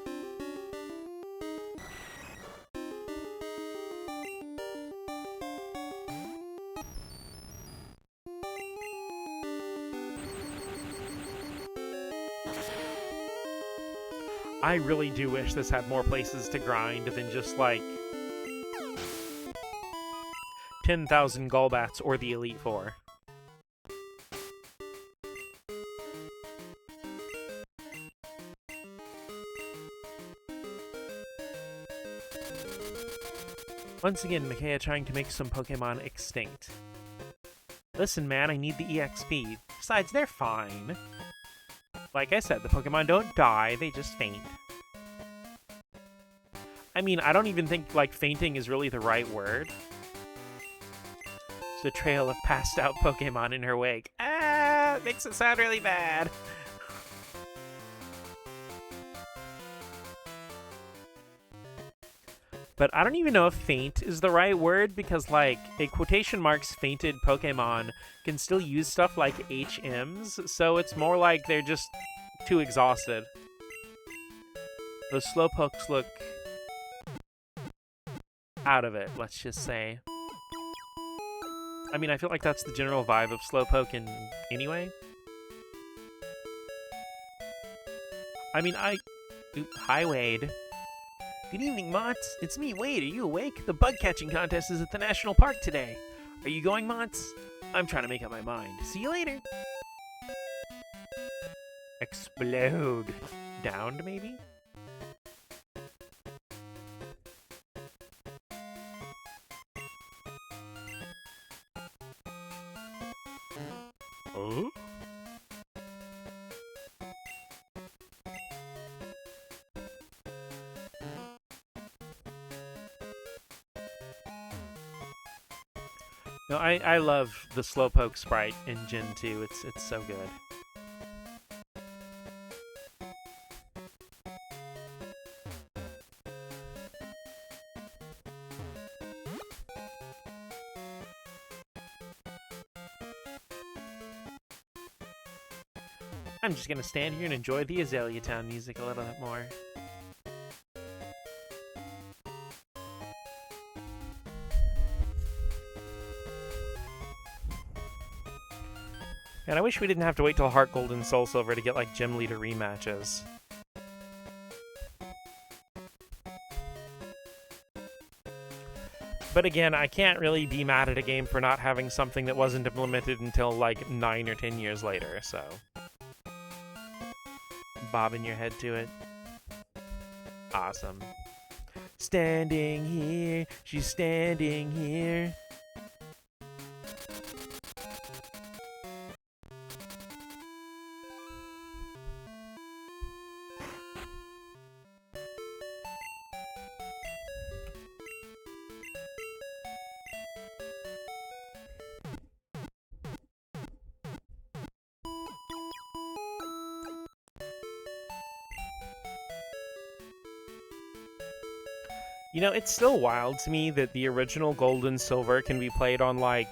I really do wish this had more places to grind than just 10,000 Golbats or the Elite Four. Once again, Micaiah trying to make some Pokemon extinct. Listen, man, I need the EXP. Besides, they're fine. Like I said, the Pokemon don't die, they just faint. I mean, I don't even think, fainting is really the right word. It's a trail of passed out Pokemon in her wake. Ah, it makes it sound really bad. But I don't even know if faint is the right word, because, like, a quotation marks fainted Pokemon can still use stuff like HMs, so it's more like they're just too exhausted. The Slowpokes look out of it, let's just say. I mean, I feel like that's the general vibe of Slowpoke anyway. I mean, hi, Wade. Good evening, Mott's. It's me, Wade. Are you awake? The bug catching contest is at the national park today. Are you going, Mott's? I'm trying to make up my mind. See you later. Explode. Downed, maybe? Oh? No, I love the Slowpoke sprite in Gen 2. It's so good. I'm just gonna stand here and enjoy the Azalea Town music a little bit more. And I wish we didn't have to wait till Heart Gold and Soul Silver to get, like, Gym Leader rematches. But again, I can't really be mad at a game for not having something that wasn't implemented until, like, 9 or 10 years later, so... bobbing your head to it. Awesome. Standing here, she's standing here. You know, it's still wild to me that the original Gold and Silver can be played on, like,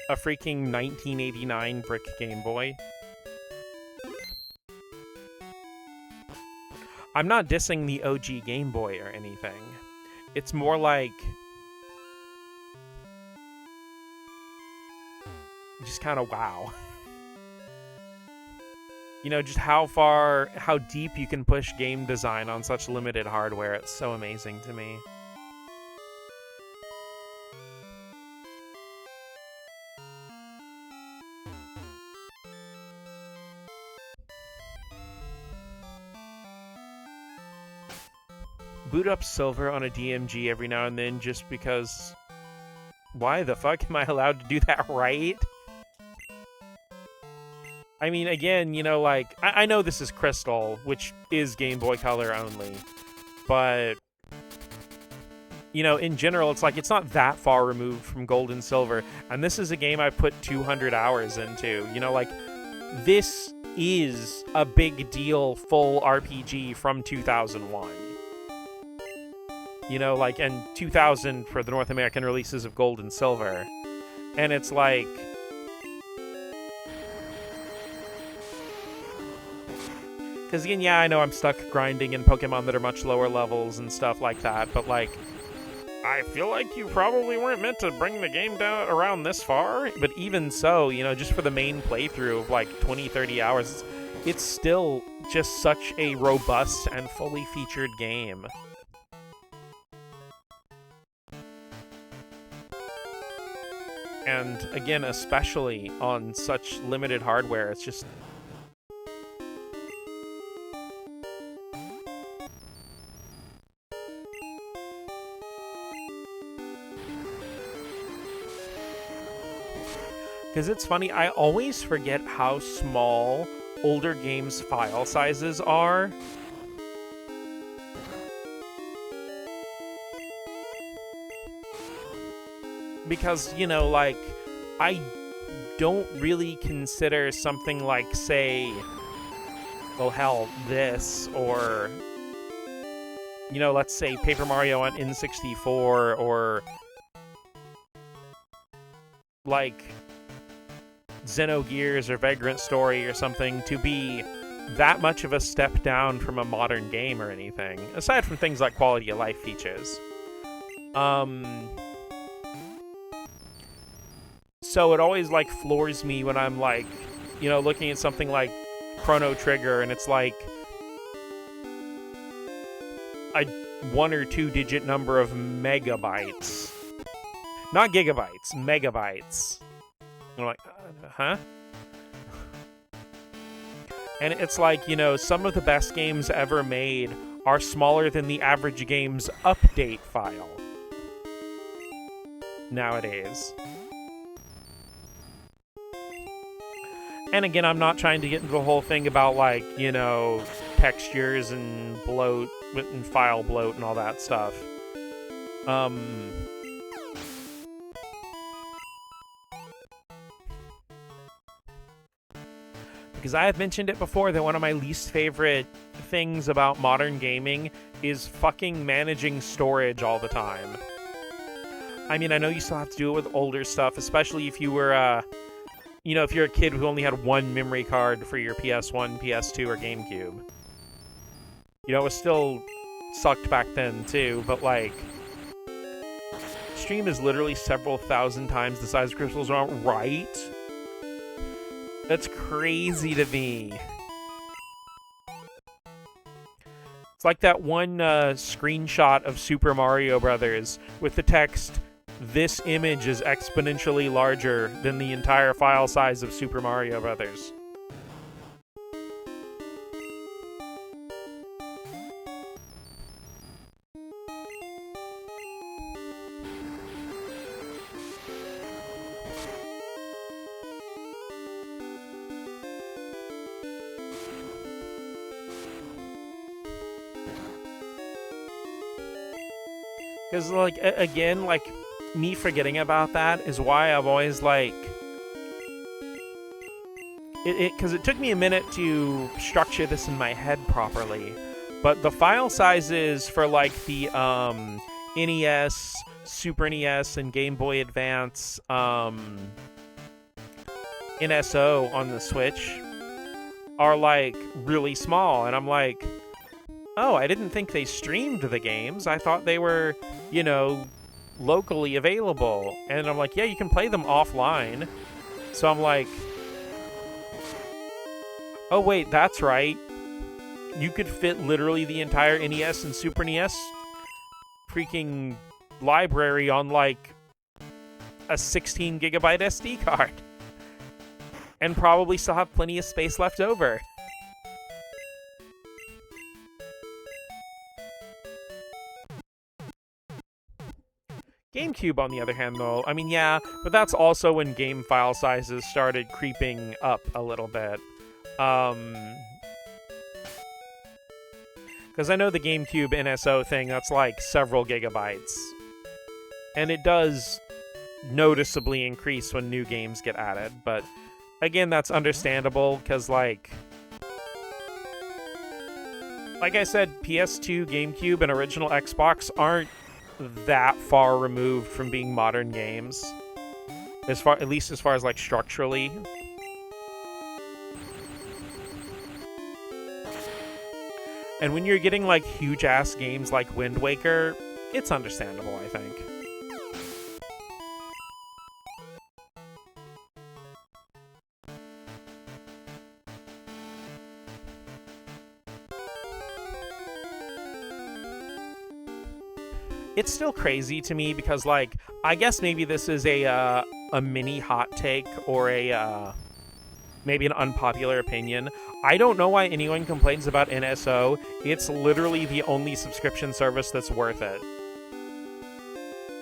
a freaking 1989 brick Game Boy. I'm not dissing the OG Game Boy or anything. It's more like... just kind of wow. You know, just how deep you can push game design on such limited hardware. It's so amazing to me. Boot up Silver on a DMG every now and then just because... why the fuck am I allowed to do that, right? I mean, again, you know, like, I know this is Crystal, which is Game Boy Color only, but, you know, in general, it's like, it's not that far removed from Gold and Silver, and this is a game I put 200 hours into, you know, like, this is a big deal full RPG from 2001. You know, like, and 2000 for the North American releases of Gold and Silver, and it's like... because, again, yeah, I know I'm stuck grinding in Pokemon that are much lower levels and stuff like that, but, like, I feel like you probably weren't meant to bring the game down around this far. But even so, you know, just for the main playthrough of, like, 20, 30 hours, it's still just such a robust and fully featured game. And, again, especially on such limited hardware, it's just... because it's funny, I always forget how small older games' file sizes are. Because, you know, like, I don't really consider something like, say, well, hell, this, or, you know, let's say Paper Mario on N64 or like Xenogears or Vagrant Story or something to be that much of a step down from a modern game or anything, aside from things like quality of life features. So it always like floors me when I'm like, you know, looking at something like Chrono Trigger and it's like a 1 or 2 digit number of megabytes. Not gigabytes, megabytes. And I'm like, huh? And it's like, you know, some of the best games ever made are smaller than the average game's update file nowadays. And again, I'm not trying to get into the whole thing about, like, you know, textures and bloat and file bloat and all that stuff. Because I have mentioned it before that one of my least favorite things about modern gaming is fucking managing storage all the time. I mean, I know you still have to do it with older stuff, especially if you were, you know, if you're a kid who only had one memory card for your PS1, PS2, or GameCube. You know, it was still sucked back then, too, but, like, stream is literally several thousand times the size of Crystal's Realm, right? That's crazy to me. It's like that one screenshot of Super Mario Brothers with the text, "This image is exponentially larger than the entire file size of Super Mario Brothers." Because, like, again, like, me forgetting about that is why I've always, like... Because it took me a minute to structure this in my head properly. But the file sizes for, like, the NES, Super NES, and Game Boy Advance NSO on the Switch are, like, really small. And I'm like... Oh, I didn't think they streamed the games. I thought they were, you know, locally available. And I'm like, yeah, you can play them offline. So I'm like, oh, wait, that's right. You could fit literally the entire NES and Super NES freaking library on, like, a 16 gigabyte SD card. And probably still have plenty of space left over. GameCube, on the other hand, though, I mean, yeah, but that's also when game file sizes started creeping up a little bit. Because I know the GameCube NSO thing, that's like several gigabytes. And it does noticeably increase when new games get added, but again, that's understandable, because, like I said, PS2, GameCube, and original Xbox aren't that far removed from being modern games, at least as far as, like, structurally. And when you're getting, like, huge ass games like Wind Waker, it's understandable, I think. It's still crazy to me because, like, I guess maybe this is a mini hot take or a maybe an unpopular opinion. I don't know why anyone complains about NSO. It's literally the only subscription service that's worth it.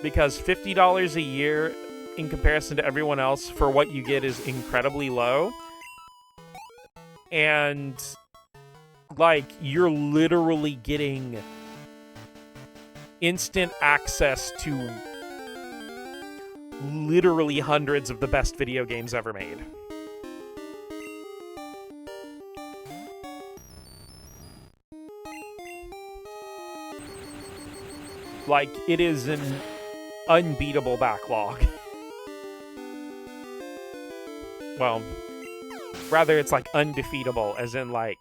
Because $50 a year in comparison to everyone else for what you get is incredibly low. And, like, you're literally getting instant access to literally hundreds of the best video games ever made. Like, it is an unbeatable backlog. Well, rather it's like undefeatable, as in like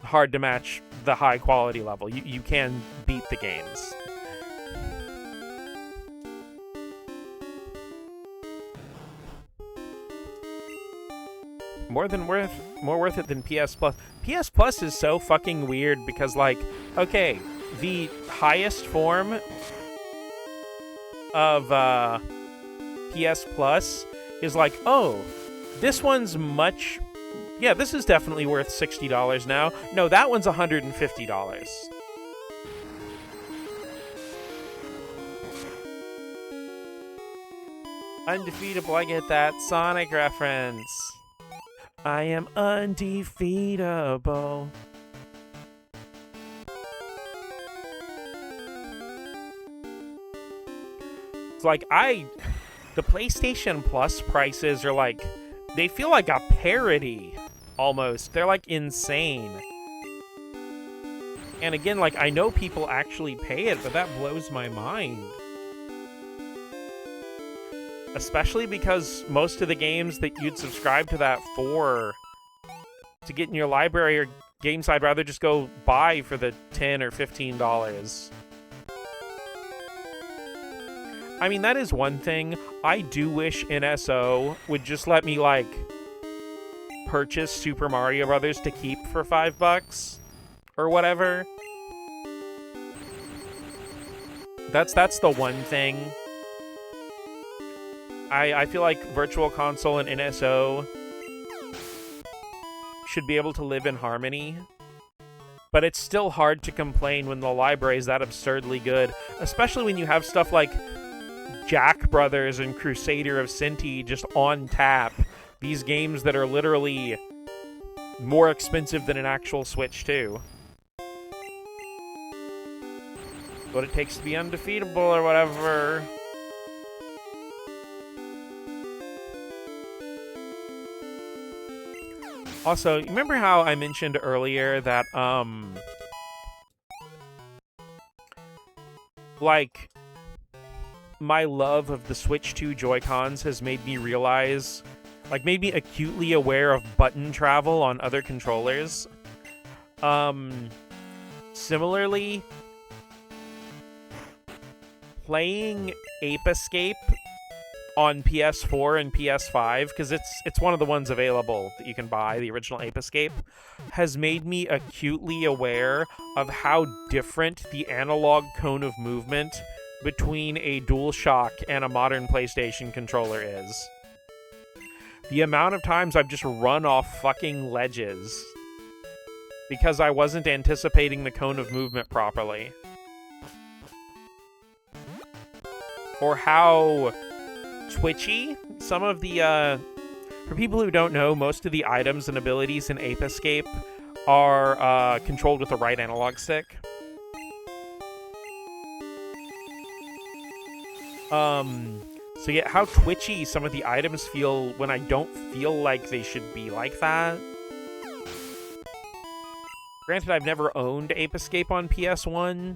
hard to match the high quality level. You can beat the games. More worth it than PS Plus. PS Plus is so fucking weird because, like, okay, the highest form of PS Plus is like, oh, this one's much... Yeah, this is definitely worth $60 now. No, that one's $150. Undefeatable, I get that Sonic reference. I am undefeatable. It's like, the PlayStation Plus prices are like, they feel like a parody, almost. They're like insane. And again, like, I know people actually pay it, but that blows my mind. Especially because most of the games that you'd subscribe to that for to get in your library are games I'd rather just go buy for the $10 or $15. I mean, that is one thing. I do wish NSO would just let me, like, purchase Super Mario Brothers to keep for $5 or whatever. That's the one thing. I feel like Virtual Console and NSO should be able to live in harmony. But it's still hard to complain when the library is that absurdly good. Especially when you have stuff like Jack Brothers and Crusader of Sinti just on tap. These games that are literally more expensive than an actual Switch 2. What it takes to be undefeatable or whatever. Also, you remember how I mentioned earlier that, like, my love of the Switch 2 Joy-Cons has made me realize, like, made me acutely aware of button travel on other controllers. Similarly, playing Ape Escape on PS4 and PS5, because it's one of the ones available that you can buy, the original Ape Escape, has made me acutely aware of how different the analog cone of movement between a DualShock and a modern PlayStation controller is. The amount of times I've just run off fucking ledges because I wasn't anticipating the cone of movement properly. Or how twitchy some of the, for people who don't know, most of the items and abilities in Ape Escape are controlled with the right analog stick. So yeah, how twitchy some of the items feel when I don't feel like they should be like that. Granted, I've never owned Ape Escape on PS1,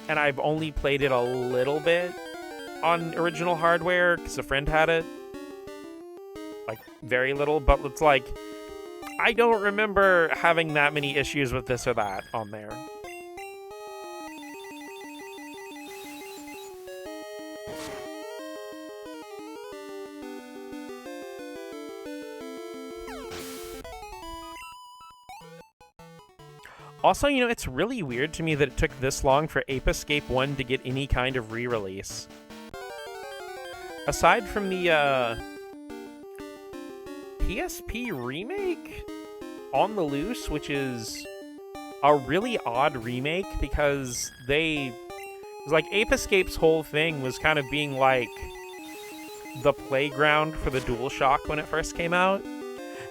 and I've only played it a little bit on original hardware, because a friend had it. Like, very little, but it's like, I don't remember having that many issues with this or that on there. Also, you know, it's really weird to me that it took this long for Ape Escape 1 to get any kind of re-release. Aside from the, PSP remake? On the Loose, which is a really odd remake because like, Ape Escape's whole thing was kind of being, like, the playground for the DualShock when it first came out.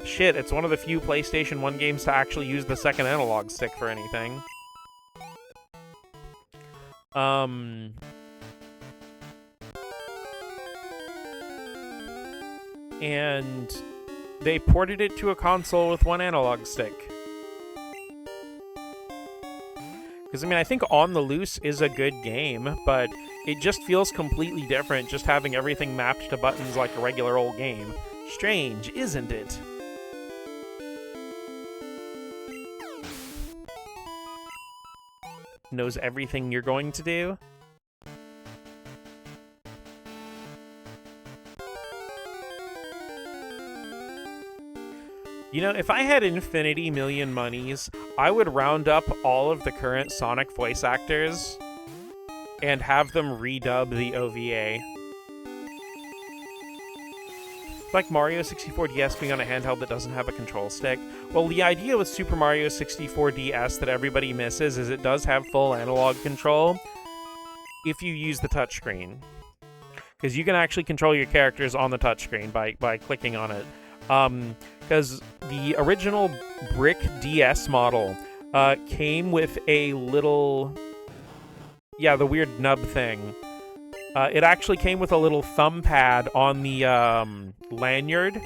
Shit, it's one of the few PlayStation 1 games to actually use the second analog stick for anything. And they ported it to a console with one analog stick. Because, I mean, I think On the Loose is a good game, but it just feels completely different just having everything mapped to buttons like a regular old game. Strange, isn't it? Knows everything you're going to do. You know, if I had infinity million monies, I would round up all of the current Sonic voice actors and have them redub the OVA. Like Mario 64 DS being on a handheld that doesn't have a control stick. Well, the idea with Super Mario 64 DS that everybody misses is it does have full analog control if you use the touchscreen. Because you can actually control your characters on the touchscreen by clicking on it. Because the original brick DS model came with a little... Yeah, the weird nub thing. It actually came with a little thumb pad on the lanyard.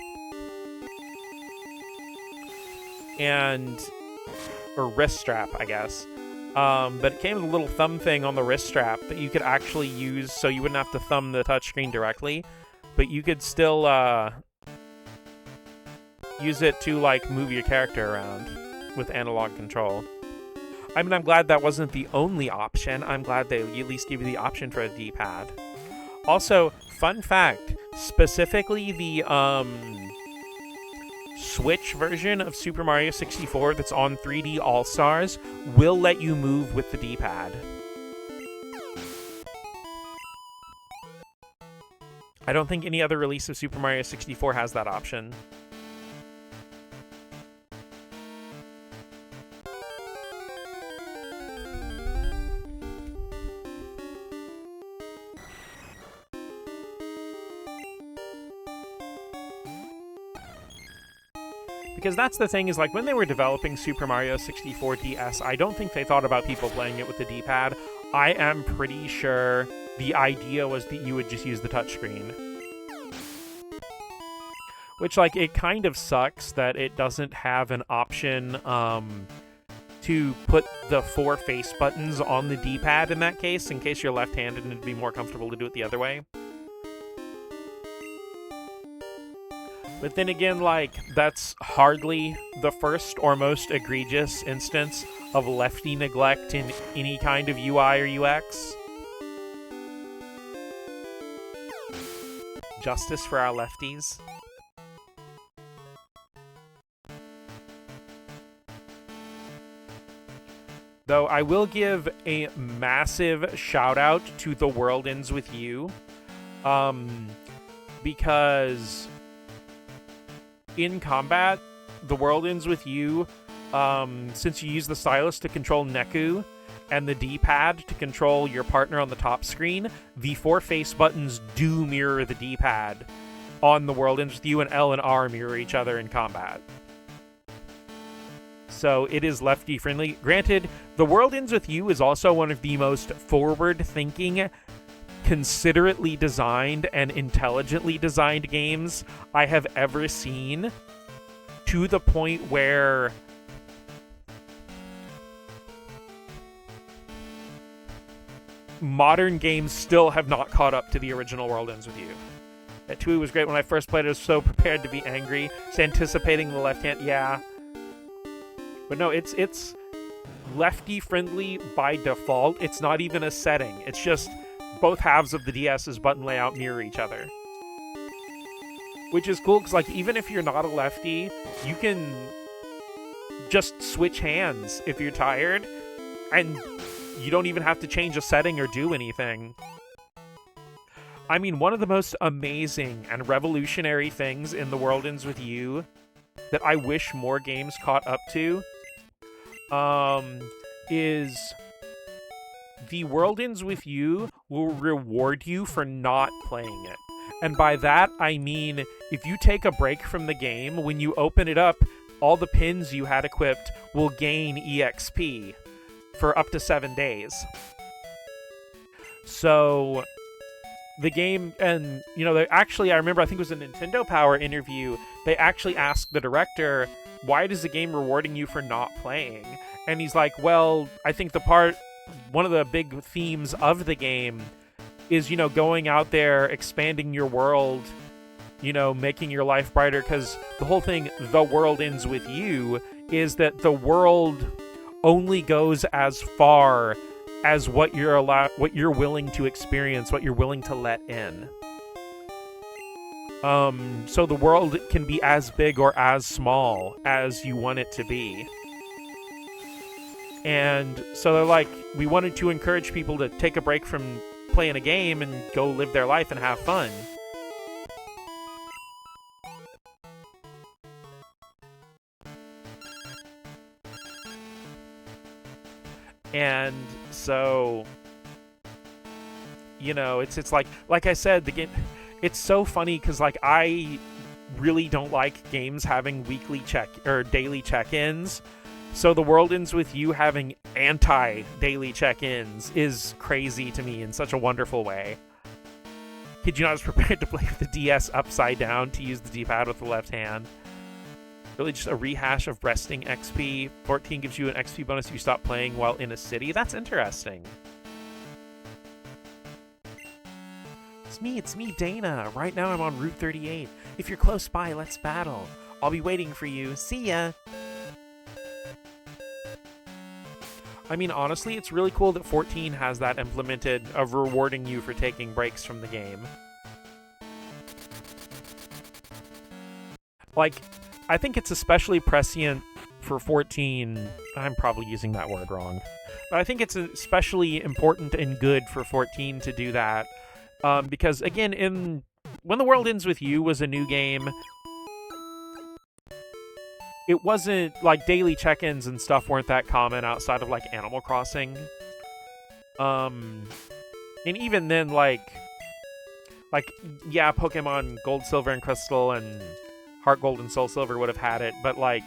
Or wrist strap, I guess. But it came with a little thumb thing on the wrist strap that you could actually use so you wouldn't have to thumb the touchscreen directly. But you could still use it to, like, move your character around with analog control. I mean, I'm glad that wasn't the only option. I'm glad they at least gave you the option for a D-pad. Also, fun fact, specifically the Switch version of Super Mario 64 that's on 3D All-Stars will let you move with the D-pad. I don't think any other release of Super Mario 64 has that option. Because that's the thing, is like when they were developing Super Mario 64 DS, I don't think they thought about people playing it with the D-pad. I am pretty sure the idea was that you would just use the touchscreen. Which, like, it kind of sucks that it doesn't have an option to put the 4 face buttons on the D-pad in that case, in case you're left-handed and it'd be more comfortable to do it the other way. But then again, like, that's hardly the first or most egregious instance of lefty neglect in any kind of UI or UX. Justice for our lefties. Though I will give a massive shout out to The World Ends With You. Because in combat, The World Ends With You, since you use the stylus to control Neku and the D-pad to control your partner on the top screen, the 4 face buttons do mirror the D-pad on The World Ends With You, and L and R mirror each other in combat. So it is lefty friendly. Granted, The World Ends With You is also one of the most forward-thinking, considerately designed and intelligently designed games I have ever seen, to the point where modern games still have not caught up to the original World Ends With You. That 2 was great when I first played it. I was so prepared to be angry, just anticipating the left hand. Yeah. But no, it's lefty friendly by default. It's not even a setting. It's just both halves of the DS's button layout mirror each other. Which is cool, because, like, even if you're not a lefty, you can just switch hands if you're tired, and you don't even have to change a setting or do anything. I mean, one of the most amazing and revolutionary things in The World Ends With You that I wish more games caught up to is The World Ends With You will reward you for not playing it. And by that, I mean, if you take a break from the game, when you open it up, all the pins you had equipped will gain EXP for up to 7 days. So the game, and, you know, I remember, I think it was a Nintendo Power interview, they actually asked the director, why is the game rewarding you for not playing? And he's like, well, I think one of the big themes of the game is, going out there, expanding your world, making your life brighter, because the whole thing, the world ends with you, is that the world only goes as far as what you're willing to experience, what you're willing to let in. So the world can be as big or as small as you want it to be. And so they're like, we wanted to encourage people to take a break from playing a game and go live their life and have fun. And so, it's like I said, the game, it's so funny because like I really don't like games having daily check-ins. So the world ends with you having anti-daily check-ins is crazy to me in such a wonderful way. Kid you not was prepared to play with the DS upside down to use the D-pad with the left hand. Really just a rehash of resting XP. 14 gives you an XP bonus if you stop playing while in a city. That's interesting. It's me, Dana. Right now I'm on Route 38. If you're close by, let's battle. I'll be waiting for you. See ya! I mean, honestly, it's really cool that 14 has that implemented of rewarding you for taking breaks from the game. Like, I think it's especially prescient for 14. I'm probably using that word wrong. But I think it's especially important and good for 14 to do that. Because, again, When the World Ends With You was a new game, it wasn't, like, daily check-ins and stuff weren't that common outside of, like, Animal Crossing. And even then, yeah, Pokemon Gold, Silver, and Crystal and Heart Gold and Soul Silver would have had it, but, like,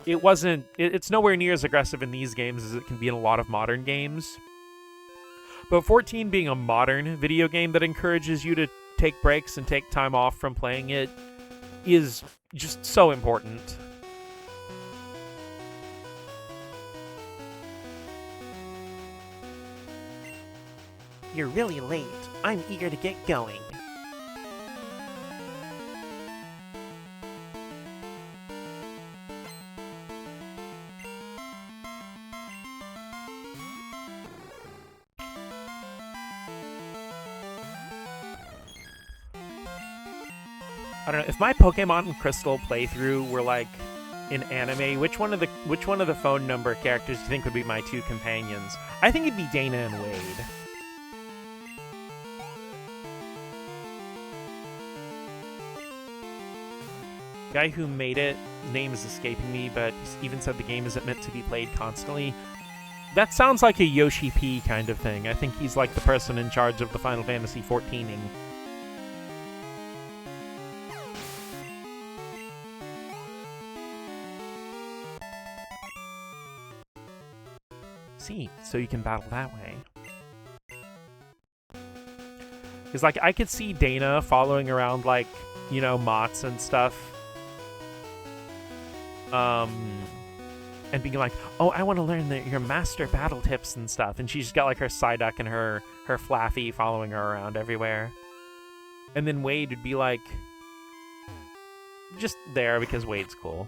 it wasn't, it's nowhere near as aggressive in these games as it can be in a lot of modern games. But 14 being a modern video game that encourages you to take breaks and take time off from playing it is just so important. You're really late. I'm eager to get going. I don't know, if my Pokemon Crystal playthrough were like in anime, which one of the phone number characters do you think would be my two companions? I think it'd be Dana and Wade. The guy who made it, his name is escaping me, but he's even said the game isn't meant to be played constantly. That sounds like a Yoshi P kind of thing. I think he's like the person in charge of the Final Fantasy 14ing. See, so you can battle that way. Because, like, I could see Dana following around, like, Mots and stuff. And being like, oh, I want to learn your master battle tips and stuff. And she's got, like, her Psyduck and her Flaffy following her around everywhere. And then Wade would be, like, just there because Wade's cool.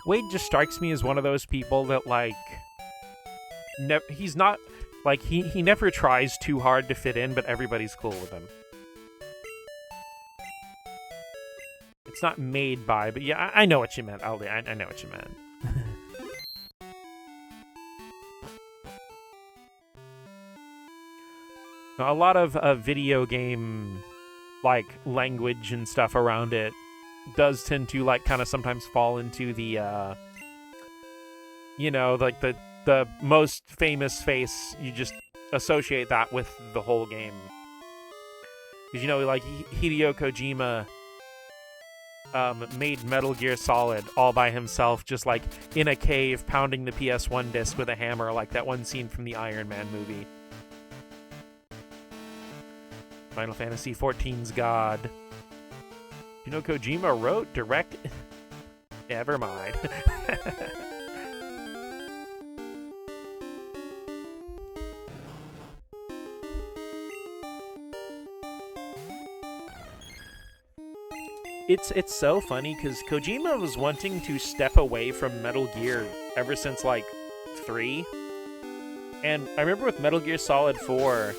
Wade just strikes me as one of those people that, like, he's not, like, he never tries too hard to fit in, but everybody's cool with him. It's not made by, but yeah, I know what you meant, Aldi. I know what you meant. A lot of video game, like, language and stuff around it does tend to, like, kind of sometimes fall into the, like, the most famous face, you just associate that with the whole game. Because, like, Hideo Kojima made Metal Gear Solid all by himself, just like in a cave, pounding the PS1 disc with a hammer, like that one scene from the Iron Man movie. Final Fantasy XIV's God. You know, Kojima wrote, direct. Never mind. It's so funny because Kojima was wanting to step away from Metal Gear ever since like 3. And I remember with Metal Gear Solid 4,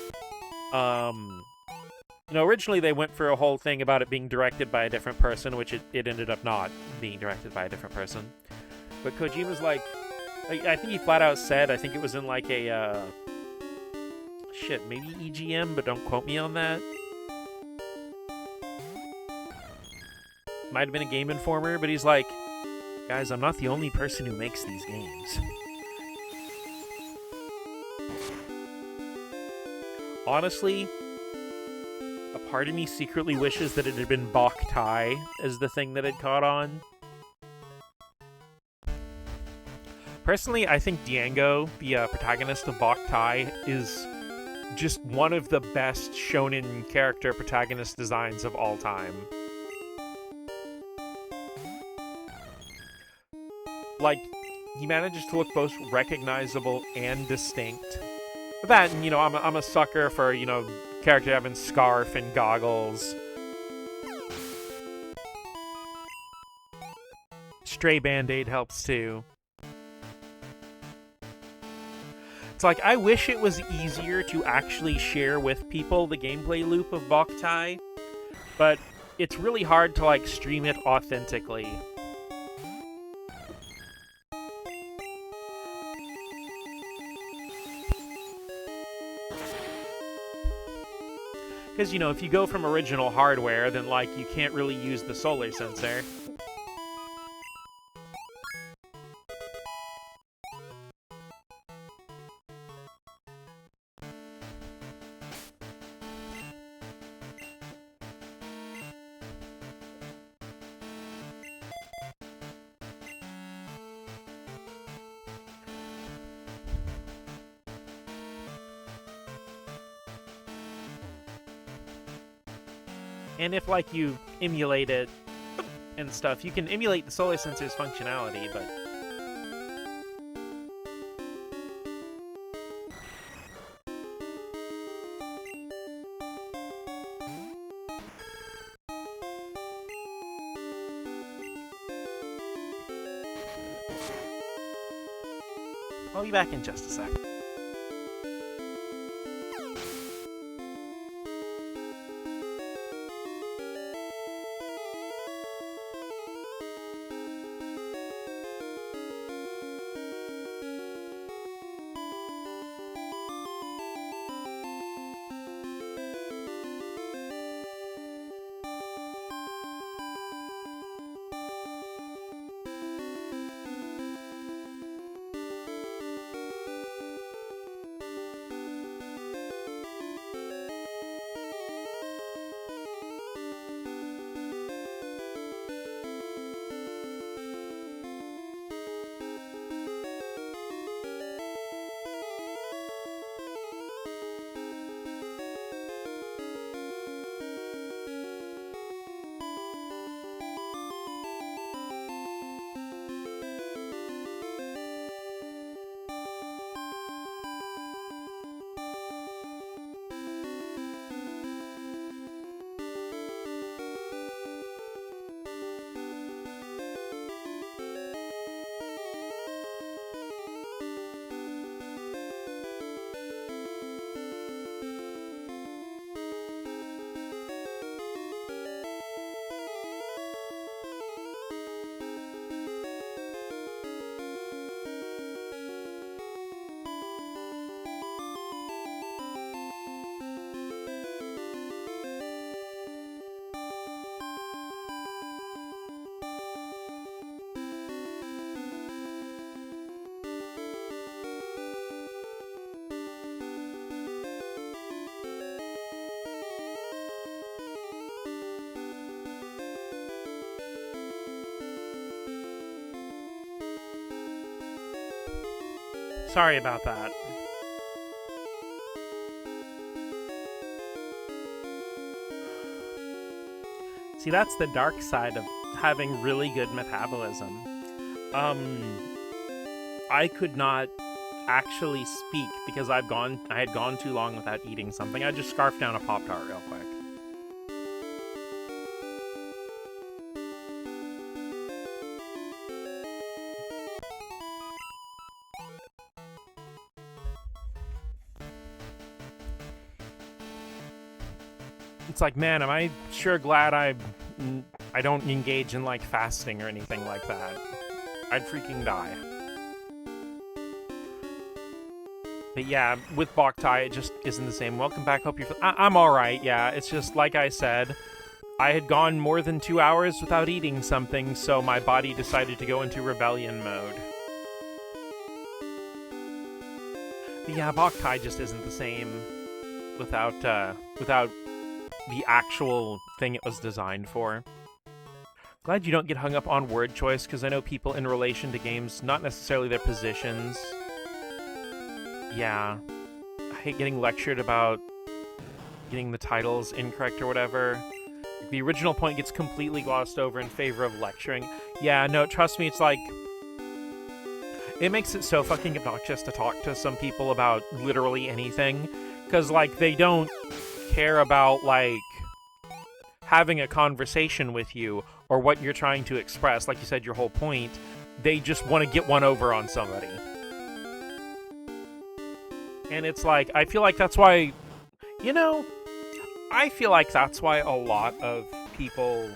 originally they went for a whole thing about it being directed by a different person, which it ended up not being directed by a different person. But Kojima's like, I think he flat out said, I think it was in like a, maybe EGM, but don't quote me on that. Might have been a Game Informer, but he's like, guys, I'm not the only person who makes these games. Honestly, a part of me secretly wishes that it had been Boktai as the thing that had caught on. Personally, I think Diango, the protagonist of Boktai, is just one of the best shonen character protagonist designs of all time. Like, he manages to look both recognizable and distinct. That, and, I'm a sucker for, character having scarf and goggles. Stray Band-Aid helps too. It's like, I wish it was easier to actually share with people the gameplay loop of Boktai, but it's really hard to, like, stream it authentically. Because, if you go from original hardware, then, like, you can't really use the solar sensor. And if, like, you emulate it and stuff, you can emulate the solar sensor's functionality, but... I'll be back in just a sec. Sorry about that. See, that's the dark side of having really good metabolism. I could not actually speak because I had gone too long without eating something. I just scarfed down a Pop-Tart real quick. It's like, man, am I sure glad I don't engage in, like, fasting or anything like that. I'd freaking die. But yeah, with Boktai, it just isn't the same. Welcome back, hope you're... I'm alright, yeah. It's just, like I said, I had gone more than 2 hours without eating something, so my body decided to go into rebellion mode. But yeah, Boktai just isn't the same without the actual thing it was designed for. Glad you don't get hung up on word choice, because I know people in relation to games, not necessarily their positions. Yeah. I hate getting lectured about getting the titles incorrect or whatever. The original point gets completely glossed over in favor of lecturing. Yeah, no, trust me, it's like... It makes it so fucking obnoxious to talk to some people about literally anything, because, like, they don't care about, like, having a conversation with you or what you're trying to express. Like you said, your whole point. They just want to get one over on somebody. And it's like, I feel like that's why, you know, I feel like that's why a lot of people,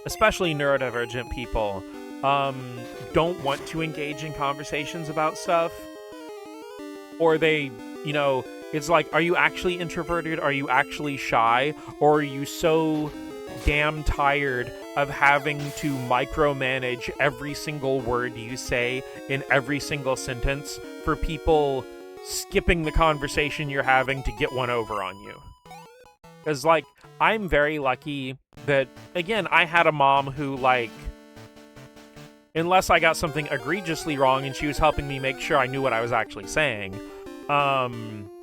especially neurodivergent people, don't want to engage in conversations about stuff. Or they, you know, it's like, are you actually introverted? Are you actually shy? Or are you so damn tired of having to micromanage every single word you say in every single sentence for people skipping the conversation you're having to get one over on you? Because, like, I'm very lucky that, again, I had a mom who, like, unless I got something egregiously wrong and she was helping me make sure I knew what I was actually saying,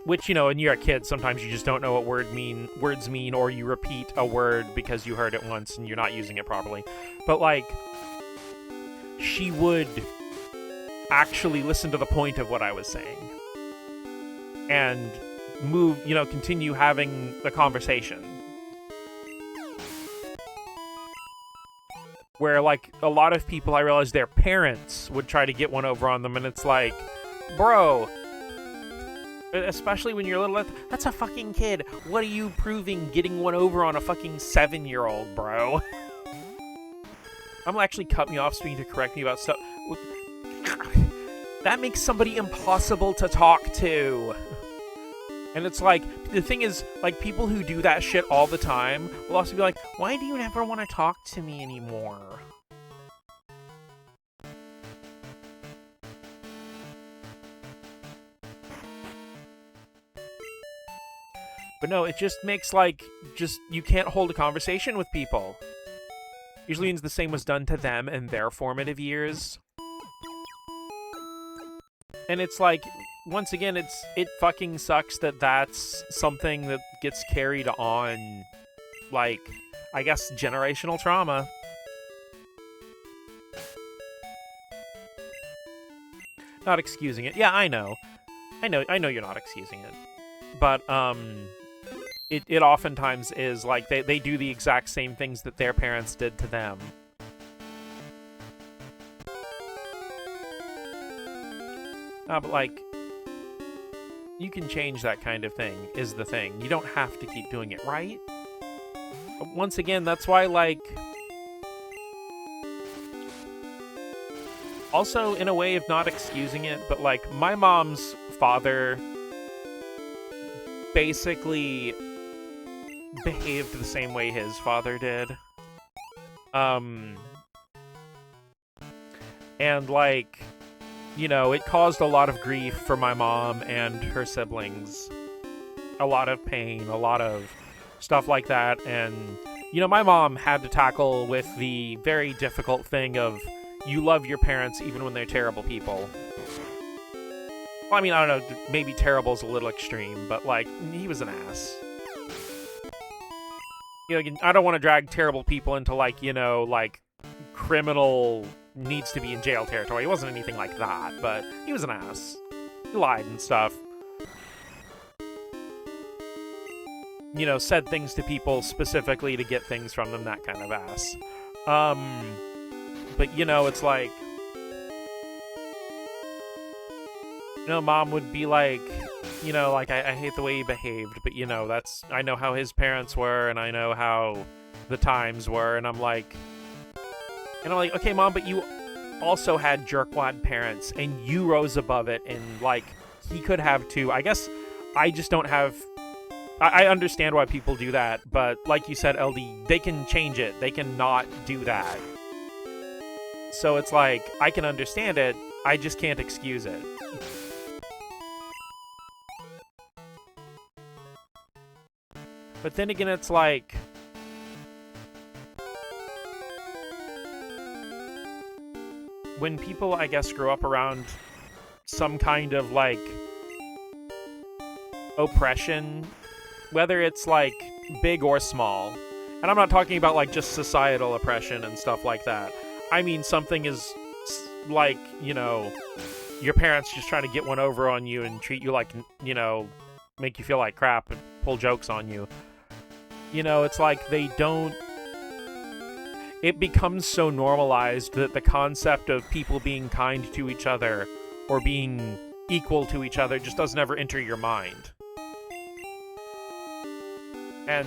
which, you know, when you're a kid, sometimes you just don't know what words mean, or you repeat a word because you heard it once and you're not using it properly. But, like, she would actually listen to the point of what I was saying and continue having the conversation. Where, like, a lot of people, I realize their parents would try to get one over on them, and it's like, bro, especially when you're little, that's a fucking kid. What are you proving getting one over on a fucking 7-year-old, bro? I'm actually cut me off so you need to correct me about stuff. That makes somebody impossible to talk to. And it's like, the thing is, like, people who do that shit all the time will also be like, why do you never want to talk to me anymore? But no, it just makes, like, you can't hold a conversation with people. Usually means the same was done to them in their formative years. And it's like, once again, it fucking sucks that that's something that gets carried on, like, I guess, generational trauma. Not excusing it. Yeah, I know you're not excusing it. But, it oftentimes is, like, they do the exact same things that their parents did to them. But, like, you can change that kind of thing, is the thing. You don't have to keep doing it, right? Once again, that's why, like... Also, in a way of not excusing it, but, like, my mom's father basically behaved the same way his father did. And, like... You know, it caused a lot of grief for my mom and her siblings. A lot of pain, a lot of stuff like that. And, you know, my mom had to tackle with the very difficult thing of you love your parents even when they're terrible people. I mean, I don't know, maybe terrible's a little extreme, but, like, he was an ass. You know, I don't want to drag terrible people into, like, you know, like, criminal needs to be in jail territory. He wasn't anything like that, but he was an ass. He lied and stuff. You know, said things to people specifically to get things from them, that kind of ass. But, you know, it's like... You know, Mom would be like, you know, like, I hate the way he behaved, but, you know, that's... I know how his parents were, and I know how the times were, and I'm like... And I'm like, okay, Mom, but you also had jerkwad parents, and you rose above it, and, like, he could have too. I guess I just don't have... I understand why people do that, but like you said, LD, they can change it. They can not do that. So it's like, I can understand it, I just can't excuse it. But then again, it's like... When people, I guess, grow up around some kind of, like, oppression, whether it's, like, big or small, and I'm not talking about, like, just societal oppression and stuff like that. I mean, something is, like, you know, your parents just trying to get one over on you and treat you like, you know, make you feel like crap and pull jokes on you. You know, it's like they don't... It becomes so normalized that the concept of people being kind to each other or being equal to each other just doesn't ever enter your mind. And,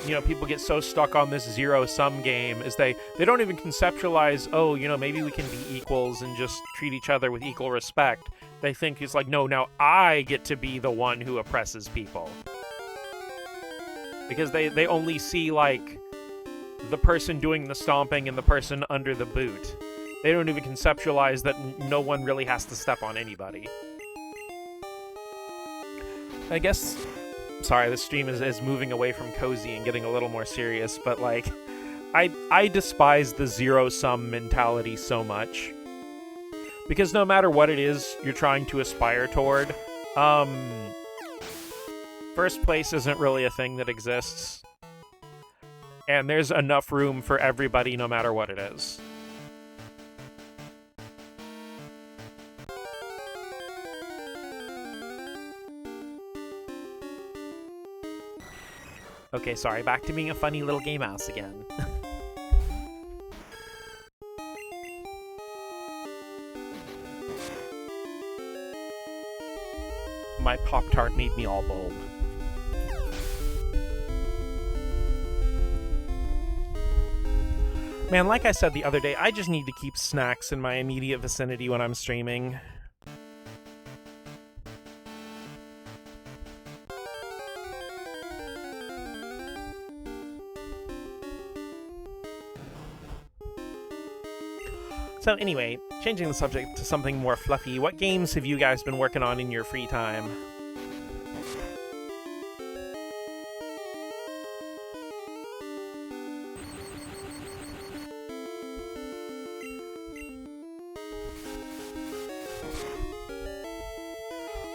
you know, people get so stuck on this zero-sum game is they don't even conceptualize, oh, you know, maybe we can be equals and just treat each other with equal respect. They think it's like, no, now I get to be the one who oppresses people. Because they only see, like, the person doing the stomping and the person under the boot. They don't even conceptualize that no one really has to step on anybody. I guess... Sorry, this stream is moving away from cozy and getting a little more serious, but, like, I despise the zero-sum mentality so much. Because no matter what it is you're trying to aspire toward, first place isn't really a thing that exists. And there's enough room for everybody no matter what it is. Okay, sorry, back to being a funny little game mouse again. My Pop-Tart made me all bold. Man, like I said the other day, I just need to keep snacks in my immediate vicinity when I'm streaming. So anyway, changing the subject to something more fluffy, what games have you guys been working on in your free time?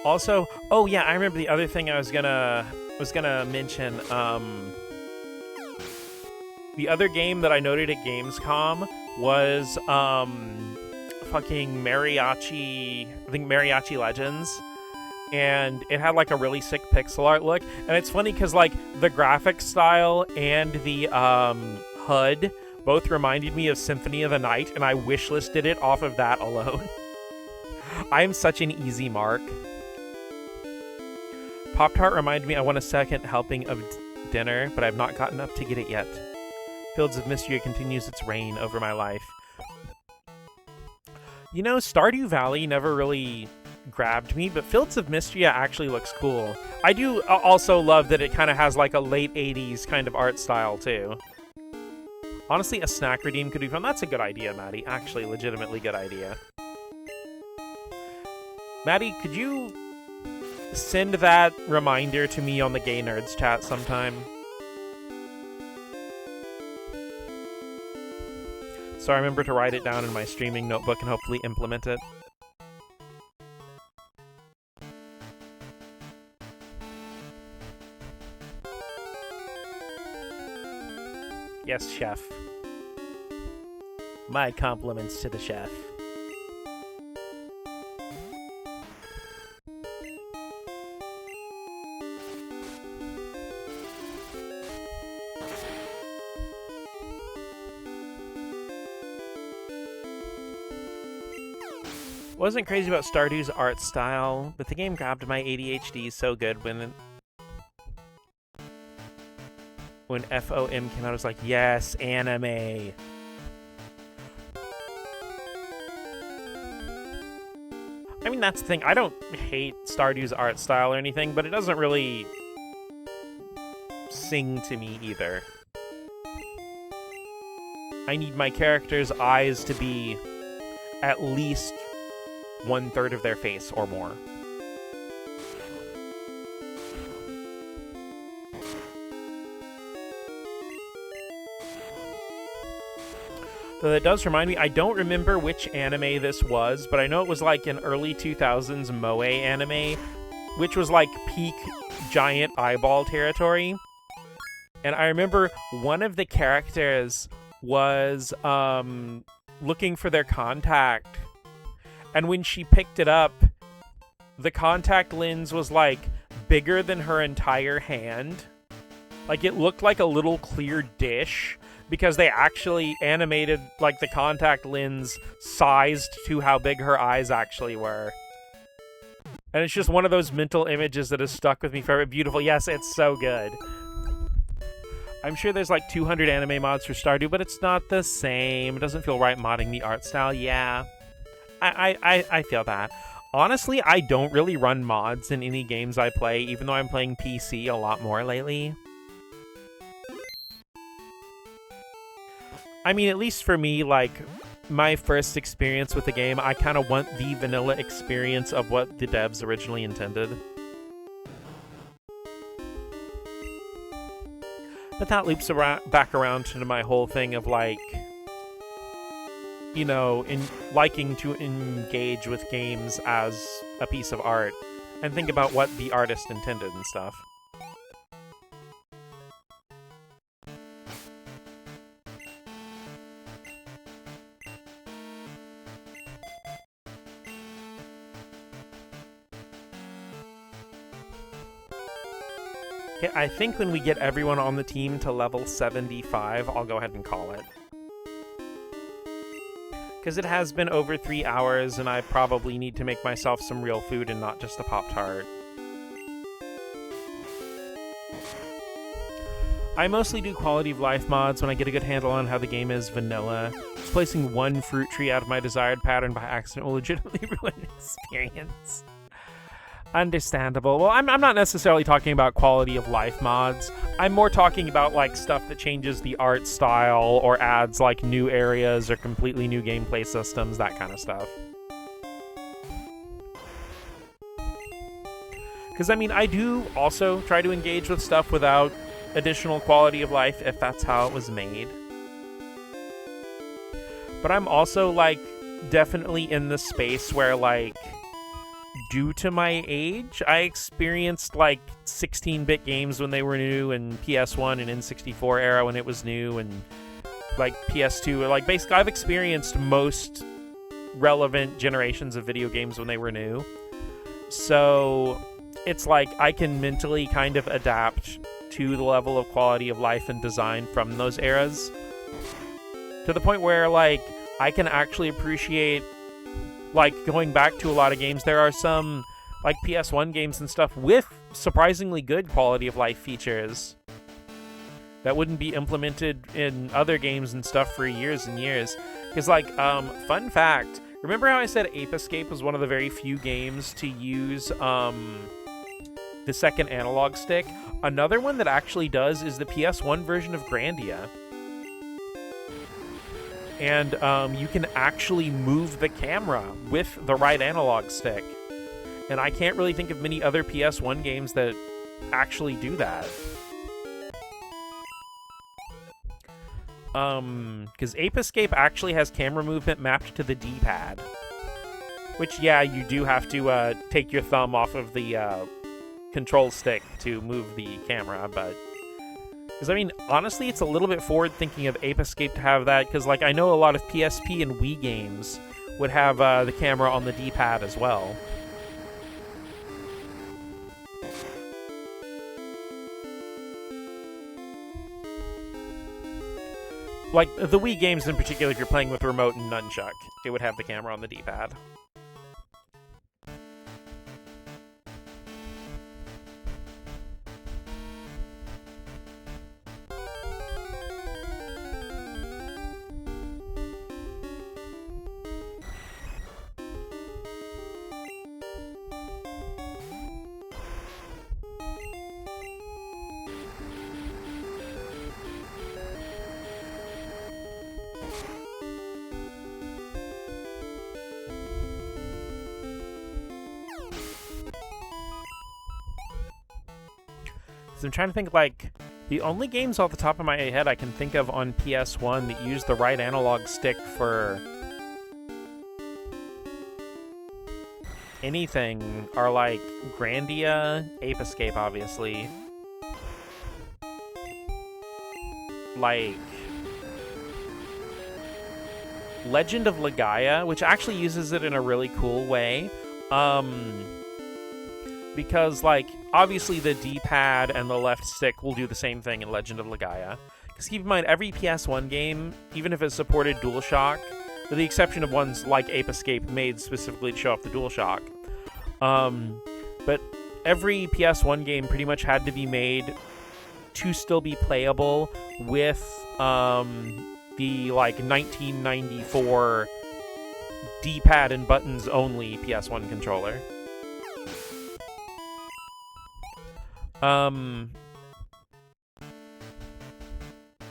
Also, oh yeah, I remember the other thing I was gonna mention. The other game that I noted at Gamescom was fucking Mariachi, I think Mariachi Legends, and it had like a really sick pixel art look, and it's funny because like the graphic style and the HUD both reminded me of Symphony of the Night, and I wishlisted it off of that alone. I am such an easy mark. Pop-Tart reminded me I want a second helping of dinner, but I've not gotten up to get it yet. Fields of Mystery continues its reign over my life. You know, Stardew Valley never really grabbed me, but Fields of Mystery actually looks cool. I do also love that it kind of has like a late 80s kind of art style too. Honestly, a snack redeem could be fun. That's a good idea, Maddie. Actually, legitimately good idea. Maddie, could you send that reminder to me on the Gay Nerds chat sometime? So I remember to write it down in my streaming notebook and hopefully implement it. Yes, chef. My compliments to the chef. Wasn't crazy about Stardew's art style, but the game grabbed my ADHD so good when FOM came out. I was like, yes, anime. I mean, that's the thing. I don't hate Stardew's art style or anything, but it doesn't really sing to me either. I need my characters' eyes to be at least 1/3 of their face or more. Though that does remind me, I don't remember which anime this was, but I know it was like an early 2000s moe anime, which was like peak giant eyeball territory. And I remember one of the characters was looking for their contact, and when she picked it up, the contact lens was like bigger than her entire hand. Like it looked like a little clear dish, because they actually animated like the contact lens sized to how big her eyes actually were. And it's just one of those mental images that has stuck with me forever. Beautiful. Yes, it's so good. I'm sure there's like 200 anime mods for Stardew, but it's not the same. It doesn't feel right modding the art style. Yeah, I feel that. Honestly, I don't really run mods in any games I play, even though I'm playing PC a lot more lately. I mean, at least for me, like, my first experience with the game, I kind of want the vanilla experience of what the devs originally intended. But that loops back around to my whole thing of, like, you know, liking to engage with games as a piece of art and think about what the artist intended and stuff. Okay, I think when we get everyone on the team to level 75, I'll go ahead and call it. Because it has been over 3 hours, and I probably need to make myself some real food and not just a Pop-Tart. I mostly do quality of life mods when I get a good handle on how the game is vanilla. Just placing one fruit tree out of my desired pattern by accident will legitimately ruin the experience. Understandable. Well, I'm not necessarily talking about quality of life mods. I'm more talking about, like, stuff that changes the art style or adds, like, new areas or completely new gameplay systems, that kind of stuff. Because, I mean, I do also try to engage with stuff without additional quality of life if that's how it was made. But I'm also, like, definitely in the space where, like, due to my age, I experienced, like, 16-bit games when they were new, and PS1 and N64 era when it was new, and, like, PS2. Like, basically, I've experienced most relevant generations of video games when they were new. So, it's like I can mentally kind of adapt to the level of quality of life and design from those eras. To the point where, like, I can actually appreciate, like, going back to a lot of games. There are some, like, PS1 games and stuff with surprisingly good quality of life features that wouldn't be implemented in other games and stuff for years and years. Because, like, fun fact, remember how I said Ape Escape was one of the very few games to use, the second analog stick? Another one that actually does is the PS1 version of Grandia. And you can actually move the camera with the right analog stick. And I can't really think of many other PS1 games that actually do that. Because Ape Escape actually has camera movement mapped to the D-pad. Which, yeah, you do have to take your thumb off of the control stick to move the camera, but Because, I mean, honestly, it's a little bit forward-thinking of Ape Escape to have that, because, like, I know a lot of PSP and Wii games would have the camera on the D-pad as well. Like, the Wii games in particular, if you're playing with remote and nunchuck, it would have the camera on the D-pad. So I'm trying to think, like, the only games off the top of my head I can think of on PS1 that use the right analog stick for anything are, like, Grandia, Ape Escape, obviously. Like, Legend of Legaia, which actually uses it in a really cool way. Because, like, obviously the D-pad and the left stick will do the same thing in Legend of Legaia. Because keep in mind, every PS1 game, even if it supported DualShock, with the exception of ones like Ape Escape made specifically to show off the DualShock, but every PS1 game pretty much had to be made to still be playable with the, like, 1994 D-pad and buttons only PS1 controller.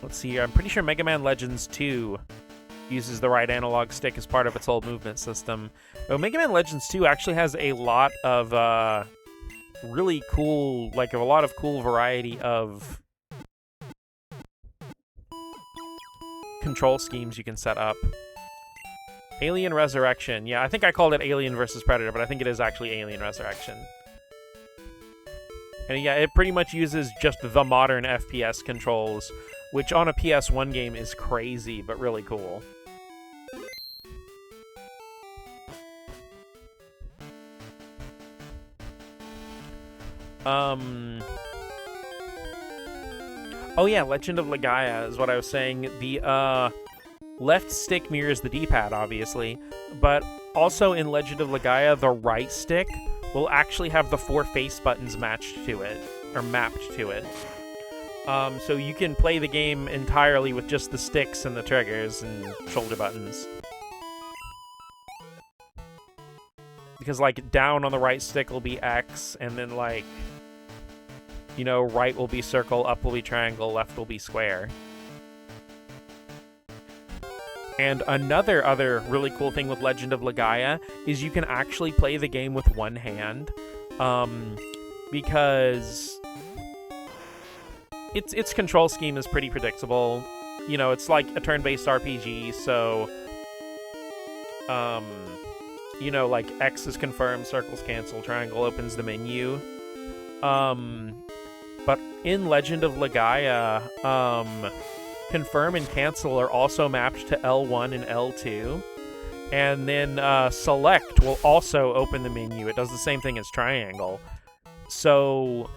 Let's see here. I'm pretty sure Mega Man Legends 2 uses the right analog stick as part of its whole movement system. Oh, Mega Man Legends 2 actually has a lot of really cool, like, a lot of cool variety of control schemes you can set up. Alien Resurrection. Yeah, I think I called it Alien vs. Predator, but I think it is actually Alien Resurrection. And yeah, it pretty much uses just the modern FPS controls, which on a PS1 game is crazy, but really cool. Oh yeah, Legend of Legaia is what I was saying. The left stick mirrors the D-pad, obviously, but also in Legend of Legaia, the right stick will actually have the 4 face buttons matched to it, or mapped to it. So you can play the game entirely with just the sticks and the triggers and shoulder buttons. Because, like, down on the right stick will be X, and then, like, you know, right will be circle, up will be triangle, left will be square. And other really cool thing with Legend of Legaia is you can actually play the game with one hand, because its control scheme is pretty predictable. You know, it's like a turn-based RPG, so you know, like, X is confirm, circles cancel, triangle opens the menu. But in Legend of Legaia, confirm and cancel are also mapped to L1 and L2. And then select will also open the menu. It does the same thing as triangle. So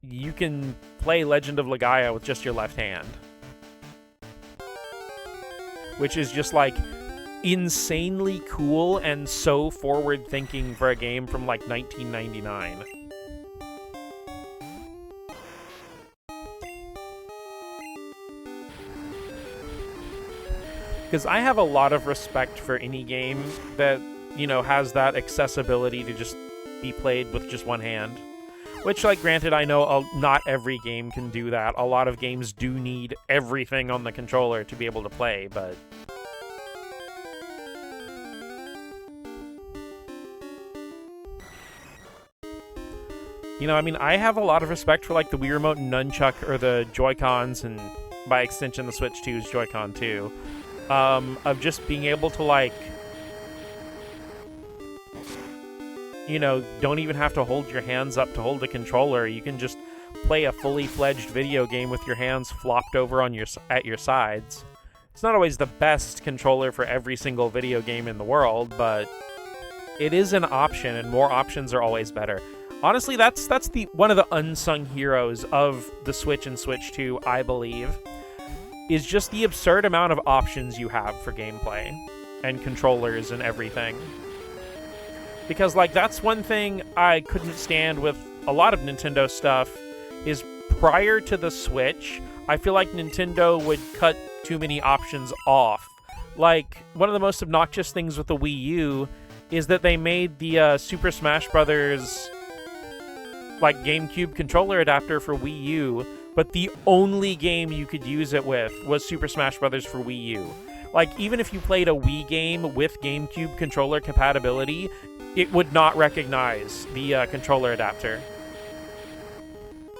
you can play Legend of Legaia with just your left hand. Which is just, like, insanely cool and so forward-thinking for a game from, like, 1999. Because I have a lot of respect for any game that, you know, has that accessibility to just be played with just one hand. Which, like, granted, I know not every game can do that. A lot of games do need everything on the controller to be able to play, but... You know, I mean, I have a lot of respect for, like, the Wii Remote and Nunchuck, or the Joy-Cons, and by extension the Switch 2's Joy-Con too. Of just being able to, like, you know, don't even have to hold your hands up to hold the controller. You can just play a fully fledged video game with your hands flopped over on at your sides. It's not always the best controller for every single video game in the world, but it is an option, and more options are always better. Honestly, that's the one of the unsung heroes of the Switch and Switch 2, I believe, is just the absurd amount of options you have for gameplay and controllers and everything. Because, like, that's one thing I couldn't stand with a lot of Nintendo stuff, is prior to the Switch, I feel like Nintendo would cut too many options off. Like, one of the most obnoxious things with the Wii U is that they made the Super Smash Brothers like GameCube controller adapter for Wii U, but the only game you could use it with was Super Smash Brothers for Wii U. Like, even if you played a Wii game with GameCube controller compatibility, it would not recognize the controller adapter.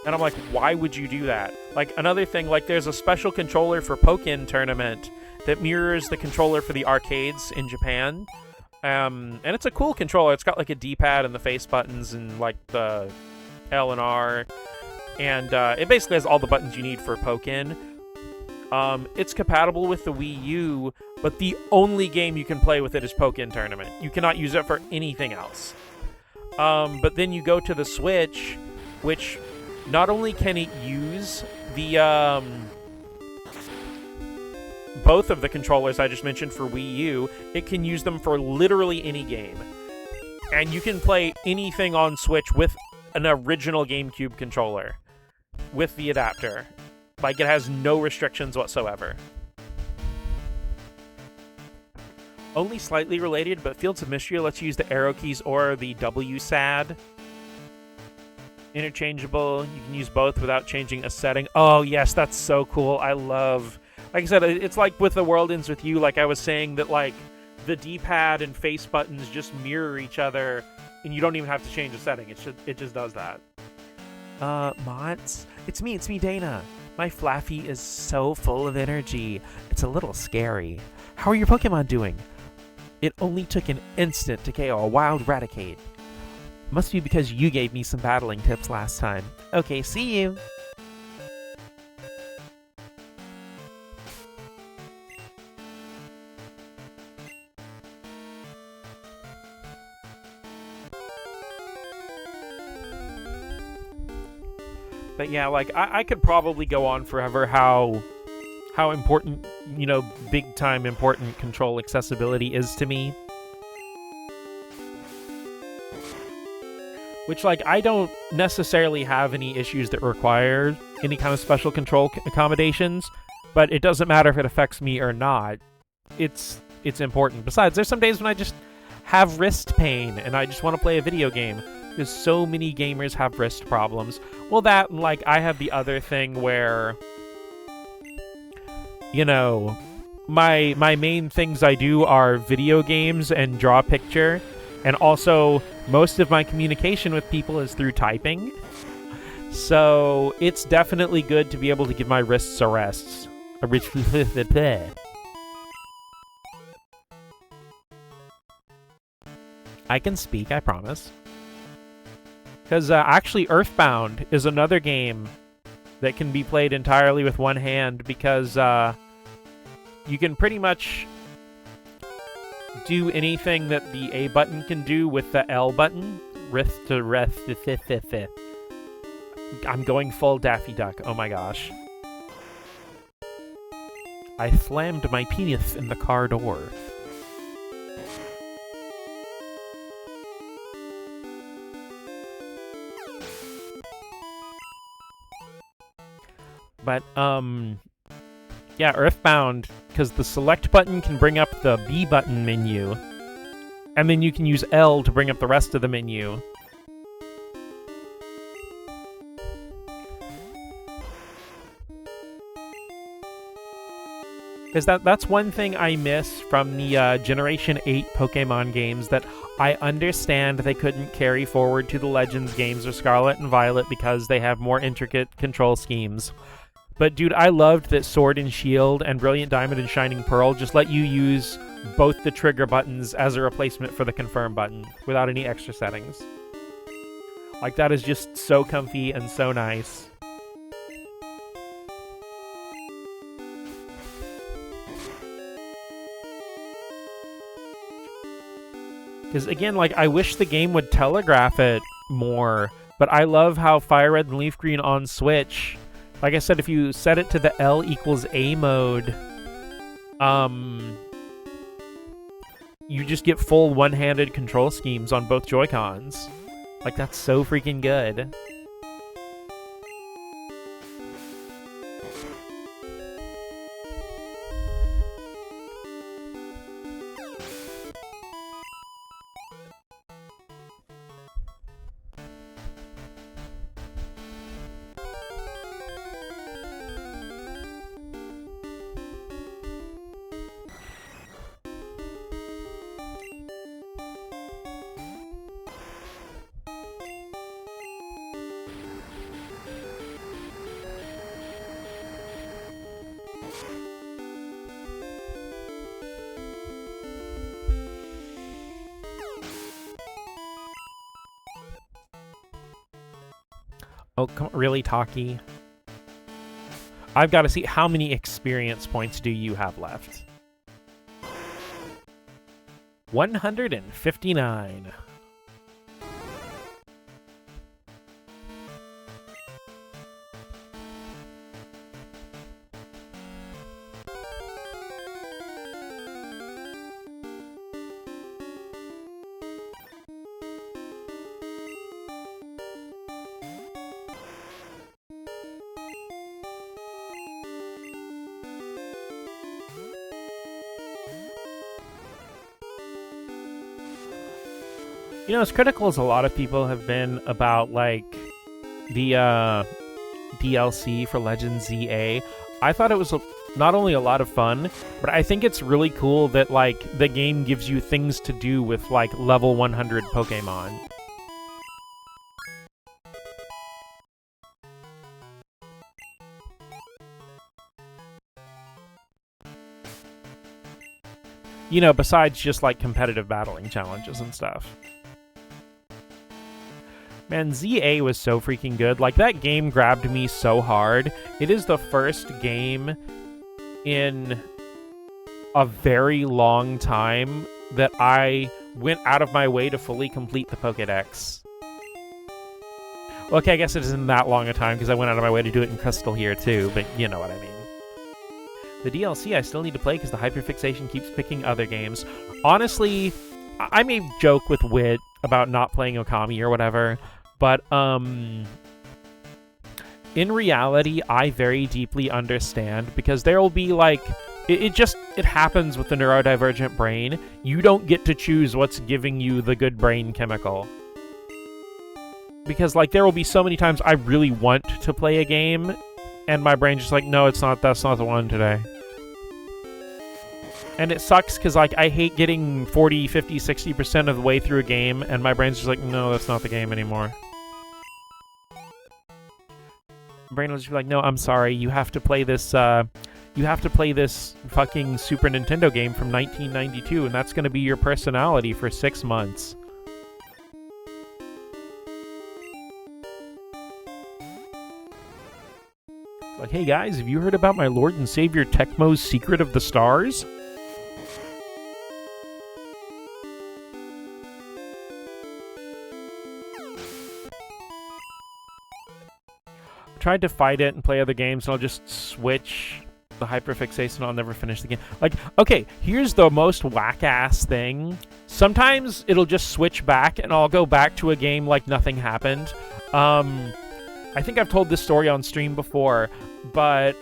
And I'm like, why would you do that? Like, another thing, like, there's a special controller for Pokken Tournament that mirrors the controller for the arcades in Japan. And it's a cool controller. It's got, like, a D-pad and the face buttons and, like, the L and R. And it basically has all the buttons you need for Pokken. It's compatible with the Wii U, but the only game you can play with it is Pokken Tournament. You cannot use it for anything else. But then you go to the Switch, which not only can it use the both of the controllers I just mentioned for Wii U, it can use them for literally any game. And you can play anything on Switch with an original GameCube controller with the adapter. Like, it has no restrictions whatsoever. Only slightly related, but Fields of Mystery lets you use the arrow keys or the WSAD. Interchangeable. You can use both without changing a setting. Oh, yes, that's so cool. I love... Like I said, it's like with The World Ends With You, like I was saying, that, like, the D-pad and face buttons just mirror each other, and you don't even have to change a setting. It just does that. Mods? It's me, Dana. My Flaffy is so full of energy. It's a little scary. How are your Pokemon doing? It only took an instant to KO a wild Raticate. Must be because you gave me some battling tips last time. Okay, see you. But yeah, like, I could probably go on forever how important, you know, big-time important control accessibility is to me. Which, like, I don't necessarily have any issues that require any kind of special control accommodations, but it doesn't matter if it affects me or not. It's important. Besides, there's some days when I just have wrist pain and I just want to play a video game. Because so many gamers have wrist problems. Well, that, like, I have the other thing where, you know, my main things I do are video games and draw a picture. And also, most of my communication with people is through typing. So, it's definitely good to be able to give my wrists a rest. I can speak, I promise. Because actually Earthbound is another game that can be played entirely with one hand, because you can pretty much do anything that the A button can do with the L button. I'm going full Daffy Duck, oh my gosh. I slammed my penis in the car door. But, yeah, Earthbound, because the select button can bring up the B button menu, and then you can use L to bring up the rest of the menu. Because that's one thing I miss from the Generation 8 Pokemon games, that I understand they couldn't carry forward to the Legends games or Scarlet and Violet because they have more intricate control schemes. But dude, I loved that Sword and Shield and Brilliant Diamond and Shining Pearl just let you use both the trigger buttons as a replacement for the confirm button without any extra settings. Like, that is just so comfy and so nice. Because, again, like, I wish the game would telegraph it more, but I love how Fire Red and Leaf Green on Switch, like I said, if you set it to the L equals A mode, you just get full one-handed control schemes on both Joy-Cons. Like, that's so freaking good. Oh, come on, really, Taki? I've got to see how many experience points do you have left? 159. You know, as critical as a lot of people have been about, like, the DLC for Legend ZA, I thought it was not only a lot of fun, but I think it's really cool that, like, the game gives you things to do with, like, level 100 Pokemon. You know, besides just, like, competitive battling challenges and stuff. Man, ZA was so freaking good. Like, that game grabbed me so hard. It is the first game in a very long time that I went out of my way to fully complete the Pokédex. Okay, I guess it isn't that long a time because I went out of my way to do it in Crystal here too, but you know what I mean. The DLC I still need to play because the hyperfixation keeps picking other games. Honestly, I may joke with Wit about not playing Okami or whatever, but, in reality, I very deeply understand, because there will be, like, it happens with the neurodivergent brain. You don't get to choose what's giving you the good brain chemical. Because, like, there will be so many times I really want to play a game, and my brain's just like, no, that's not the one today. And it sucks, because, like, I hate getting 40, 50, 60% of the way through a game, and my brain's just like, no, that's not the game anymore. Brain will just be like, no, I'm sorry, you have to play this, fucking Super Nintendo game from 1992, and that's gonna be your personality for 6 months. Like, hey guys, have you heard about my Lord and Savior Tecmo's Secret of the Stars? Tried to fight it and play other games, and I'll just switch the hyperfixation and I'll never finish the game. Like, okay, here's the most whack-ass thing. Sometimes it'll just switch back, and I'll go back to a game like nothing happened. I think I've told this story on stream before, but,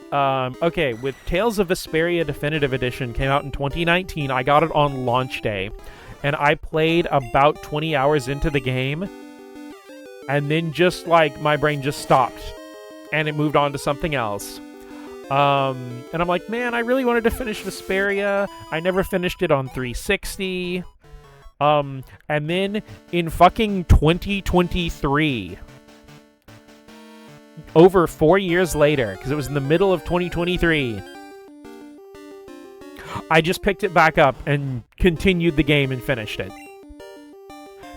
okay, with Tales of Vesperia Definitive Edition came out in 2019, I got it on launch day, and I played about 20 hours into the game, and then just, like, my brain just stopped. And it moved on to something else. And I'm like, man, I really wanted to finish Vesperia. I never finished it on 360. And then in fucking 2023, over 4 years later, because it was in the middle of 2023, I just picked it back up and continued the game and finished it.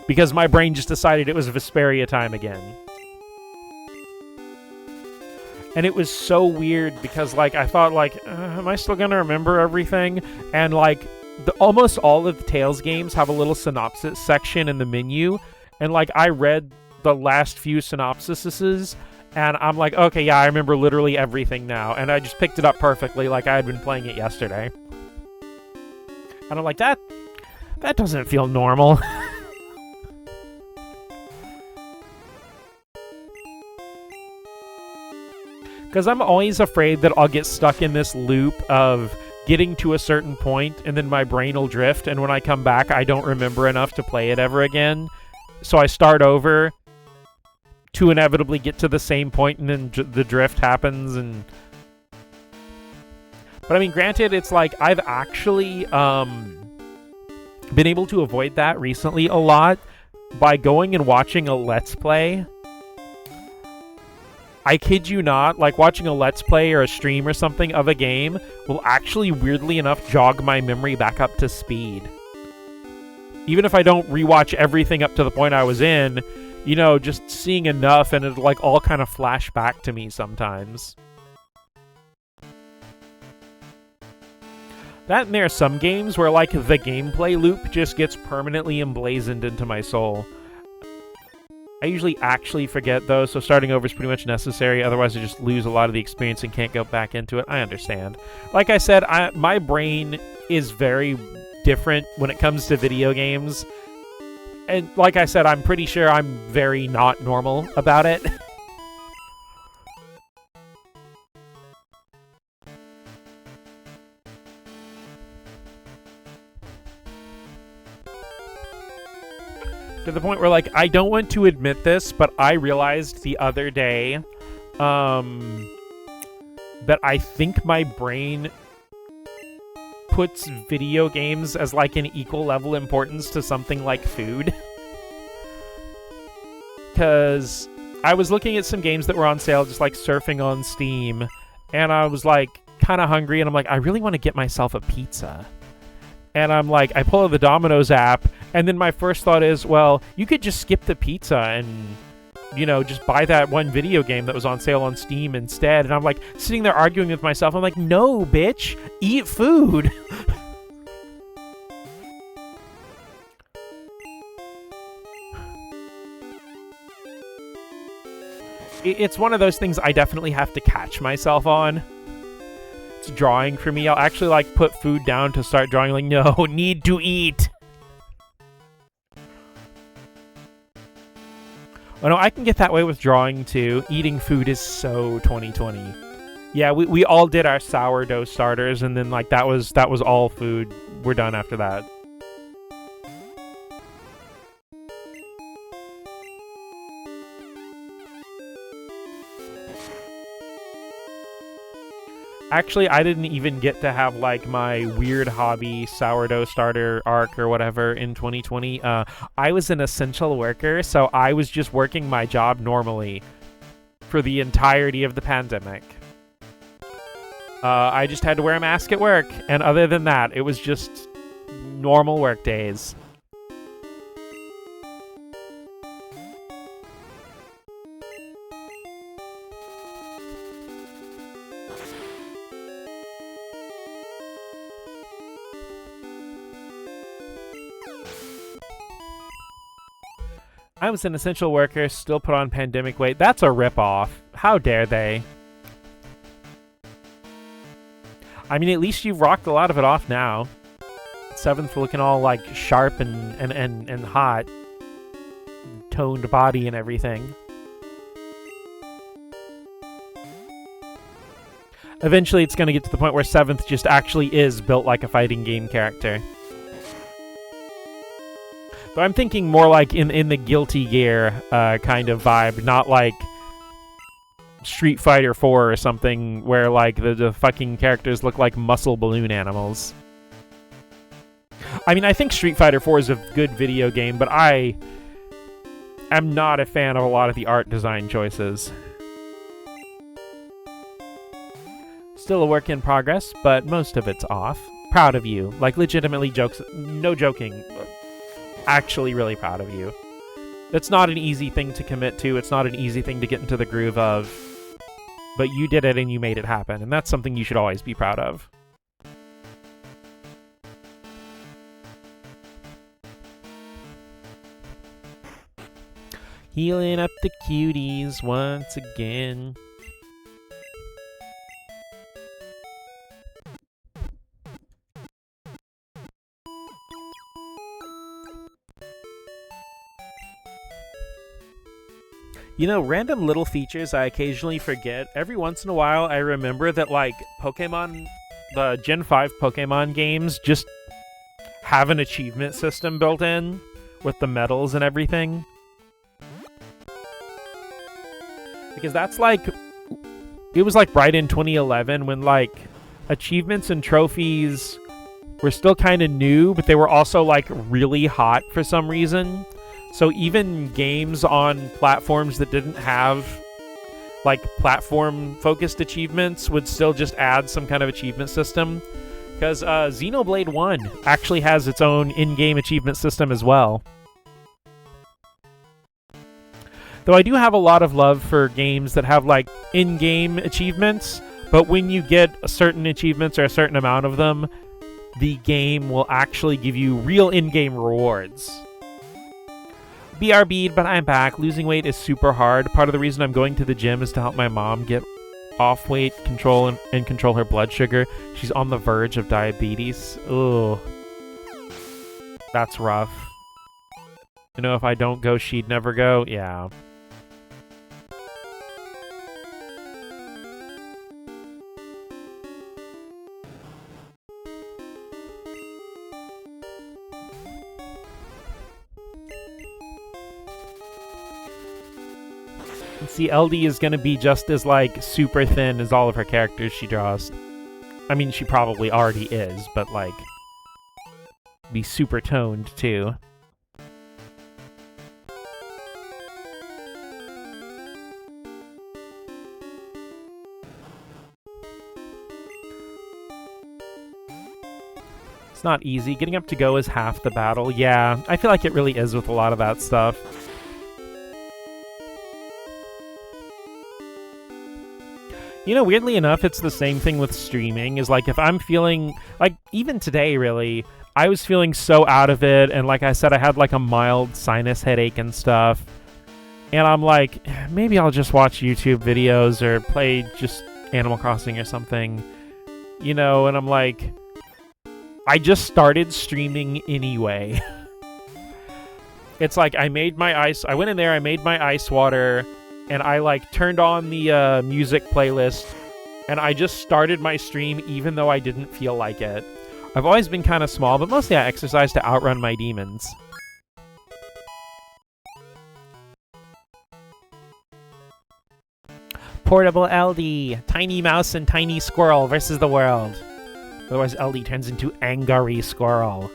because my brain just decided it was Vesperia time again. And it was so weird because, like, I thought, like, am I still gonna remember everything? And, like, almost all of the Tales games have a little synopsis section in the menu. And, like, I read the last few synopsises, and I'm like, okay, yeah, I remember literally everything now. And I just picked it up perfectly like I had been playing it yesterday. And I'm like, that doesn't feel normal. Because I'm always afraid that I'll get stuck in this loop of getting to a certain point, and then my brain will drift, and when I come back, I don't remember enough to play it ever again. So I start over to inevitably get to the same point, and then the drift happens. But I mean, granted, it's like I've actually been able to avoid that recently a lot by going and watching a Let's Play. I kid you not, like, watching a Let's Play or a stream or something of a game will actually, weirdly enough, jog my memory back up to speed. Even if I don't rewatch everything up to the point I was in, you know, just seeing enough and it'll, like, all kind of flash back to me sometimes. That and there are some games where, like, the gameplay loop just gets permanently emblazoned into my soul. I usually actually forget those, so starting over is pretty much necessary. Otherwise, I just lose a lot of the experience and can't go back into it. I understand. Like I said, my brain is very different when it comes to video games. And like I said, I'm pretty sure I'm very not normal about it. To the point where, like, I don't want to admit this, but I realized the other day that I think my brain puts video games as, like, an equal level importance to something like food. Because I was looking at some games that were on sale, just, like, surfing on Steam, and I was, like, kind of hungry, and I'm like, I really want to get myself a pizza. And I'm like, I pull out the Domino's app, and then my first thought is, well, you could just skip the pizza and, you know, just buy that one video game that was on sale on Steam instead. And I'm like, sitting there arguing with myself. I'm like, no, bitch, eat food. It's one of those things I definitely have to catch myself on. It's drawing for me. I'll actually, like, put food down to start drawing, like, no, need to eat. Oh no, I can get that way with drawing too. Eating food is so 2020. Yeah, we all did our sourdough starters, and then, like, that was all food. We're done after that. Actually, I didn't even get to have, like, my weird hobby sourdough starter arc or whatever in 2020. I was an essential worker, so I was just working my job normally for the entirety of the pandemic. I just had to wear a mask at work, and other than that, it was just normal work days. I was an essential worker, still put on pandemic weight. That's a ripoff. How dare they? I mean, at least you've rocked a lot of it off now. 7th looking all, like, sharp and hot. Toned body and everything. Eventually it's going to get to the point where 7th just actually is built like a fighting game character. But I'm thinking more like in the Guilty Gear kind of vibe, not like Street Fighter 4 or something where, like, the fucking characters look like muscle balloon animals. I mean, I think Street Fighter 4 is a good video game, but I am not a fan of a lot of the art design choices. Still a work in progress, but most of it's off. Proud of you. Like, legitimately jokes. No joking. actually really proud of you. It's not an easy thing to commit to. It's not an easy thing to get into the groove of. But you did it and you made it happen. And that's something you should always be proud of. Healing up the cuties once again. You know, random little features I occasionally forget. Every once in a while, I remember that, like, Pokemon, the Gen 5 Pokemon games just have an achievement system built in with the medals and everything. Because that's, like, it was, like, right in 2011 when, like, achievements and trophies were still kind of new, but they were also, like, really hot for some reason. So even games on platforms that didn't have, like, platform-focused achievements would still just add some kind of achievement system. Because Xenoblade 1 actually has its own in-game achievement system as well. Though I do have a lot of love for games that have, like, in-game achievements, but when you get certain achievements or a certain amount of them, the game will actually give you real in-game rewards. BRB'd, but I'm back. Losing weight is super hard. Part of the reason I'm going to the gym is to help my mom get off weight, control and control her blood sugar. She's on the verge of diabetes. Ugh. That's rough. You know, if I don't go, she'd never go. Yeah. See, LD is going to be just as, like, super thin as all of her characters she draws. I mean, she probably already is, but, like, be super toned, too. It's not easy. Getting up to go is half the battle. Yeah, I feel like it really is with a lot of that stuff. You know, weirdly enough, it's the same thing with streaming, is like if I'm feeling, like even today really, I was feeling so out of it, and like I said, I had like a mild sinus headache and stuff, and I'm like, maybe I'll just watch YouTube videos or play just Animal Crossing or something, you know, and I'm like, I just started streaming anyway. It's like I went in there, I made my ice water, and I, like, turned on the music playlist, and I just started my stream even though I didn't feel like it. I've always been kind of small, but mostly I exercise to outrun my demons. Portable LD. Tiny mouse and tiny squirrel versus the world. Otherwise, LD turns into angry squirrel.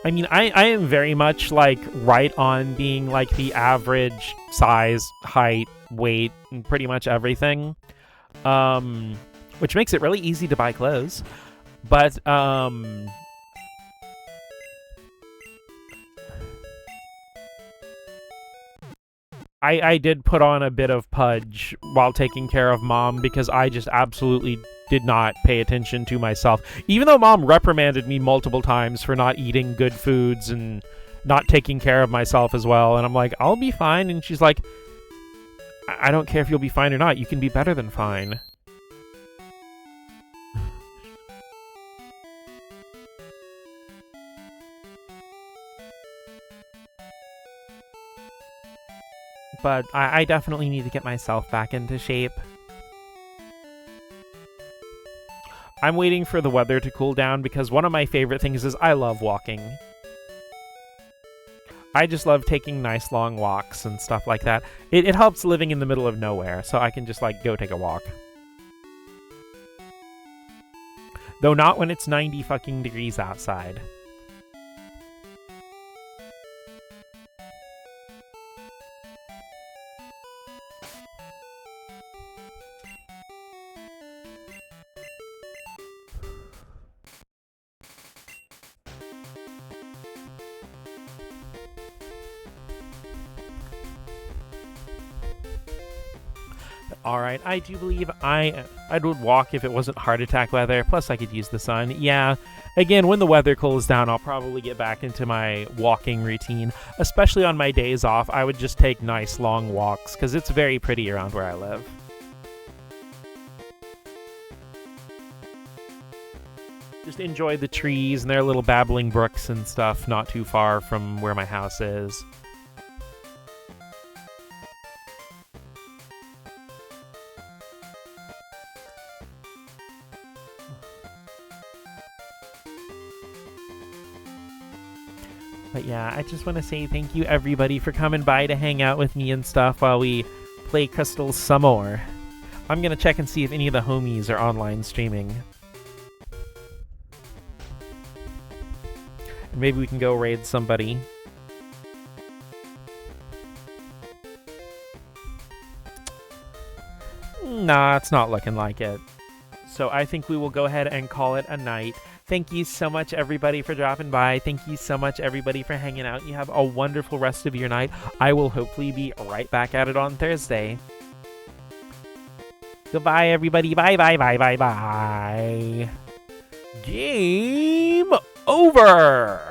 I mean, I am very much, like, right on being, like, the average size, height, weight, and pretty much everything. Which makes it really easy to buy clothes. But, I did put on a bit of pudge while taking care of Mom because I just absolutely did not pay attention to myself. Even though Mom reprimanded me multiple times for not eating good foods and not taking care of myself as well. And I'm like, I'll be fine. And she's like, I don't care if you'll be fine or not. You can be better than fine. But I definitely need to get myself back into shape. I'm waiting for the weather to cool down because one of my favorite things is I love walking. I just love taking nice long walks and stuff like that. It helps living in the middle of nowhere, so I can just, like, go take a walk. Though not when it's 90 fucking degrees outside. All right, I do believe I would walk if it wasn't heart attack weather. Plus, I could use the sun. Yeah, again, when the weather cools down, I'll probably get back into my walking routine. Especially on my days off, I would just take nice long walks because it's very pretty around where I live. Just enjoy the trees and their little babbling brooks and stuff not too far from where my house is. But yeah, I just want to say thank you everybody for coming by to hang out with me and stuff while we play Crystals some more. I'm gonna check and see if any of the homies are online streaming. Maybe we can go raid somebody. Nah, it's not looking like it. So I think we will go ahead and call it a night. Thank you so much, everybody, for dropping by. Thank you so much, everybody, for hanging out. You have a wonderful rest of your night. I will hopefully be right back at it on Thursday. Goodbye, everybody. Bye, bye, bye, bye, bye. Game over!